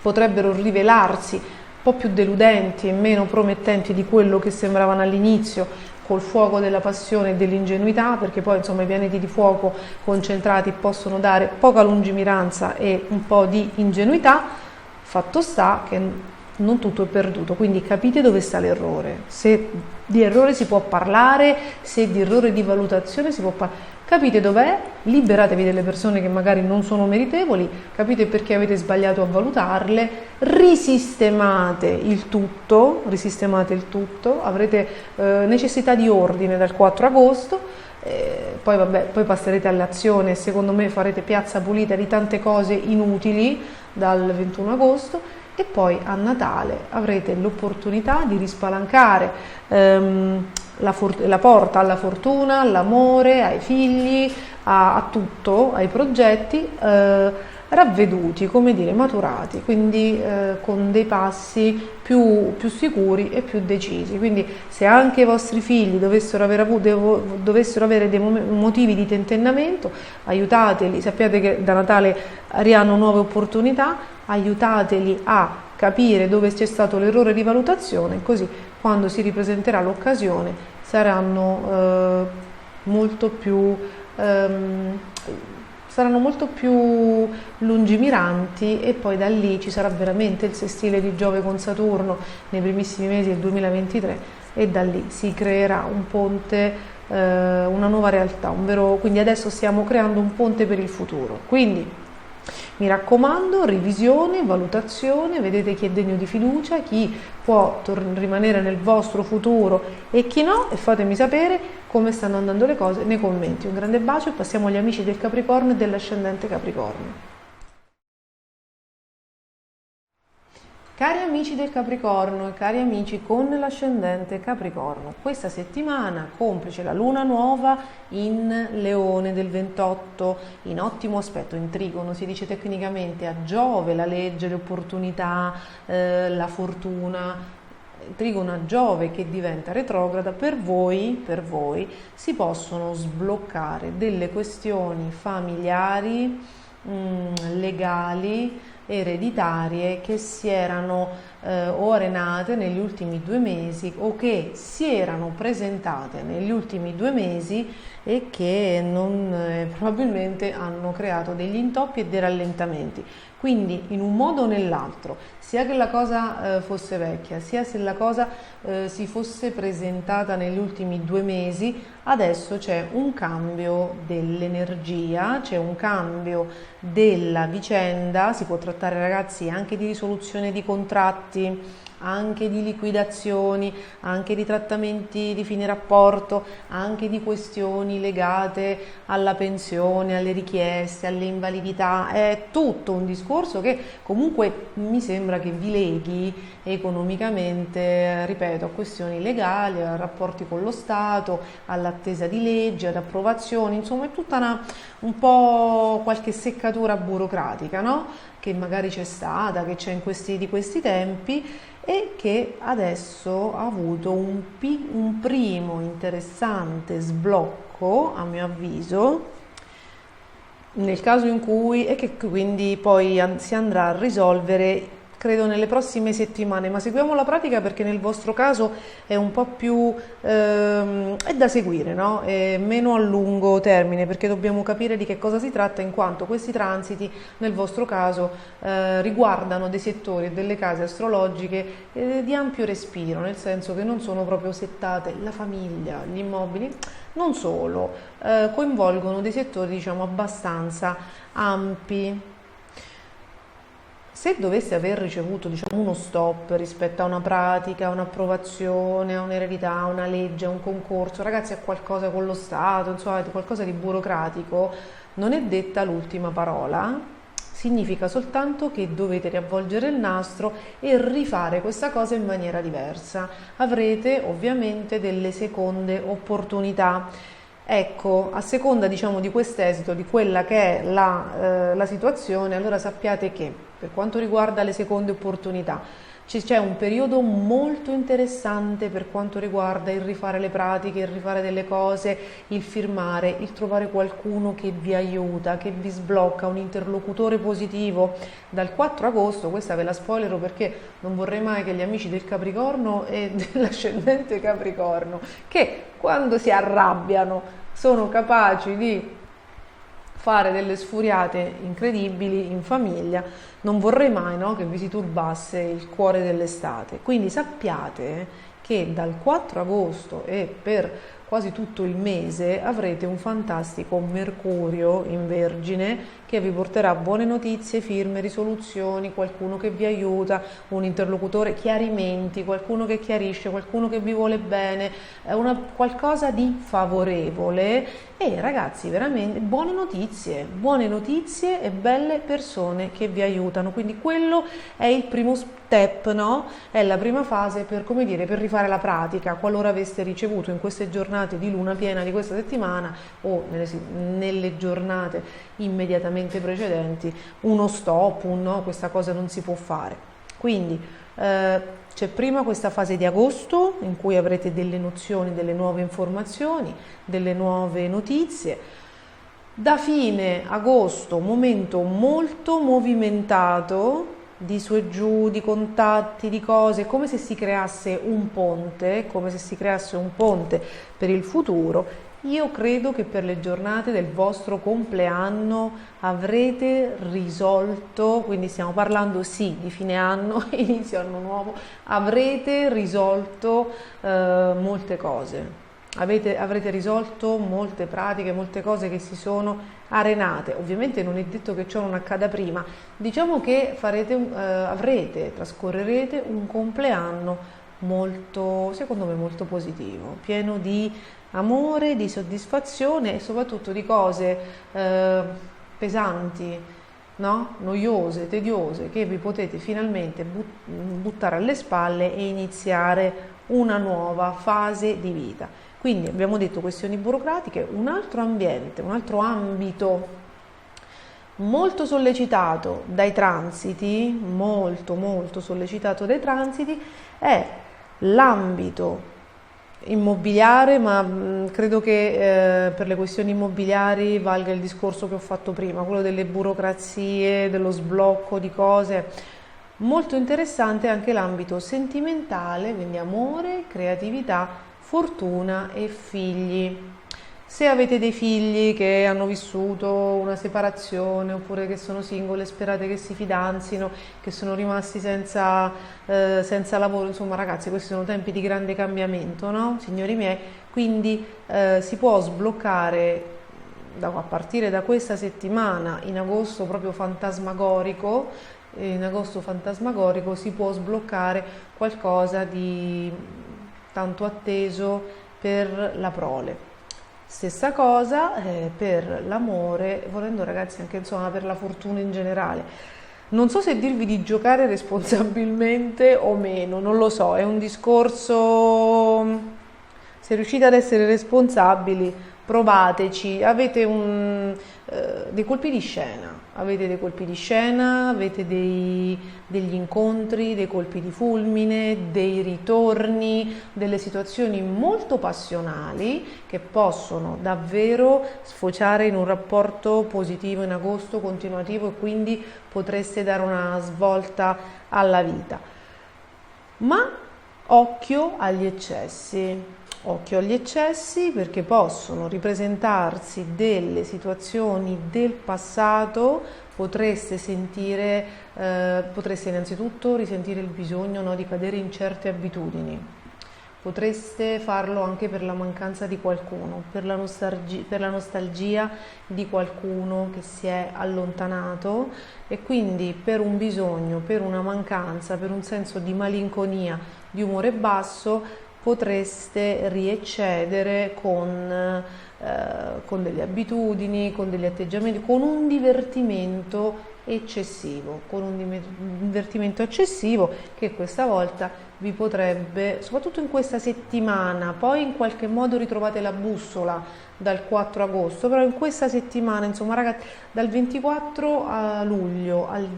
Potrebbero rivelarsi un po' più deludenti e meno promettenti di quello che sembravano all'inizio, col fuoco della passione e dell'ingenuità, perché poi insomma i pianeti di fuoco concentrati possono dare poca lungimiranza e un po' di ingenuità. Fatto sta che non tutto è perduto, quindi capite dove sta l'errore, se di errore si può parlare, se di errore di valutazione si può parlare, capite dov'è, liberatevi delle persone che magari non sono meritevoli, capite perché avete sbagliato a valutarle, risistemate il tutto, avrete necessità di ordine dal 4 agosto, poi passerete all'azione, secondo me farete piazza pulita di tante cose inutili dal 21 agosto, e poi a Natale avrete l'opportunità di rispalancare la porta alla fortuna, all'amore, ai figli, a tutto, ai progetti ravveduti, come dire, maturati, quindi con dei passi più sicuri e più decisi. Quindi se anche i vostri figli dovessero avere dei motivi di tentennamento, aiutateli, sappiate che da Natale arrivano nuove opportunità, aiutateli a capire dove c'è stato l'errore di valutazione, così quando si ripresenterà l'occasione saranno molto più lungimiranti, e poi da lì ci sarà veramente il sestile di Giove con Saturno nei primissimi mesi del 2023, e da lì si creerà un ponte, una nuova realtà, quindi adesso stiamo creando un ponte per il futuro. Quindi Mi raccomando, revisione, valutazione, vedete chi è degno di fiducia, chi può rimanere nel vostro futuro e chi no, e fatemi sapere come stanno andando le cose nei commenti. Un grande bacio e passiamo agli amici del Capricorno e dell'ascendente Capricorno. Cari amici del Capricorno e cari amici con l'ascendente Capricorno, questa settimana, complice la luna nuova in Leone del 28, in ottimo aspetto, in trigono, si dice tecnicamente a Giove, la legge, le opportunità, la fortuna, trigono a Giove che diventa retrograda, per voi si possono sbloccare delle questioni familiari, legali, ereditarie che si erano o arenate negli ultimi 2 mesi o che si erano presentate negli ultimi 2 mesi e che probabilmente hanno creato degli intoppi e dei rallentamenti. Quindi in un modo o nell'altro, sia che la cosa fosse vecchia, sia se la cosa si fosse presentata negli ultimi 2 mesi, adesso c'è un cambio dell'energia, c'è un cambio della vicenda, si può trattare ragazzi anche di risoluzione di contratti, anche di liquidazioni, anche di trattamenti di fine rapporto, anche di questioni legate alla pensione, alle richieste, alle invalidità. È tutto un discorso che comunque mi sembra che vi leghi economicamente, ripeto, a questioni legali, a rapporti con lo Stato, all'attesa di leggi, ad approvazioni, insomma è tutta un po' qualche seccatura burocratica, no? Che magari c'è stata, che c'è di questi tempi e che adesso ha avuto un primo interessante sblocco, a mio avviso, nel caso in cui, e che quindi poi si andrà a risolvere credo nelle prossime settimane, ma seguiamo la pratica perché nel vostro caso è un po' più è da seguire, no? È meno a lungo termine perché dobbiamo capire di che cosa si tratta, in quanto questi transiti nel vostro caso riguardano dei settori e delle case astrologiche di ampio respiro, nel senso che non sono proprio settate la famiglia, gli immobili, non solo, coinvolgono dei settori diciamo abbastanza ampi. Se doveste aver ricevuto diciamo, uno stop rispetto a una pratica, un'approvazione, a un'eredità, a una legge, a un concorso, ragazzi, a qualcosa con lo Stato, insomma, qualcosa di burocratico, non è detta l'ultima parola, significa soltanto che dovete riavvolgere il nastro e rifare questa cosa in maniera diversa. Avrete ovviamente delle seconde opportunità. Ecco, a seconda diciamo di quest'esito, di quella che è la situazione, allora sappiate che per quanto riguarda le seconde opportunità c'è un periodo molto interessante per quanto riguarda il rifare le pratiche, il rifare delle cose, il firmare, il trovare qualcuno che vi aiuta, che vi sblocca, un interlocutore positivo. Dal 4 agosto, questa ve la spoilero perché non vorrei mai che gli amici del Capricorno e dell'ascendente Capricorno, che quando si arrabbiano sono capaci di fare delle sfuriate incredibili in famiglia, non vorrei mai no, che vi si turbasse il cuore dell'estate. Quindi sappiate che dal 4 agosto e per quasi tutto il mese avrete un fantastico Mercurio in Vergine che vi porterà buone notizie, firme, risoluzioni, qualcuno che vi aiuta, un interlocutore, chiarimenti, qualcuno che chiarisce, qualcuno che vi vuole bene, qualcosa di favorevole e ragazzi veramente buone notizie e belle persone che vi aiutano, quindi quello è il primo step, no? È la prima fase per, come dire, per rifare la pratica, qualora aveste ricevuto in queste giornate di luna piena di questa settimana o nelle giornate immediatamente precedenti uno stop, un no, questa cosa non si può fare. Quindi c'è prima questa fase di agosto in cui avrete delle nozioni, delle nuove informazioni, delle nuove notizie. Da fine agosto, momento molto movimentato di su e giù, di contatti, di cose, come se si creasse un ponte, per il futuro. Io credo che per le giornate del vostro compleanno avrete risolto, quindi stiamo parlando sì di fine anno, inizio anno nuovo, avrete risolto molte cose. avrete risolto molte pratiche, molte cose che si sono arenate. Ovviamente non è detto che ciò non accada prima, diciamo che trascorrerete un compleanno molto, secondo me, molto positivo, pieno di amore, di soddisfazione e soprattutto di cose pesanti, no? Noiose, tediose, che vi potete finalmente buttare alle spalle e iniziare una nuova fase di vita. Quindi abbiamo detto questioni burocratiche, un altro ambiente, un altro ambito molto sollecitato dai transiti, molto sollecitato dai transiti, è l'ambito immobiliare, ma credo che per le questioni immobiliari valga il discorso che ho fatto prima, quello delle burocrazie, dello sblocco di cose. Molto interessante anche l'ambito sentimentale, quindi amore, creatività, fortuna e figli. Se avete dei figli che hanno vissuto una separazione oppure che sono single e sperate che si fidanzino, che sono rimasti senza lavoro, insomma ragazzi, questi sono tempi di grande cambiamento, no? Signori miei, quindi si può sbloccare a partire da questa settimana, in agosto proprio fantasmagorico, si può sbloccare qualcosa di tanto atteso per la prole. Stessa cosa per l'amore, volendo ragazzi anche insomma per la fortuna in generale. Non so se dirvi di giocare responsabilmente o meno, non lo so, è un discorso, se riuscite ad essere responsabili, provateci, avete dei colpi di scena, avete degli incontri, dei colpi di fulmine, dei ritorni, delle situazioni molto passionali che possono davvero sfociare in un rapporto positivo in agosto, continuativo, e quindi potreste dare una svolta alla vita. Ma occhio agli eccessi. Occhio agli eccessi, perché possono ripresentarsi delle situazioni del passato, potreste innanzitutto risentire il bisogno, no, di cadere in certe abitudini, potreste farlo anche per la mancanza di qualcuno, per la nostalgia di qualcuno che si è allontanato, e quindi per un bisogno, per una mancanza, per un senso di malinconia, di umore basso, potreste riccedere con delle abitudini, con degli atteggiamenti, con un divertimento eccessivo, che questa volta vi potrebbe, soprattutto in questa settimana, poi in qualche modo ritrovate la bussola dal 4 agosto, però in questa settimana, insomma ragazzi, dal 24 a luglio al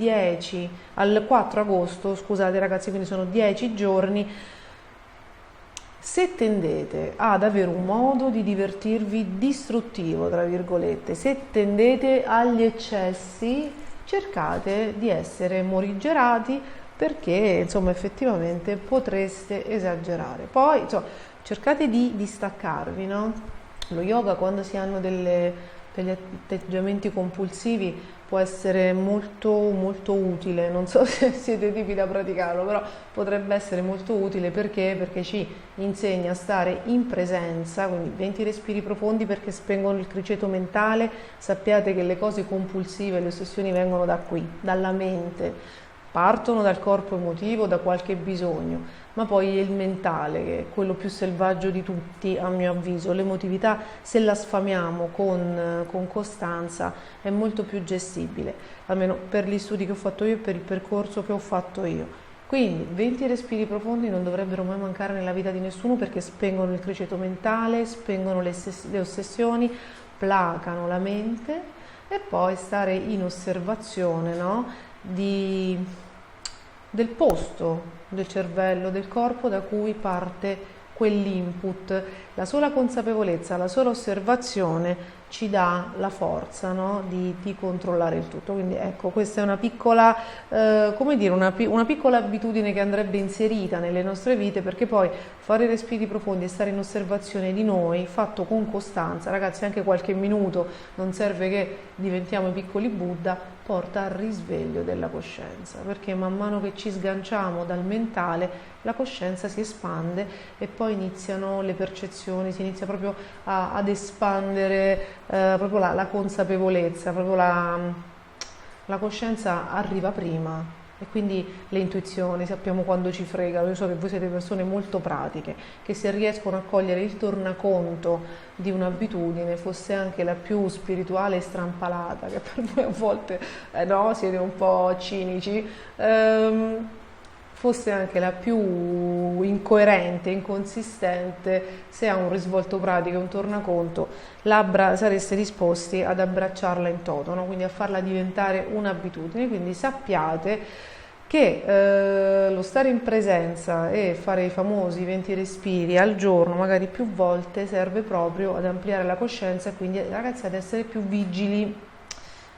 4 agosto, scusate ragazzi, quindi sono 10 giorni. Se tendete ad avere un modo di divertirvi distruttivo, tra virgolette, se tendete agli eccessi, cercate di essere morigerati, perché insomma effettivamente potreste esagerare. Poi insomma, cercate di distaccarvi, no? Lo yoga, quando si hanno degli atteggiamenti compulsivi, può essere molto utile. Non so se siete tipi da praticarlo, però potrebbe essere molto utile perché ci insegna a stare in presenza, quindi 20 respiri profondi perché spengono il criceto mentale. Sappiate che le cose compulsive, le ossessioni vengono da qui, dalla mente, partono dal corpo emotivo, da qualche bisogno, ma poi è il mentale che è quello più selvaggio di tutti, a mio avviso. L'emotività, se la sfamiamo con costanza, è molto più gestibile, almeno per gli studi che ho fatto io e per il percorso che ho fatto io. Quindi 20 respiri profondi non dovrebbero mai mancare nella vita di nessuno, perché spengono il criceto mentale, spengono le ossessioni, placano la mente, e poi stare in osservazione, no? Del posto del cervello, del corpo da cui parte quell'input. La sola consapevolezza, la sola osservazione ci dà la forza, no? di controllare il tutto. Quindi ecco, questa è una piccola, come dire, una piccola abitudine che andrebbe inserita nelle nostre vite, perché poi fare respiri profondi e stare in osservazione di noi, fatto con costanza, ragazzi, anche qualche minuto, non serve che diventiamo i piccoli Buddha, porta al risveglio della coscienza, perché man mano che ci sganciamo dal mentale la coscienza si espande e poi iniziano le percezioni, si inizia proprio ad espandere proprio la consapevolezza, proprio la coscienza arriva prima e quindi le intuizioni, sappiamo quando ci fregano. Io so che voi siete persone molto pratiche, che se riescono a cogliere il tornaconto di un'abitudine, fosse anche la più spirituale e strampalata, che per voi a volte no, siete un po' cinici, fosse anche la più incoerente, inconsistente, se ha un risvolto pratico e un tornaconto, sareste disposti ad abbracciarla in toto, no? Quindi a farla diventare un'abitudine. Quindi sappiate che lo stare in presenza e fare i famosi 20 respiri al giorno, magari più volte, serve proprio ad ampliare la coscienza e quindi, ragazzi, ad essere più vigili,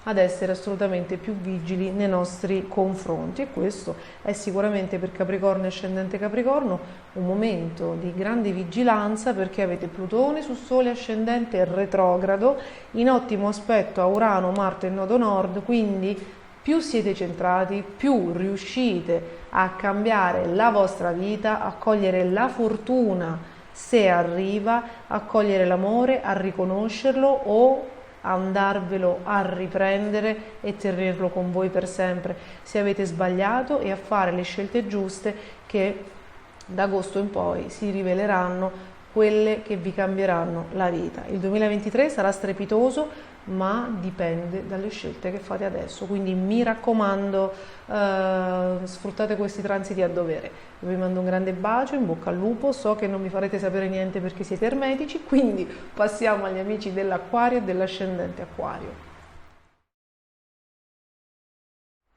ad essere assolutamente più vigili nei nostri confronti. E questo è sicuramente per Capricorno e ascendente Capricorno un momento di grande vigilanza, perché avete Plutone su Sole ascendente retrogrado in ottimo aspetto a Urano, Marte e nodo nord, quindi più siete centrati, più riuscite a cambiare la vostra vita, a cogliere la fortuna se arriva, a cogliere l'amore, a riconoscerlo o andarvelo a riprendere e tenerlo con voi per sempre se avete sbagliato, e a fare le scelte giuste che da agosto in poi si riveleranno quelle che vi cambieranno la vita. Il 2023 sarà strepitoso, ma dipende dalle scelte che fate adesso, quindi mi raccomando, sfruttate questi transiti a dovere. Vi mando un grande bacio, in bocca al lupo, so che non mi farete sapere niente perché siete ermetici, quindi passiamo agli amici dell'Acquario e dell'ascendente Acquario.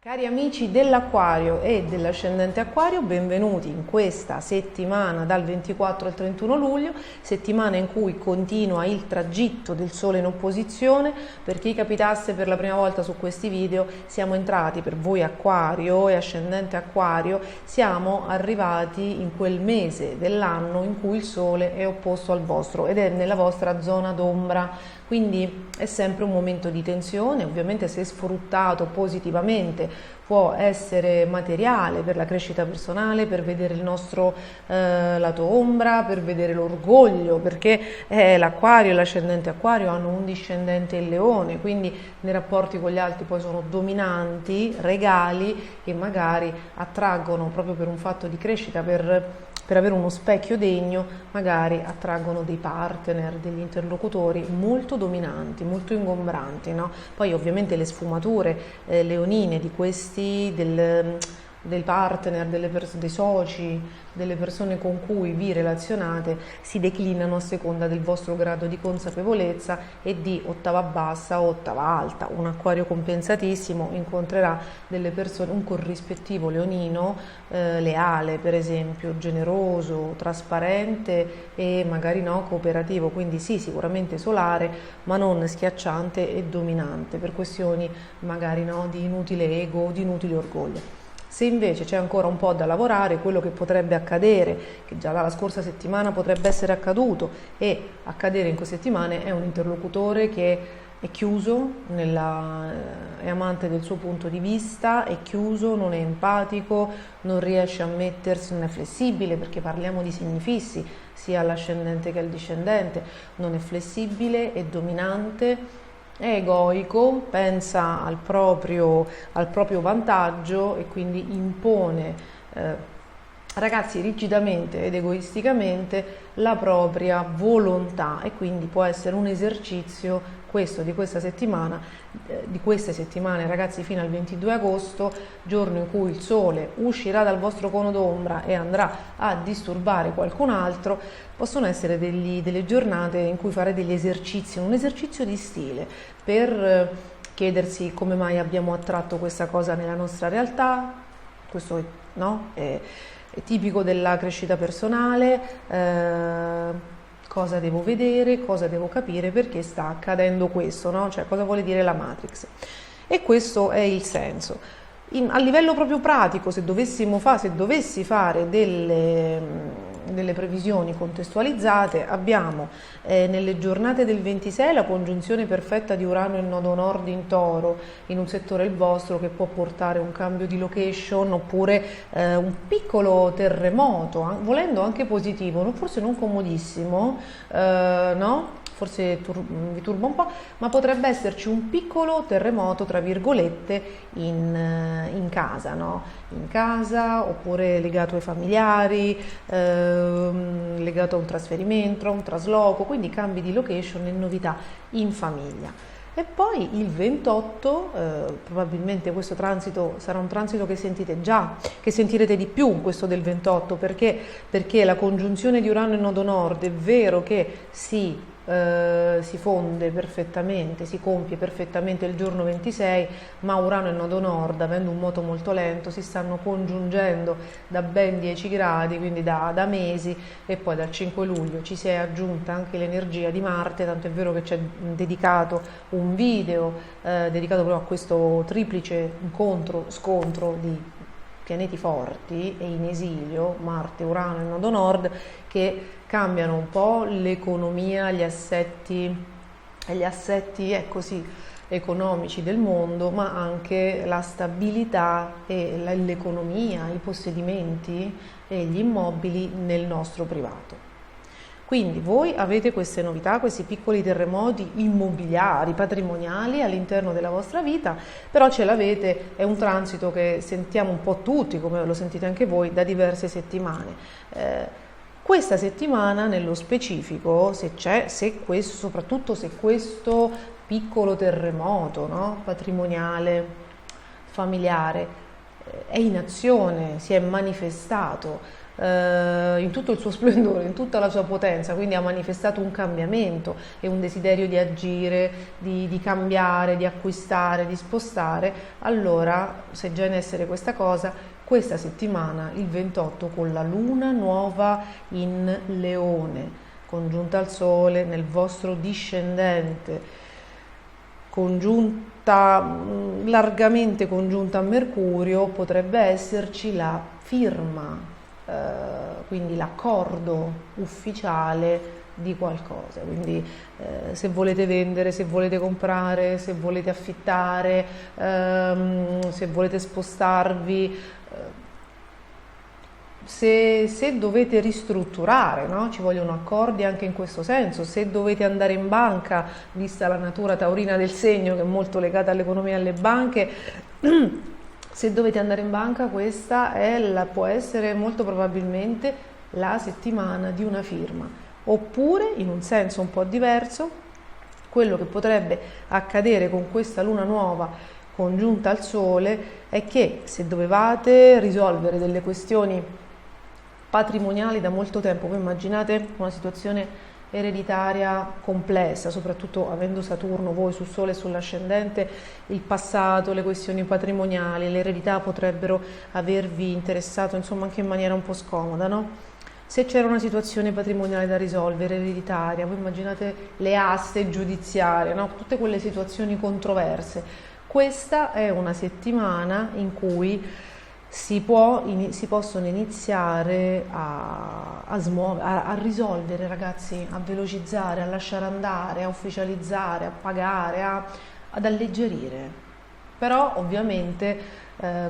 Cari amici dell'Acquario e dell'ascendente Acquario, benvenuti in questa settimana dal 24 al 31 luglio, settimana in cui continua il tragitto del Sole in opposizione. Per chi capitasse per la prima volta su questi video, siamo entrati, per voi Acquario e ascendente Acquario, siamo arrivati in quel mese dell'anno in cui il Sole è opposto al vostro ed è nella vostra zona d'ombra. Quindi è sempre un momento di tensione, ovviamente se sfruttato positivamente può essere materiale per la crescita personale, per vedere il nostro lato ombra, per vedere l'orgoglio, perché l'Acquario e l'ascendente Acquario hanno un discendente il Leone, quindi nei rapporti con gli altri poi sono dominanti, regali e magari attraggono, proprio per un fatto di crescita, per avere uno specchio degno, magari attraggono dei partner, degli interlocutori molto dominanti, molto ingombranti, no? Poi ovviamente le sfumature leonine di questi, dei partner, dei soci, delle persone con cui vi relazionate si declinano a seconda del vostro grado di consapevolezza e di ottava bassa o ottava alta. Un Acquario compensatissimo incontrerà delle persone, un corrispettivo leonino leale, per esempio, generoso, trasparente e magari no cooperativo, quindi sì, sicuramente solare, ma non schiacciante e dominante per questioni magari no di inutile ego, di inutile orgoglio. Se invece c'è ancora un po' da lavorare, quello che potrebbe accadere, che già dalla scorsa settimana potrebbe essere accaduto e accadere in queste settimane, è un interlocutore che è chiuso, è amante del suo punto di vista, è chiuso, non è empatico, non riesce a mettersi, non è flessibile, perché parliamo di segni fissi, sia l'ascendente che il discendente, non è flessibile, è dominante, è egoico, pensa al proprio vantaggio e quindi impone, ragazzi, rigidamente ed egoisticamente la propria volontà, e quindi può essere un esercizio questo di questa settimana, di queste settimane, ragazzi, fino al 22 agosto, giorno in cui il Sole uscirà dal vostro cono d'ombra e andrà a disturbare qualcun altro. Possono essere delle giornate in cui fare degli esercizi, un esercizio di stile per chiedersi come mai abbiamo attratto questa cosa nella nostra realtà. Questo è tipico della crescita personale. cosa devo vedere, cosa devo capire, perché sta accadendo questo, no? Cioè cosa vuole dire la Matrix. E questo è il senso. A livello proprio pratico, se dovessi fare delle previsioni contestualizzate, abbiamo nelle giornate del 26 la congiunzione perfetta di Urano in nodo nord in Toro, in un settore il vostro, che può portare un cambio di location oppure un piccolo terremoto, volendo anche positivo, forse non comodissimo, no? Forse vi turba un po', ma potrebbe esserci un piccolo terremoto, tra virgolette, in casa, no? In casa, oppure legato ai familiari, legato a un trasferimento, a un trasloco, quindi cambi di location e novità in famiglia. E poi il 28, probabilmente questo transito sarà un transito che sentite già, che sentirete di più, questo del 28, perché la congiunzione di Urano e nodo nord è vero che si fonde perfettamente, si compie perfettamente il giorno 26, ma Urano e nodo nord, avendo un moto molto lento, si stanno congiungendo da ben 10 gradi, quindi da mesi, e poi dal 5 luglio ci si è aggiunta anche l'energia di Marte, tanto è vero che c'è dedicato un video dedicato proprio a questo triplice scontro di pianeti forti e in esilio, Marte, Urano e nodo nord, che cambiano un po' l'economia, gli assetti così, economici del mondo, ma anche la stabilità e l'economia, i possedimenti e gli immobili nel nostro privato. Quindi voi avete queste novità, questi piccoli terremoti immobiliari, patrimoniali all'interno della vostra vita, però ce l'avete, è un transito che sentiamo un po' tutti, come lo sentite anche voi, da diverse settimane. Questa settimana nello specifico, soprattutto se questo piccolo terremoto, no, patrimoniale, familiare, è in azione, si è manifestato in tutto il suo splendore, in tutta la sua potenza, quindi ha manifestato un cambiamento e un desiderio di agire, di cambiare, di acquistare, di spostare, allora se già in essere questa cosa, questa settimana, il 28, con la luna nuova in Leone, congiunta al Sole nel vostro discendente, largamente congiunta a Mercurio, potrebbe esserci la firma, quindi l'accordo ufficiale di qualcosa, quindi se volete vendere, se volete comprare, se volete affittare, se volete spostarvi, se dovete ristrutturare, no? Ci vogliono accordi anche in questo senso, se dovete andare in banca, vista la natura taurina del segno che è molto legata all'economia e alle banche, se dovete andare in banca, questa può essere molto probabilmente la settimana di una firma, oppure in un senso un po' diverso, quello che potrebbe accadere con questa luna nuova congiunta al Sole è che se dovevate risolvere delle questioni patrimoniali da molto tempo, voi immaginate una situazione ereditaria complessa, soprattutto avendo Saturno voi sul Sole e sull'ascendente, il passato, le questioni patrimoniali, l'eredità potrebbero avervi interessato, insomma, anche in maniera un po' scomoda, no? Se c'era una situazione patrimoniale da risolvere, ereditaria, voi immaginate le aste giudiziarie, no? Tutte quelle situazioni controverse. Questa è una settimana in cui si possono iniziare a risolvere, ragazzi, a velocizzare, a lasciare andare, a ufficializzare, a pagare, ad alleggerire. Però ovviamente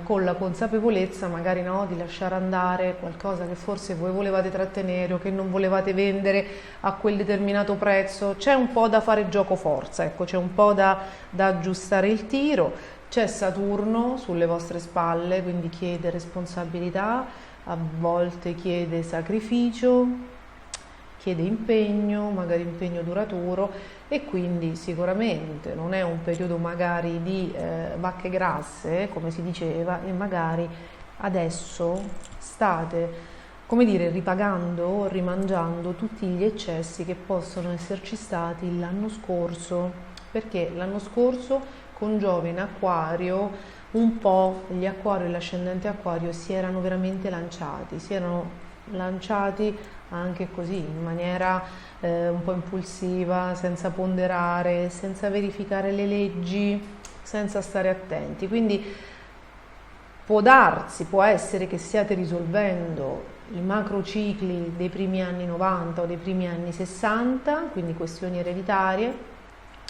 con la consapevolezza magari, no, di lasciare andare qualcosa che forse voi volevate trattenere o che non volevate vendere a quel determinato prezzo. C'è un po' da fare gioco forza, ecco, c'è un po' da aggiustare il tiro. C'è Saturno sulle vostre spalle, quindi chiede responsabilità, a volte chiede sacrificio, chiede impegno, magari impegno duraturo, e quindi sicuramente non è un periodo magari di vacche grasse, come si diceva, e magari adesso state, come dire, ripagando, rimangiando tutti gli eccessi che possono esserci stati l'anno scorso, perché l'anno scorso con Giove in Acquario un po' gli Acquario e l'ascendente Acquario si erano veramente lanciati anche così, in maniera un po' impulsiva, senza ponderare, senza verificare le leggi, senza stare attenti. Quindi può darsi, può essere che stiate risolvendo i macrocicli dei primi anni 90 o dei primi anni 60, quindi questioni ereditarie,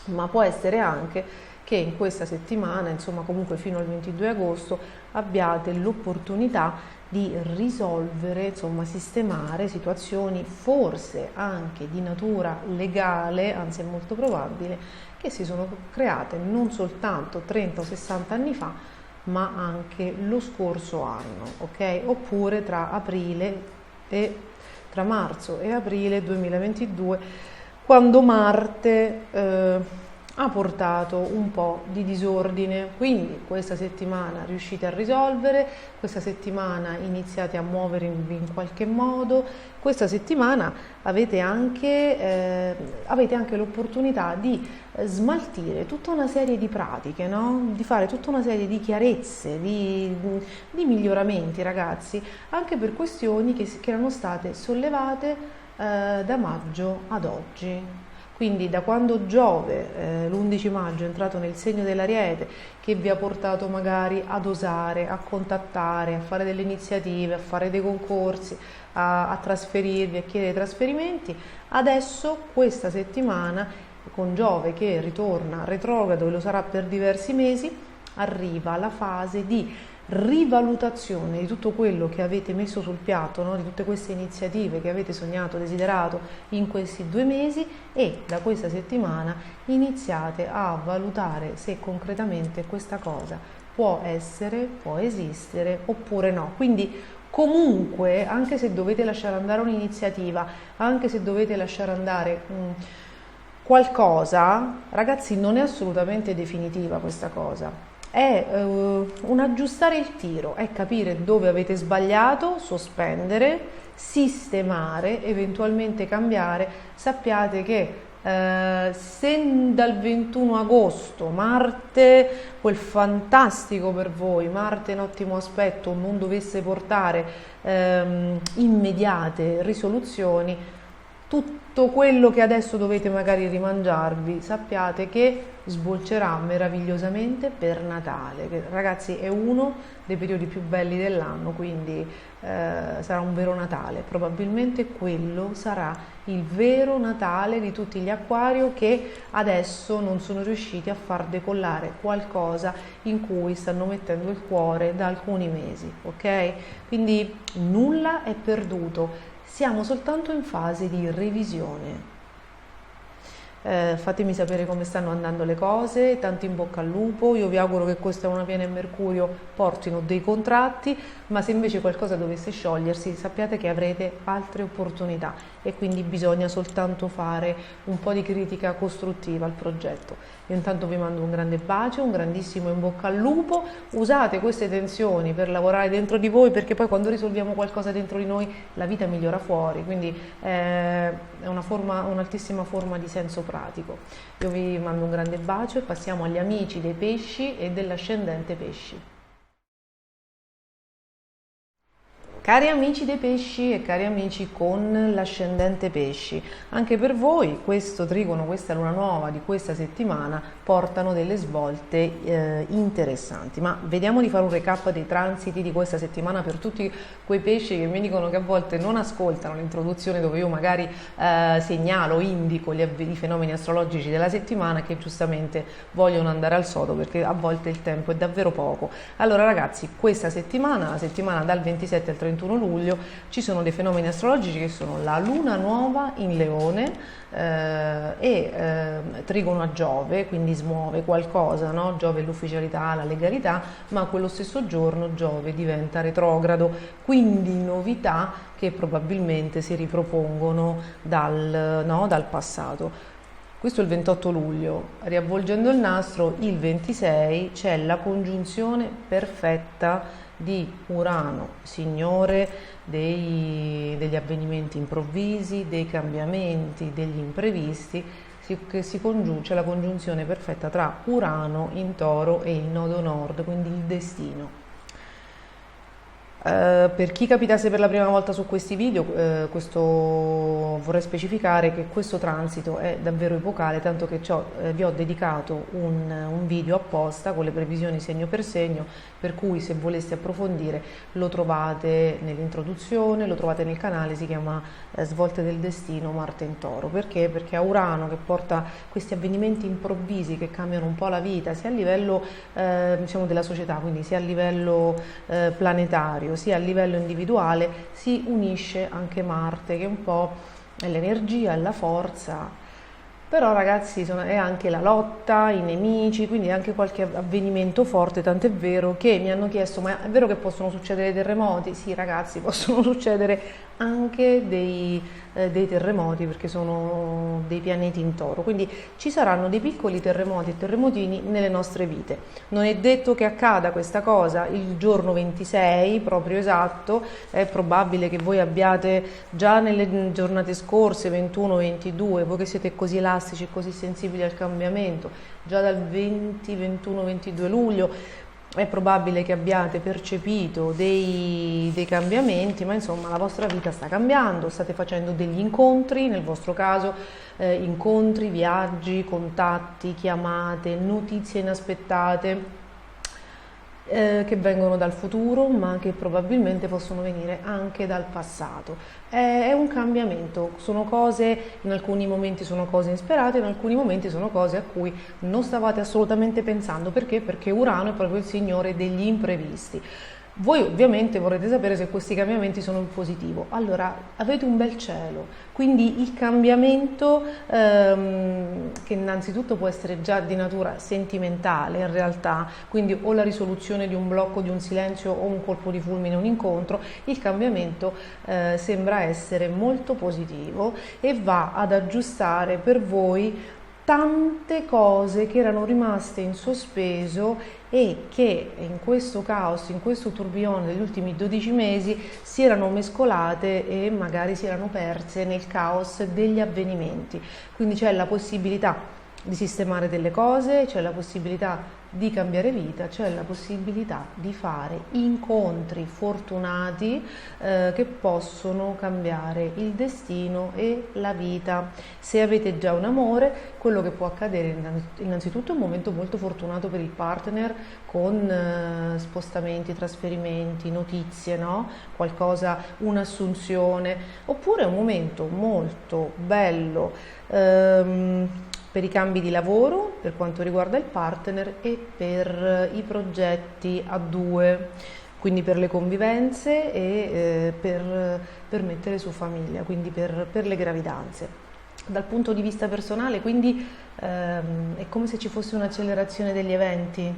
ma può essere anche che in questa settimana, insomma comunque fino al 22 agosto, abbiate l'opportunità di risolvere, insomma sistemare situazioni forse anche di natura legale, anzi è molto probabile, che si sono create non soltanto 30 o 60 anni fa, ma anche lo scorso anno, ok? Oppure tra marzo e aprile 2022, quando Marte ha portato un po' di disordine. Quindi questa settimana riuscite a risolvere, questa settimana iniziate a muovervi in qualche modo, questa settimana avete anche l'opportunità di smaltire tutta una serie di pratiche, no? Di fare tutta una serie di chiarezze, di miglioramenti, ragazzi, anche per questioni che erano state sollevate da maggio ad oggi. Quindi da quando Giove, l'11 maggio, è entrato nel segno dell'Ariete, che vi ha portato magari ad osare, a contattare, a fare delle iniziative, a fare dei concorsi, a trasferirvi, a chiedere trasferimenti, adesso questa settimana, con Giove che ritorna retrogrado e lo sarà per diversi mesi, arriva la fase di rivalutazione di tutto quello che avete messo sul piatto, no? Di tutte queste iniziative che avete sognato, desiderato in questi 2 mesi, e da questa settimana iniziate a valutare se concretamente questa cosa può essere, può esistere oppure no. Quindi comunque, anche se dovete lasciare andare un'iniziativa, anche se dovete lasciare andare qualcosa, ragazzi, non è assolutamente definitiva questa cosa. È un aggiustare il tiro, è capire dove avete sbagliato, sospendere, sistemare, eventualmente cambiare. Sappiate che se dal 21 agosto Marte, quel fantastico per voi, Marte in ottimo aspetto, non dovesse portare immediate risoluzioni, tutto quello che adesso dovete magari rimangiarvi, sappiate che sbolcerà meravigliosamente per Natale, che ragazzi è uno dei periodi più belli dell'anno, quindi sarà un vero Natale. Probabilmente quello sarà il vero Natale di tutti gli Acquario che adesso non sono riusciti a far decollare qualcosa in cui stanno mettendo il cuore da alcuni mesi, ok? Quindi nulla è perduto. Siamo soltanto in fase di revisione. Fatemi sapere come stanno andando le cose, tanto in bocca al lupo. Io vi auguro che questa Luna piena e Mercurio portino dei contratti, ma se invece qualcosa dovesse sciogliersi, sappiate che avrete altre opportunità e quindi bisogna soltanto fare un po' di critica costruttiva al progetto. Io intanto vi mando un grande bacio, un grandissimo in bocca al lupo. Usate queste tensioni per lavorare dentro di voi, perché poi quando risolviamo qualcosa dentro di noi la vita migliora fuori, quindi è un'altissima forma di senso pratico. Io vi mando un grande bacio e passiamo agli amici dei pesci e dell'ascendente pesci. Cari amici dei pesci e cari amici con l'ascendente pesci, anche per voi questo trigono, questa luna nuova di questa settimana portano delle svolte interessanti, ma vediamo di fare un recap dei transiti di questa settimana per tutti quei pesci che mi dicono che a volte non ascoltano l'introduzione dove io magari segnalo, indico i fenomeni astrologici della settimana, che giustamente vogliono andare al sodo perché a volte il tempo è davvero poco. Allora ragazzi, questa settimana, la settimana dal 27 al 31 luglio, ci sono dei fenomeni astrologici che sono la luna nuova in Leone trigono a Giove, quindi smuove qualcosa, no? Giove è l'ufficialità, la legalità, ma quello stesso giorno Giove diventa retrogrado, quindi novità che probabilmente si ripropongono dal passato. Questo è il 28 luglio, riavvolgendo il nastro, il 26 c'è la congiunzione perfetta di Urano, signore degli avvenimenti improvvisi, dei cambiamenti, degli imprevisti, c'è la congiunzione perfetta tra Urano in Toro e il nodo nord, quindi il destino. Per chi capitasse per la prima volta su questi video, vorrei specificare che questo transito è davvero epocale, tanto che vi ho dedicato un video apposta con le previsioni segno per segno, per cui se voleste approfondire lo trovate nell'introduzione, lo trovate nel canale, si chiama Svolte del Destino, Marte in Toro. Perché? Perché a Urano, che porta questi avvenimenti improvvisi che cambiano un po' la vita, sia a livello diciamo della società, quindi sia a livello planetario, sia a livello individuale, si unisce anche Marte, che un po' è l'energia, è la forza, però ragazzi è anche la lotta, i nemici, quindi anche qualche avvenimento forte, tant'è vero che mi hanno chiesto: ma è vero che possono succedere terremoti? Sì ragazzi, possono succedere anche dei terremoti, perché sono dei pianeti in Toro, quindi ci saranno dei piccoli terremoti e terremotini nelle nostre vite. Non è detto che accada questa cosa il giorno 26 proprio esatto, è probabile che voi abbiate già nelle giornate scorse 21-22, voi che siete così elastici e così sensibili al cambiamento, già dal 20, 21, 22 luglio è probabile che abbiate percepito dei cambiamenti, ma insomma la vostra vita sta cambiando, state facendo degli incontri, nel vostro caso incontri, viaggi, contatti, chiamate, notizie inaspettate che vengono dal futuro, ma che probabilmente possono venire anche dal passato. È un cambiamento, sono cose, in alcuni momenti sono cose insperate, in alcuni momenti sono cose a cui non stavate assolutamente pensando. Perché? Perché Urano è proprio il signore degli imprevisti. Voi ovviamente vorrete sapere se questi cambiamenti sono in positivo. Allora, avete un bel cielo, quindi il cambiamento, che innanzitutto può essere già di natura sentimentale in realtà, quindi o la risoluzione di un blocco, di un silenzio, o un colpo di fulmine, un incontro, il cambiamento sembra essere molto positivo e va ad aggiustare per voi tante cose che erano rimaste in sospeso e che in questo caos, in questo tourbillon degli ultimi 12 mesi si erano mescolate e magari si erano perse nel caos degli avvenimenti. Quindi c'è la possibilità di sistemare delle cose, c'è la possibilità di cambiare vita, c'è la possibilità di fare incontri fortunati che possono cambiare il destino e la vita. Se avete già un amore, quello che può accadere innanzitutto è un momento molto fortunato per il partner, con spostamenti, trasferimenti, notizie, no? Qualcosa, un'assunzione, oppure un momento molto bello per i cambi di lavoro, per quanto riguarda il partner, e per i progetti a due, quindi per le convivenze e per mettere su famiglia, quindi per le gravidanze. Dal punto di vista personale, quindi è come se ci fosse un'accelerazione degli eventi.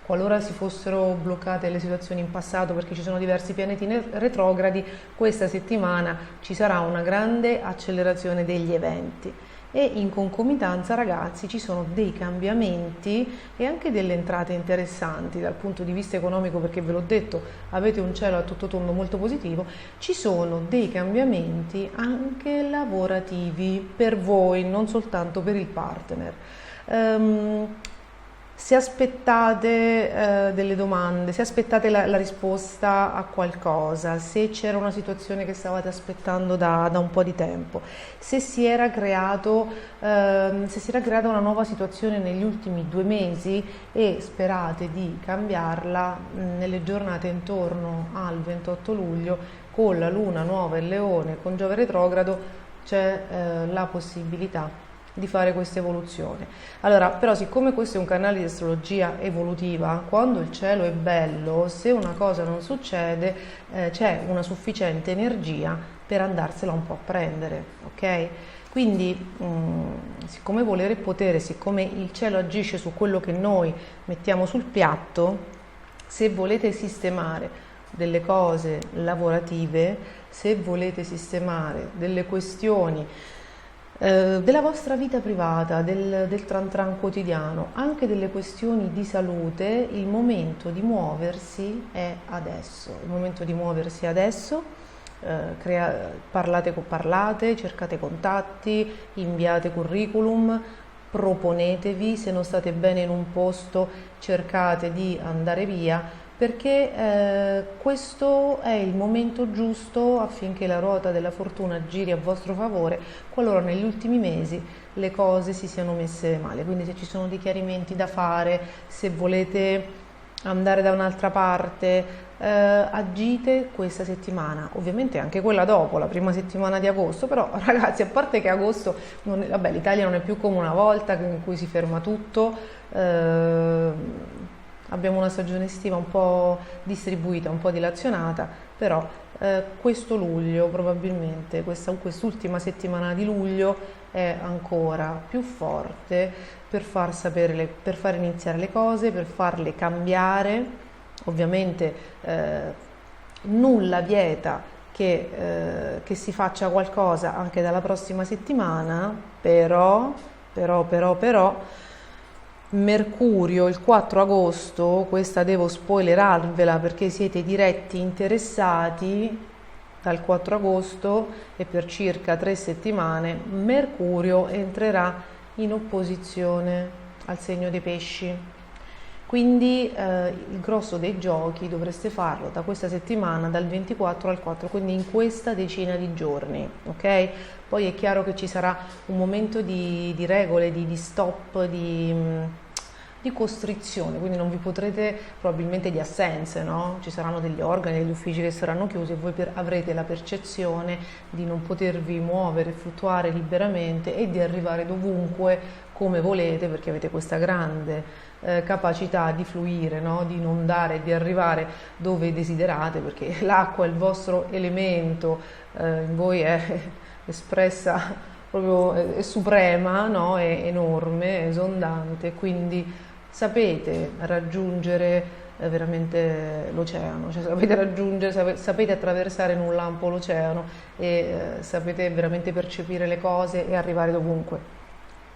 Qualora si fossero bloccate le situazioni in passato perché ci sono diversi pianeti retrogradi, questa settimana ci sarà una grande accelerazione degli eventi. E in concomitanza, ragazzi, ci sono dei cambiamenti e anche delle entrate interessanti dal punto di vista economico, perché ve l'ho detto, avete un cielo a tutto tondo molto positivo. Ci sono dei cambiamenti anche lavorativi per voi, non soltanto per il partner. Se aspettate delle domande, se aspettate la risposta a qualcosa, se c'era una situazione che stavate aspettando da un po' di tempo, se si era creata una nuova situazione negli ultimi 2 mesi e sperate di cambiarla nelle giornate intorno al 28 luglio con la Luna nuova in Leone, con Giove retrogrado, c'è la possibilità di fare questa evoluzione. Allora, però, siccome questo è un canale di astrologia evolutiva, quando il cielo è bello, se una cosa non succede, c'è una sufficiente energia per andarsela un po' a prendere, ok? Quindi, siccome volere è potere, siccome il cielo agisce su quello che noi mettiamo sul piatto, se volete sistemare delle cose lavorative, se volete sistemare delle questioni della vostra vita privata, del tran tran quotidiano, anche delle questioni di salute, il momento di muoversi è adesso. Il momento di muoversi è adesso. Parlate, cercate contatti, inviate curriculum, proponetevi. Se non state bene in un posto, cercate di andare via, perché questo è il momento giusto affinché la ruota della fortuna giri a vostro favore qualora negli ultimi mesi le cose si siano messe male. Quindi se ci sono dei chiarimenti da fare, se volete andare da un'altra parte, agite questa settimana, ovviamente anche quella dopo, la prima settimana di agosto, però ragazzi, a parte che agosto, vabbè, l'Italia non è più come una volta in cui si ferma tutto, abbiamo una stagione estiva un po' distribuita, un po' dilazionata, però questo luglio probabilmente, quest'ultima settimana di luglio è ancora più forte per far sapere, per far iniziare le cose, per farle cambiare. Ovviamente nulla vieta che si faccia qualcosa anche dalla prossima settimana, però Mercurio il 4 agosto, questa devo spoilerarvela perché siete diretti interessati, dal 4 agosto e per circa 3 settimane Mercurio entrerà in opposizione al segno dei pesci. Quindi il grosso dei giochi dovreste farlo da questa settimana, dal 24 al 4, quindi in questa decina di giorni, ok? Poi è chiaro che ci sarà un momento di regole, di stop, di costrizione, quindi non vi potrete, probabilmente di assenze, no? Ci saranno degli organi, degli uffici che saranno chiusi e voi avrete la percezione di non potervi muovere, fluttuare liberamente e di arrivare dovunque come volete, perché avete questa grande capacità di fluire, no? Di inondare, di arrivare dove desiderate, perché l'acqua è il vostro elemento, in voi è espressa proprio, è suprema, no? È enorme, è esondante, quindi sapete raggiungere veramente l'oceano, cioè sapete raggiungere, sapete attraversare in un lampo l'oceano e sapete veramente percepire le cose e arrivare dovunque.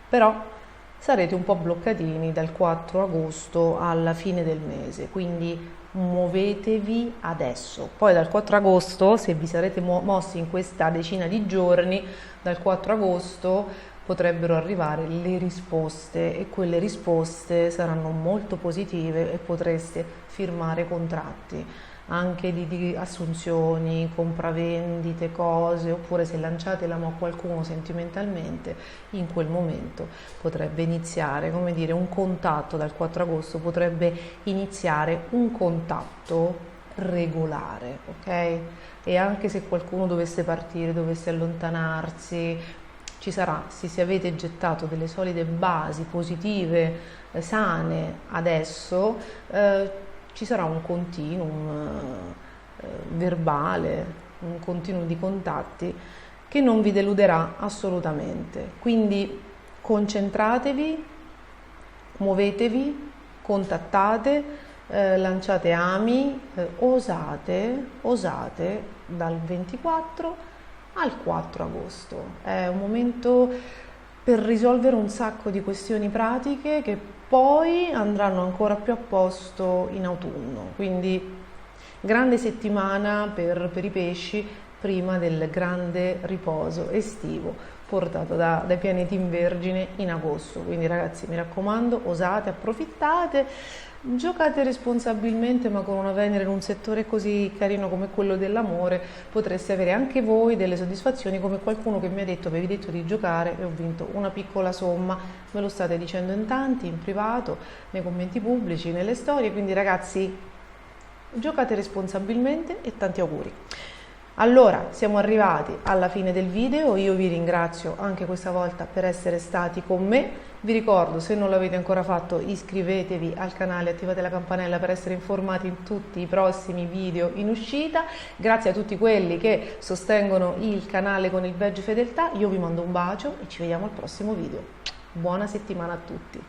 Però sarete un po' bloccatini dal 4 agosto alla fine del mese, quindi muovetevi adesso. Poi dal 4 agosto, se vi sarete mossi in questa decina di giorni, dal 4 agosto potrebbero arrivare le risposte e quelle risposte saranno molto positive e potreste firmare contratti anche di assunzioni, compravendite, cose, oppure se lanciate l'amo a qualcuno sentimentalmente, in quel momento potrebbe iniziare, come dire, un contatto. Dal 4 agosto potrebbe iniziare un contatto regolare, ok? E anche se qualcuno dovesse partire, dovesse allontanarsi, ci sarà, se avete gettato delle solide basi positive, sane adesso, ci sarà un continuum verbale, un continuum di contatti che non vi deluderà assolutamente. Quindi concentratevi, muovetevi, contattate, lanciate ami, osate dal 24 al 4 agosto. È un momento per risolvere un sacco di questioni pratiche che poi andranno ancora più a posto in autunno, quindi grande settimana per i pesci prima del grande riposo estivo portato dai pianeti in Vergine in agosto. Quindi ragazzi, mi raccomando, osate, approfittate, giocate responsabilmente, ma con una Venere in un settore così carino come quello dell'amore potreste avere anche voi delle soddisfazioni, come qualcuno che mi ha detto: avevi detto di giocare e ho vinto una piccola somma. Me lo state dicendo in tanti, in privato, nei commenti pubblici, nelle storie. Quindi ragazzi, giocate responsabilmente e tanti auguri. Allora, siamo arrivati alla fine del video, io vi ringrazio anche questa volta per essere stati con me. Vi ricordo, se non l'avete ancora fatto, iscrivetevi al canale, attivate la campanella per essere informati in tutti i prossimi video in uscita. Grazie a tutti quelli che sostengono il canale con il badge fedeltà, io vi mando un bacio e ci vediamo al prossimo video. Buona settimana a tutti!